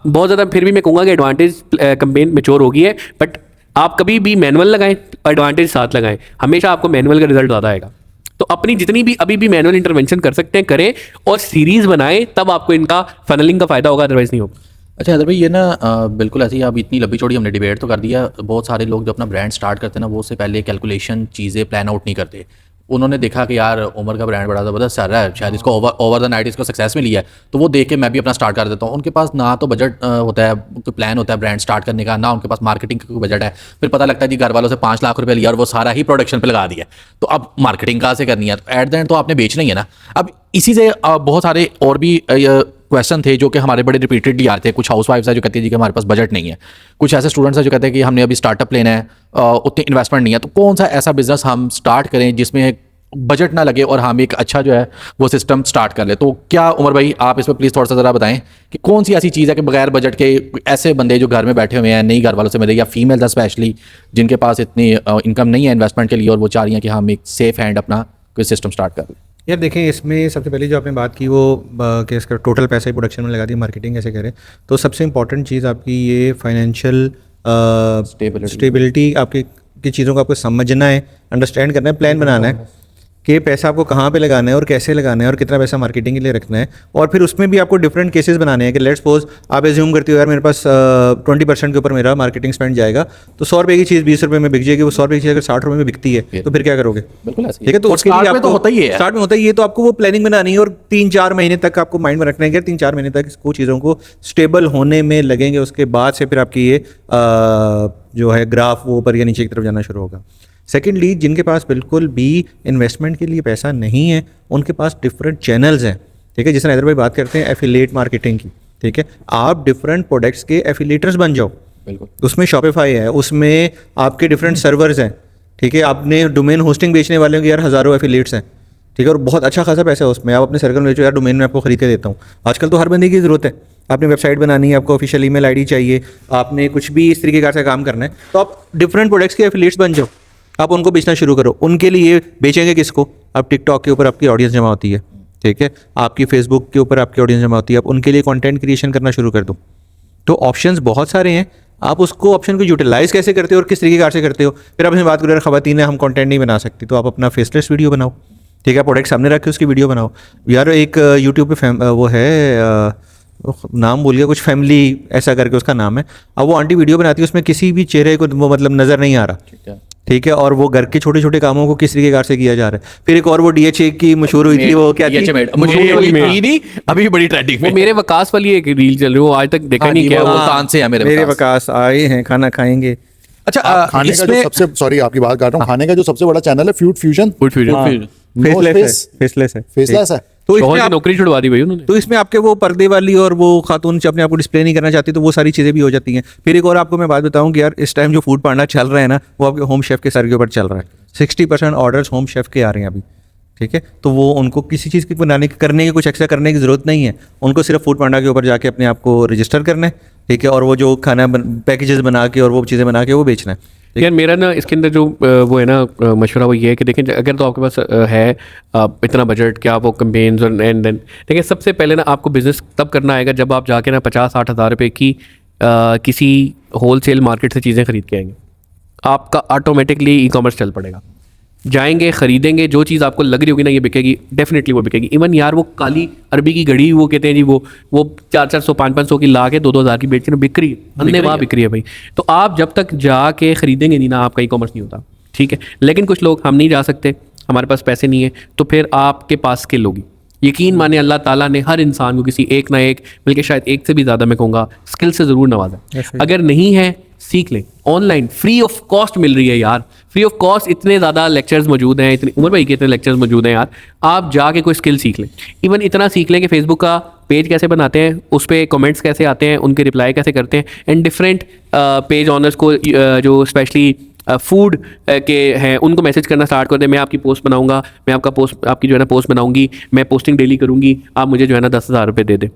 बहुत ज़्यादा फिर भी मैं कहूँगा कि एडवांटेज कैंपेन मैच्योर हो गई है, बट आप कभी भी मैनुअल लगाएं, एडवांटेज साथ लगाएं, हमेशा आपको मैनुअल का रिजल्ट ज़्यादा आएगा। तो अपनी जितनी भी अभी भी मैनुअल इंटरवेंशन कर सकते हैं करें, और सीरीज बनाएं, तब आपको इनका फनलिंग का फायदा होगा, अदरवाइज नहीं होगा। अच्छा हैदर भाई, ये ना बिल्कुल ऐसे ही अब इतनी लंबी चौड़ी हमने डिबेट तो कर दिया। बहुत सारे लोग जो अपना ब्रांड स्टार्ट करते हैं ना, वो उससे पहले कैलकुलेशन चीज़ें प्लान आउट नहीं करते। उन्होंने देखा कि यार उमर का ब्रांड बड़ा ज़बरदस्त चल रहा है, शायद इसको ओवर द नाइट इसको सक्सेस मिली है, तो वो देख के मैं भी अपना स्टार्ट कर देता हूँ। उनके पास ना तो बजट होता है, कोई प्लान होता है ब्रांड स्टार्ट करने का, ना उनके पास मार्केटिंग का कोई बजट है। फिर पता लगता है जी घर वालों से 5 लाख रुपये लिया और वो सारा ही प्रोडक्शन पे लगा दिया, तो अब मार्केटिंग कहाँ से करनी है? तो एट द एंड तो आपने बेचना ही है ना। अब इसी से बहुत सारे और भी क्वेश्चन थे जो कि हमारे बड़े रिपीटेडली आते हैं। कुछ हाउस वाइफ्स है जो कहती है जी कि हमारे पास बजट नहीं है, कुछ ऐसे स्टूडेंट्स हैं जो कहते हैं कि हमने अभी स्टार्टअप लेना है, उतनी इन्वेस्टमेंट नहीं है, तो कौन सा ऐसा बिजनेस हम स्टार्ट करें जिसमें बजट ना लगे और हम एक अच्छा जो है वो सिस्टम स्टार्ट कर ले? तो क्या उमर भाई आप इस पर प्लीज़ थोड़ा सा ज़रा बताएं कि कौन सी ऐसी चीज़ है कि बगैर बजट के ऐसे बंदे जो घर में बैठे हुए हैं, नहीं घर वालों से मिले, या फीमेल्स है स्पेशली, जिनके पास इतनी इनकम नहीं है इन्वेस्टमेंट के लिए और वो चाह रही हैं कि हम एक सेफ हैंड अपना कोई सिस्टम स्टार्ट कर लें? यार देखें, इसमें सबसे पहले जो आपने बात की वो कि इसका टोटल पैसा ही प्रोडक्शन में लगा दी, मार्केटिंग कैसे करें, तो सबसे इंपॉर्टेंट चीज़ आपकी ये फाइनेंशियल स्टेबिलिटी आपकी की चीज़ों को आपको समझना है, अंडरस्टैंड करना है, प्लान बनाना है कि पैसा आपको कहाँ पे लगाना है और कैसे लगाना है और कितना पैसा मार्केटिंग के लिए रखना है। और फिर उसमें भी आपको डिफरेंट केसेस बनाने हैं कि लेट्स सपोज आप एज्यूम करते हो यार मेरे पास 20% के ऊपर मेरा मार्केटिंग स्पेंड जाएगा, तो 100 रुपये की चीज़ 20 रुपये में बिक जाएगी। वो 100 रुपये की चीज़ अगर 60 रुपये में बिकती है तो फिर क्या करोगे? बिल्कुल ऐसे ही। ठीक है, तो और उसके लिए start में आपको तो होता ही है। स्टार्ट में होता ही है, तो आपको वो प्लानिंग बनानी है और 3-4 महीने तक आपको माइंड में रखना है कि 3-4 महीने तक इसको चीज़ों को स्टेबल होने में लगेंगे। उसके बाद से फिर आपकी ये जो है ग्राफ वो ऊपर या नीचे की तरफ जाना शुरू होगा। सेकेंडली, जिनके पास बिल्कुल भी इन्वेस्टमेंट के लिए पैसा नहीं है, उनके पास डिफरेंट चैनल्स हैं। ठीक है, जिस तरह हैदर भाई बात करते हैं एफिलिएट मार्केटिंग की, ठीक है, आप डिफरेंट प्रोडक्ट्स के एफिलिएटर्स बन जाओ। बिल्कुल, उसमें शॉपिफाई है, उसमें आपके डिफरेंट सर्वर्स हैं। ठीक है, आपने डोमेन होस्टिंग बेचने वाले के यार हज़ारों एफिलिएट्स हैं। ठीक है, और बहुत अच्छा खासा पैसा है उसमें। आप अपने सर्कल में बेचो यार, डोमेन में आपको खरीद के देता हूँ। आजकल तो हर बंदे की ज़रूरत है, आपने वेबसाइट बनानी है, आपको ऑफिशियल ईमेल आईडी चाहिए, आपने कुछ भी इस तरीके से काम करना है, तो आप डिफरेंट प्रोडक्ट्स के एफिलिएट्स बन जाओ, आप उनको बेचना शुरू करो। उनके लिए बेचेंगे किसको? आप टिकटॉक के ऊपर आपकी ऑडियंस जमा होती है, ठीक है, आपकी फेसबुक के ऊपर आपकी ऑडियंस जमा होती है, आप उनके लिए कंटेंट क्रिएशन करना शुरू कर दो। तो ऑप्शंस बहुत सारे हैं, आप उसको ऑप्शन को यूटिलाइज कैसे करते हो और किस तरीके से करते हो। फिर आप इसमें बात करें ख़वातीन हम कंटेंट नहीं बना सकती, तो आप अपना फेसलेस वीडियो बनाओ। ठीक है, प्रोडक्ट सामने रख के उसकी वीडियो बनाओ। यार एक यूट्यूब पे वो है नाम भूल गया, कुछ फैमिली ऐसा करके उसका नाम है। अब वो आंटी वीडियो बनाती है, उसमें किसी भी चेहरे को वो मतलब नज़र नहीं आ रहा, ठीक है, और वो घर के छोटे छोटे कामों को किस तरीके से किया जा रहा है। फिर एक और वो DHA की मशहूर हुई थी, वो क्या थी, अभी बड़ी ट्रेंडिंग वो मेरे वकास वाली एक रील चल रही है, वो आज तक देखा नहीं क्या वो वो। कान से है मेरे वकास आए हैं खाना खाएंगे। अच्छा, खाने का जो सबसे, सॉरी आपकी बात काट रहा हूँ, खाने का जो सबसे बड़ा चैनल है फूड फ्यूजन, फेसलेस है, फेसलेस है। तो शौहर इसमें की आप नौकरी छुड़वा दी भाई उन्होंने। तो इसमें आपके वो पर्दे वाली और वो खातून अपने आप को डिस्प्ले नहीं करना चाहती, तो वो सारी चीज़ें भी हो जाती हैं। फिर एक और आपको मैं बात बताऊं कि यार इस टाइम जो फूड पांडा चल रहा है ना, वो आपके होम शेफ के सर के ऊपर चल रहा है। 60% ऑर्डर्स होम शेफ के आ रहे हैं अभी। ठीक है, तो वो उनको किसी चीज़ की बनाने करने की कुछ एक्स्ट्रा करने की ज़रूरत नहीं है, उनको सिर्फ फूड पांडा के ऊपर जाके अपने आप को रजिस्टर करना है। ठीक है, और वो जो खाना पैकेजेस बना के और वो चीज़ें बना के वो बेचना है। यार मेरा ना इसके अंदर जो वो है ना मशवरा वो ये है कि देखें, अगर तो आपके पास है इतना बजट कि आप वो कैंपेन्स और एंड देन देखिए, सबसे पहले ना आपको बिज़नेस तब करना आएगा जब आप जाके ना 50-60 हज़ार रुपये की किसी होल सेल मार्केट से चीज़ें खरीद के आएंगे। आपका ऑटोमेटिकली ई-कॉमर्स चल पड़ेगा। जाएंगे, खरीदेंगे, जो चीज़ आपको लग रही होगी ना ये बिकेगी, डेफिनेटली वो बिकेगी। इवन यार वो काली अरबी की घड़ी, वो कहते हैं जी वो 400-400 500-500 की ला के 2-2 हज़ार की बेच के ना बिक रही है, अंधे वहाँ बिक रही है भाई। तो आप जब तक जाके खरीदेंगे नहीं ना, आपका ई कॉमर्स नहीं होता। ठीक है, लेकिन कुछ लोग हम नहीं जा सकते, हमारे पास पैसे नहीं है, तो फिर आपके पास स्किल होगी। यकीन माने अल्लाह ताला ने हर इंसान को किसी एक ना एक, बल्कि शायद एक से भी ज़्यादा मैं कहूँगा, स्किल से ज़रूर नवाजा। अगर नहीं है सीख लें, ऑनलाइन फ्री ऑफ कॉस्ट मिल रही है यार, फ्री ऑफ कॉस्ट इतने ज़्यादा लेक्चर्स मौजूद हैं, इतने उमर भाई के इतने लेक्चर्स मौजूद हैं यार, आप जाके कोई स्किल सीख लें। इवन इतना सीख लें कि फेसबुक का पेज कैसे बनाते हैं, उस पर कमेंट्स कैसे आते हैं, उनके रिप्लाई कैसे करते हैं, एंड डिफरेंट पेज ऑनर्स को जो स्पेशली फूड के हैं उनको मैसेज करना स्टार्ट कर दें। मैं आपकी पोस्ट बनाऊंगा, मैं आपकी जो है ना पोस्ट बनाऊंगी, मैं पोस्टिंग डेली करूंगी, आप मुझे जो है ना 10,000 रुपये दे दें।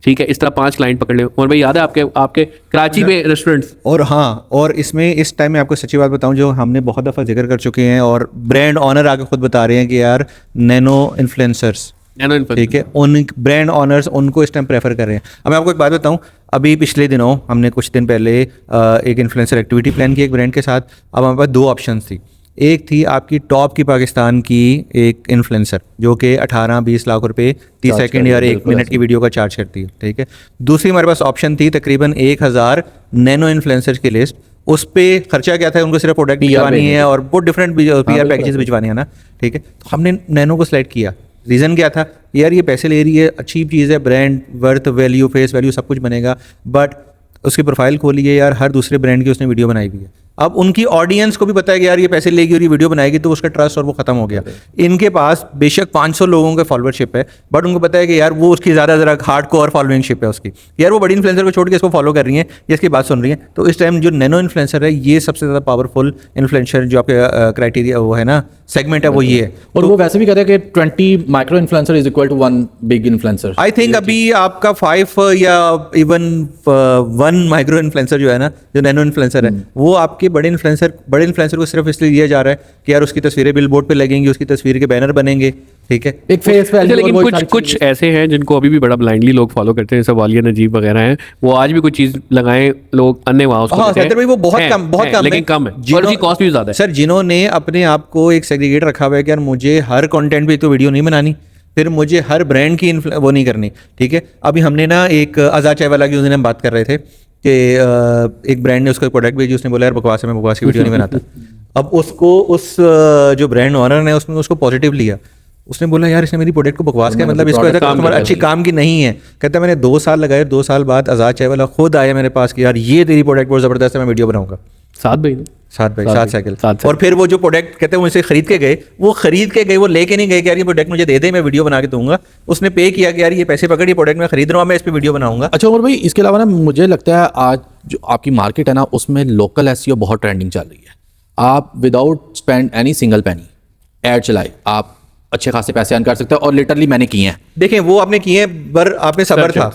ठीक है, इस तरह 5 क्लाइंट पकड़ ले। और भाई याद है आपके कराची में रेस्टोरेंट्स? और हाँ, और इसमें इस टाइम में आपको सच्ची बात बताऊं, जो हमने बहुत दफ़ा जिक्र कर चुके हैं और ब्रांड ऑनर आके खुद बता रहे हैं कि यार नैनो इन्फ्लुएंसर्स, ठीक है, उन ब्रांड ऑनर्स उनको इस टाइम प्रेफर कर रहे हैं। अब मैं आपको एक बात बताऊं, अभी पिछले दिनों हमने कुछ दिन पहले एक इन्फ्लुएंसर एक्टिविटी प्लान की एक ब्रांड के साथ। अब हमारे पास 2 ऑप्शंस थी। एक थी आपकी टॉप की पाकिस्तान की एक इन्फ्लुएंसर जो कि 18-20 लाख रुपए 30 सेकंड या 1 मिनट की वीडियो का चार्ज करती है, ठीक है। दूसरी हमारे पास ऑप्शन थी तकरीबन 1000 नैनो इन्फ्लुएंसर्स की लिस्ट। उस पे खर्चा क्या था, उनको सिर्फ प्रोडक्ट भिजवानी है और बहुत डिफरेंट PR पैकेजेस भिजवाने हैं ना, ठीक है। तो हमने नैनो को सिलेक्ट किया। रीज़न क्या था, यार ये पैसे ले रही है, अच्छी चीज़ है, brand worth value face value सब कुछ बनेगा, बट उसकी प्रोफाइल खोली है यार, हर दूसरे ब्रांड की उसने वीडियो बनाई हुई है। अब उनकी ऑडियंस को भी पता है कि यार ये पैसे लेगी और ये वीडियो बनाएगी, तो उसका ट्रस्ट और वो खत्म हो गया। इनके पास बेशक 500 लोगों का फॉलोअरशिप है, बट उनको पता है कि यार वो उसकी ज़रा हार्डकोर फॉलोइंगशिप है उसकी, यार वो बड़ी इन्फ्लुएंसर को छोड़ के इसको फॉलो कर रही हैं या इसकी बात सुन रही हैं। तो इस टाइम जो नैनो इन्फ्लुएंसर है, ये सबसे ज़्यादा पावरफुल इन्फ्लुएंसर जो आपके क्राइटेरिया वो है ना, सेगमेंट है, वो ये है। और वो वैसे भी कहते हैं कि 20 micro influencer is equal to 1 big influencer. I think अभी आपका 5 या इवन 1 माइक्रो इन्फ्लुएंसर जो है ना, जो नैनो इन्फ्लुएंसर है, वो आपके बड़े इन्फ्लुएंसर को सिर्फ इसलिए दिया जा रहा है कि यार उसकी तस्वीरें बिलबोर्ड पे लगेंगी, उसकी तस्वीर के बैनर बनेंगे, ठीक है, एक फेस अच्छा, वैल्यू। लेकिन कुछ ऐसे हैं जिनको अभी भी बड़ा ब्लाइंडली लोग फॉलो करते हैं, जैसे वालिया नजीब वगैरह हैं, वो आज भी कोई चीज लगाएं लोग अन्य वहां उसको हाँ देते हैं। सैदर भाई, वो बहुत कम लेकिन कम है और उसकी कॉस्ट भी ज्यादा है। सर, जिन्होंने अपने आप को एक सेग्रीगेट रखा हुआ है कि यार मुझे हर कंटेंट पे तो वीडियो नहीं बनानी, फिर मुझे हर ब्रांड की वो नहीं करनी, ठीक है। अभी हमने ना एक आज़ाद चाय वाला की उस दिन हम बात कर रहे थे कि एक ब्रांड ने उसको प्रोडक्ट भेजी, उसने बोला यार बकवास है, मैं बकवास की वीडियो नहीं बनाता। अब उसको उस जो ब्रांड ऑनर ने उसने उसको पॉजिटिव लिया, उसने बोला यार इसने मेरी प्रोडक्ट को बकवास किया, मतलब इसको ऐसा कस्टमर अच्छी काम की नहीं है। कहता है मैंने 2 साल लगाए, 2 साल बाद आज़ाद चाय वाला खुद आया मेरे पास कि यार ये तेरी प्रोडक्ट बहुत ज़बरदस्त है, मैं वीडियो बनाऊंगा। 7 साइकिल। और फिर वो जो प्रोडक्ट कहते हैं मुझसे खरीद के गए, वो लेके नहीं गए कि यार ये प्रोडक्ट मुझे दे दे, मैं वीडियो बना के दूंगा। उसने पे किया कि यार ये पैसे पकड़, ये प्रोडक्ट मैं खरीद रहा हूँ, मैं इस पे वीडियो बनाऊंगा। अच्छा उमर भाई, इसके अलावा ना मुझे लगता है आज जो आपकी मार्केट है ना, उसमें लोकल एसईओ बहुत ट्रेंडिंग चल रही है। आप without spend any single penny ad चलाए, आप अच्छे खासे पैसे अर्न कर सकते हैं, और लिटरली मैंने किए हैं। देखें वो आपने किए हैं, पर आपने सब्र था।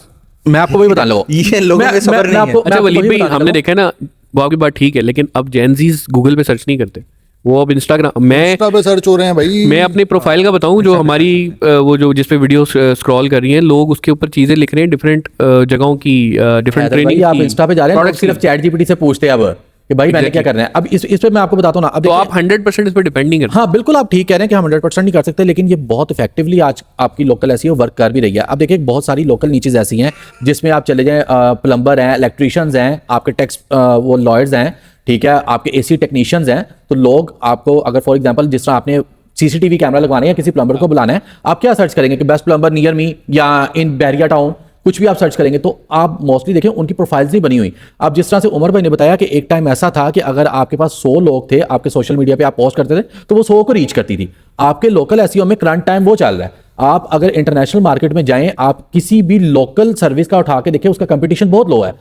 मैं आपको वही बता लो, ये लोगों में सब्र नहीं है। अच्छा वलीद भाई, हमने देखा है ना, वो आपकी बात ठीक है, लेकिन अब जेनजीज गूगल पे सर्च नहीं करते, वो अब इंस्टाग्राम पे सर्च हो रहे हैं भाई। मैं अपनी प्रोफाइल का बताऊं, जो हमारी वो जो जिस पे वीडियो स्क्रॉल कर रही हैं, लोग उसके ऊपर चीजें लिख रहे हैं डिफरेंट जगहों की, डिफरेंट ट्रेनिंग। आप इंस्टा पे जा रहे हैं, सिर्फ चैट जीपीटी से पूछते हैं अब कि भाई मैंने क्या करना है। अब इस पे मैं आपको बताता हूँ ना, अब तो आप 100% इस पर डिपेंड नहीं करते। हाँ बिल्कुल, आप ठीक कह रहे हैं कि हम 100% नहीं कर सकते, लेकिन ये बहुत इफेक्टिवली आज आपकी लोकल एसईओ वर्क कर भी रही है। अब देखिए बहुत सारी लोकल नीचेज ऐसी हैं जिसमें आप चले जाएं, प्लम्बर हैं, इलेक्ट्रीशियंस हैं, आपके टैक्स वो लॉयर्स हैं, ठीक है, आपके एसी टेक्नीशियंस हैं। तो लोग आपको अगर फॉर एग्जांपल जिस तरह आपने सीसीटीवी कैमरा लगवाना है, किसी प्लम्बर को बुलाना है, आप क्या सर्च करेंगे कि बेस्ट प्लम्बर नियर मी या इन बैरिया टाउन, कुछ भी आप सर्च करेंगे तो आप मोस्टली देखें उनकी प्रोफाइल्स नहीं बनी हुई। अब जिस तरह से उमर भाई ने बताया कि एक टाइम ऐसा था कि अगर आपके पास 100 लोग थे, आपके सोशल मीडिया पे आप पोस्ट करते थे, तो वो 100 को रीच करती थी। आपके लोकल एसईओ में करंट टाइम वो चल रहा है। आप अगर इंटरनेशनल मार्केट में जाएं, आप किसी भी लोकल सर्विस का उठा के देखें, उसका कंपटीशन बहुत लो है।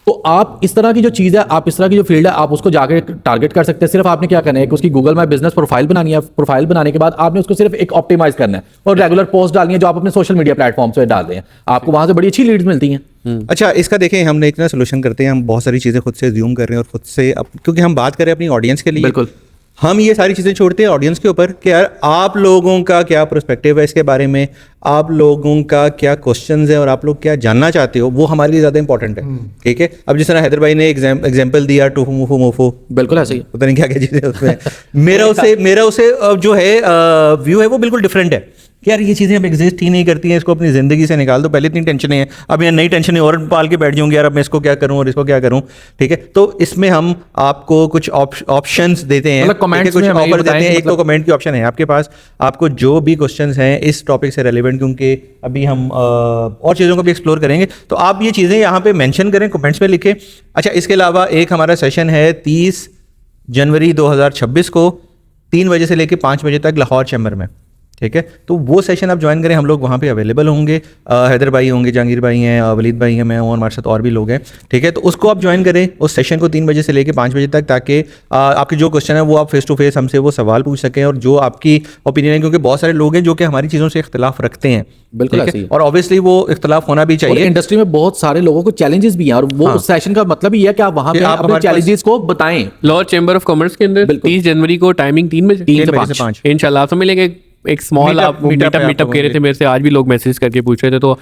तो आप इस तरह की जो चीज़ है, आप इस तरह की जो फील्ड है, आप उसको जाके टारगेट कर सकते हैं। सिर्फ आपने क्या करना है कि उसकी गूगल माई बिजनेस प्रोफाइल बनानी है। प्रोफाइल बनाने के बाद आपने उसको सिर्फ एक ऑप्टिमाइज करना है और रेगुलर पोस्ट डालनी है जो आप अपने सोशल मीडिया प्लेटफॉर्म पे डालते हैं। आपको वहां से बड़ी अच्छी लीड्स मिलती हैं। अच्छा, इसका देखें, हमने एक ना सोल्यूशन करते हैं, हम बहुत सारी चीज़ें खुद से ज्यूम कर रहे हैं और खुद से क्योंकि हम बात करें अपनी ऑडियंस के लिए, बिल्कुल हम ये सारी चीज़ें छोड़ते हैं ऑडियंस के ऊपर कि यार आप लोगों का क्या पर्सपेक्टिव है इसके बारे में, आप लोगों का क्या क्वेश्चंस है और आप लोग क्या जानना चाहते हो, वो हमारे लिए ज़्यादा इंपॉर्टेंट है। ठीक है, अब जिस तरह हैदर भाई ने एग्जाम्पल दिया टोफू मोफो मोफो, बिल्कुल ऐसे ही, पता नहीं क्या क्या चीज़ें उसमें मेरा उसे जो है व्यू है वो बिल्कुल डिफरेंट है कि यार ये चीज़ें अब एग्जिस्ट ही नहीं करती हैं, इसको अपनी ज़िंदगी से निकाल दो। पहले इतनी टेंशनें हैं, अब यहाँ नई टेंशनें और पाल के बैठ जाऊँगी, यार अब मैं इसको क्या करूँ और इसको क्या करूँ। ठीक है, तो इसमें हम आपको कुछ ऑप्शंस देते हैं, मतलब कमेंट्स कुछ में हमें ऑफर देते हैं। एक तो मतलब कमेंट की ऑप्शन है आपके पास, आपको जो भी क्वेश्चंस हैं इस टॉपिक से रेलिवेंट, क्योंकि अभी हम और चीज़ों को भी एक्सप्लोर करेंगे, तो आप ये चीज़ें यहाँ पे मेंशन करें, कमेंट्स में लिखें। अच्छा, इसके अलावा एक हमारा सेशन है 30 जनवरी 2026 को 3 बजे से लेकर 5 बजे तक लाहौर चैम्बर में। ठीक है, तो वो सेशन आप ज्वाइन करें, हम लोग वहाँ पे अवेलेबल होंगे। हैदर भाई होंगे, जहांगीर भाई हैं, वलीद भाई हैं, मैं हूँ और हमारे साथ और भी लोग हैं। ठीक है, तो उसको आप ज्वाइन करें उस सेशन को 3 बजे से लेकर 5 बजे तक, ताकि आपके जो क्वेश्चन है वो आप फेस टू फेस हमसे वो सवाल पूछ सकें और जो आपकी ओपिनियन है, क्योंकि बहुत सारे लोग हैं जो कि हमारी चीज़ों से इख्तलाफ रखते हैं। बिल्कुल ठीक ऐसे है, ही। और ऑब्वियसली वो इख्तलाफ होना भी और चाहिए। इंडस्ट्री में बहुत सारे लोगों को चैलेंजेस भी हैं, और वो उस सेशन का मतलब ही है कि आप वहां कि पे आप अपने हमारे पास- चैलेंजेस को बताएं। लॉ चैम्बर ऑफ कॉमर्स के अंदर बिल्कुल। 30 जनवरी को टाइमिंग 3 बजे 3 से 3 बजे से 5 5। इंशाल्लाह आप समझ लेंगे। एक स्मॉल Meetup- आप meetup है आप मीटअप लोगों कह रहे के थे मेरे से, आज भी लोग मैसेज करके पूछ रहे थे। तो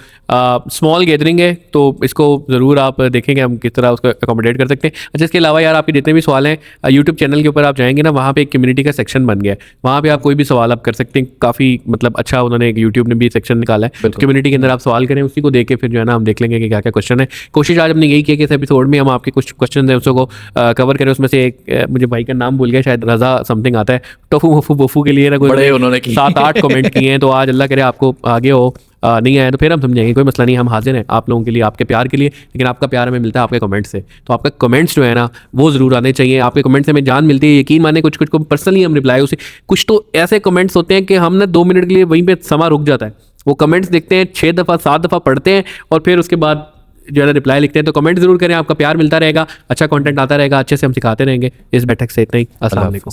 स्मॉल गैदरिंग है, तो इसको ज़रूर आप देखेंगे हम किस तरह उसको अकोमोडेट कर सकते हैं। अच्छा, इसके अलावा यार आपके जितने भी सवाल हैं यूट्यूब चैनल के ऊपर आप जाएंगे ना, वहाँ पे एक कम्युनिटी का सेक्शन बन गया है, वहाँ पे आप कोई भी सवाल आप कर सकते हैं। काफ़ी मतलब अच्छा उन्होंने एक यूट्यूब ने भी सेक्शन निकाला है, कम्युनिटी के अंदर आप सवाल करें, उसी को देख के फिर जो है ना हम देख लेंगे कि क्या क्या क्वेश्चन है। कोशिश आज हमने यही की कि इस एपिसोड में हम आपके कुछ क्वेश्चन हैं उसको कवर करें। उसमें से एक मुझे भाई का नाम भूल गया, शायद रज़ा समथिंग आता है, टोफू वफू वफू के लिए ना बड़े उन्होंने की। 7-8 कमेंट किए हैं। तो आज अल्लाह करे आपको आगे हो, नहीं आया तो फिर हम समझेंगे, कोई मसला नहीं, हम हाजिर हैं आप लोगों के लिए, आपके प्यार के लिए। लेकिन आपका प्यार हमें मिलता है आपके कमेंट से, तो आपका कमेंट्स जो है ना वो ज़रूर आने चाहिए। आपके कमेंट से हमें जान मिलती है, यकीन माने कुछ कुछ को पर्सनली हम रिप्लाई उसे, कुछ तो ऐसे कमेंट्स होते हैं कि हम ना 2 मिनट के लिए वहीं पे समा रुक जाता है। वो कमेंट्स देखते हैं 6 दफ़ा 7 दफ़ा पढ़ते हैं और फिर उसके बाद जो है ना रिप्लाई लिखते हैं। तो कमेंट जरूर करें, आपका प्यार मिलता रहेगा, अच्छा कंटेंट आता रहेगा, अच्छे से हम सिखाते रहेंगे। इस बैठक से इतना ही, अस्सलाम वालेकुम।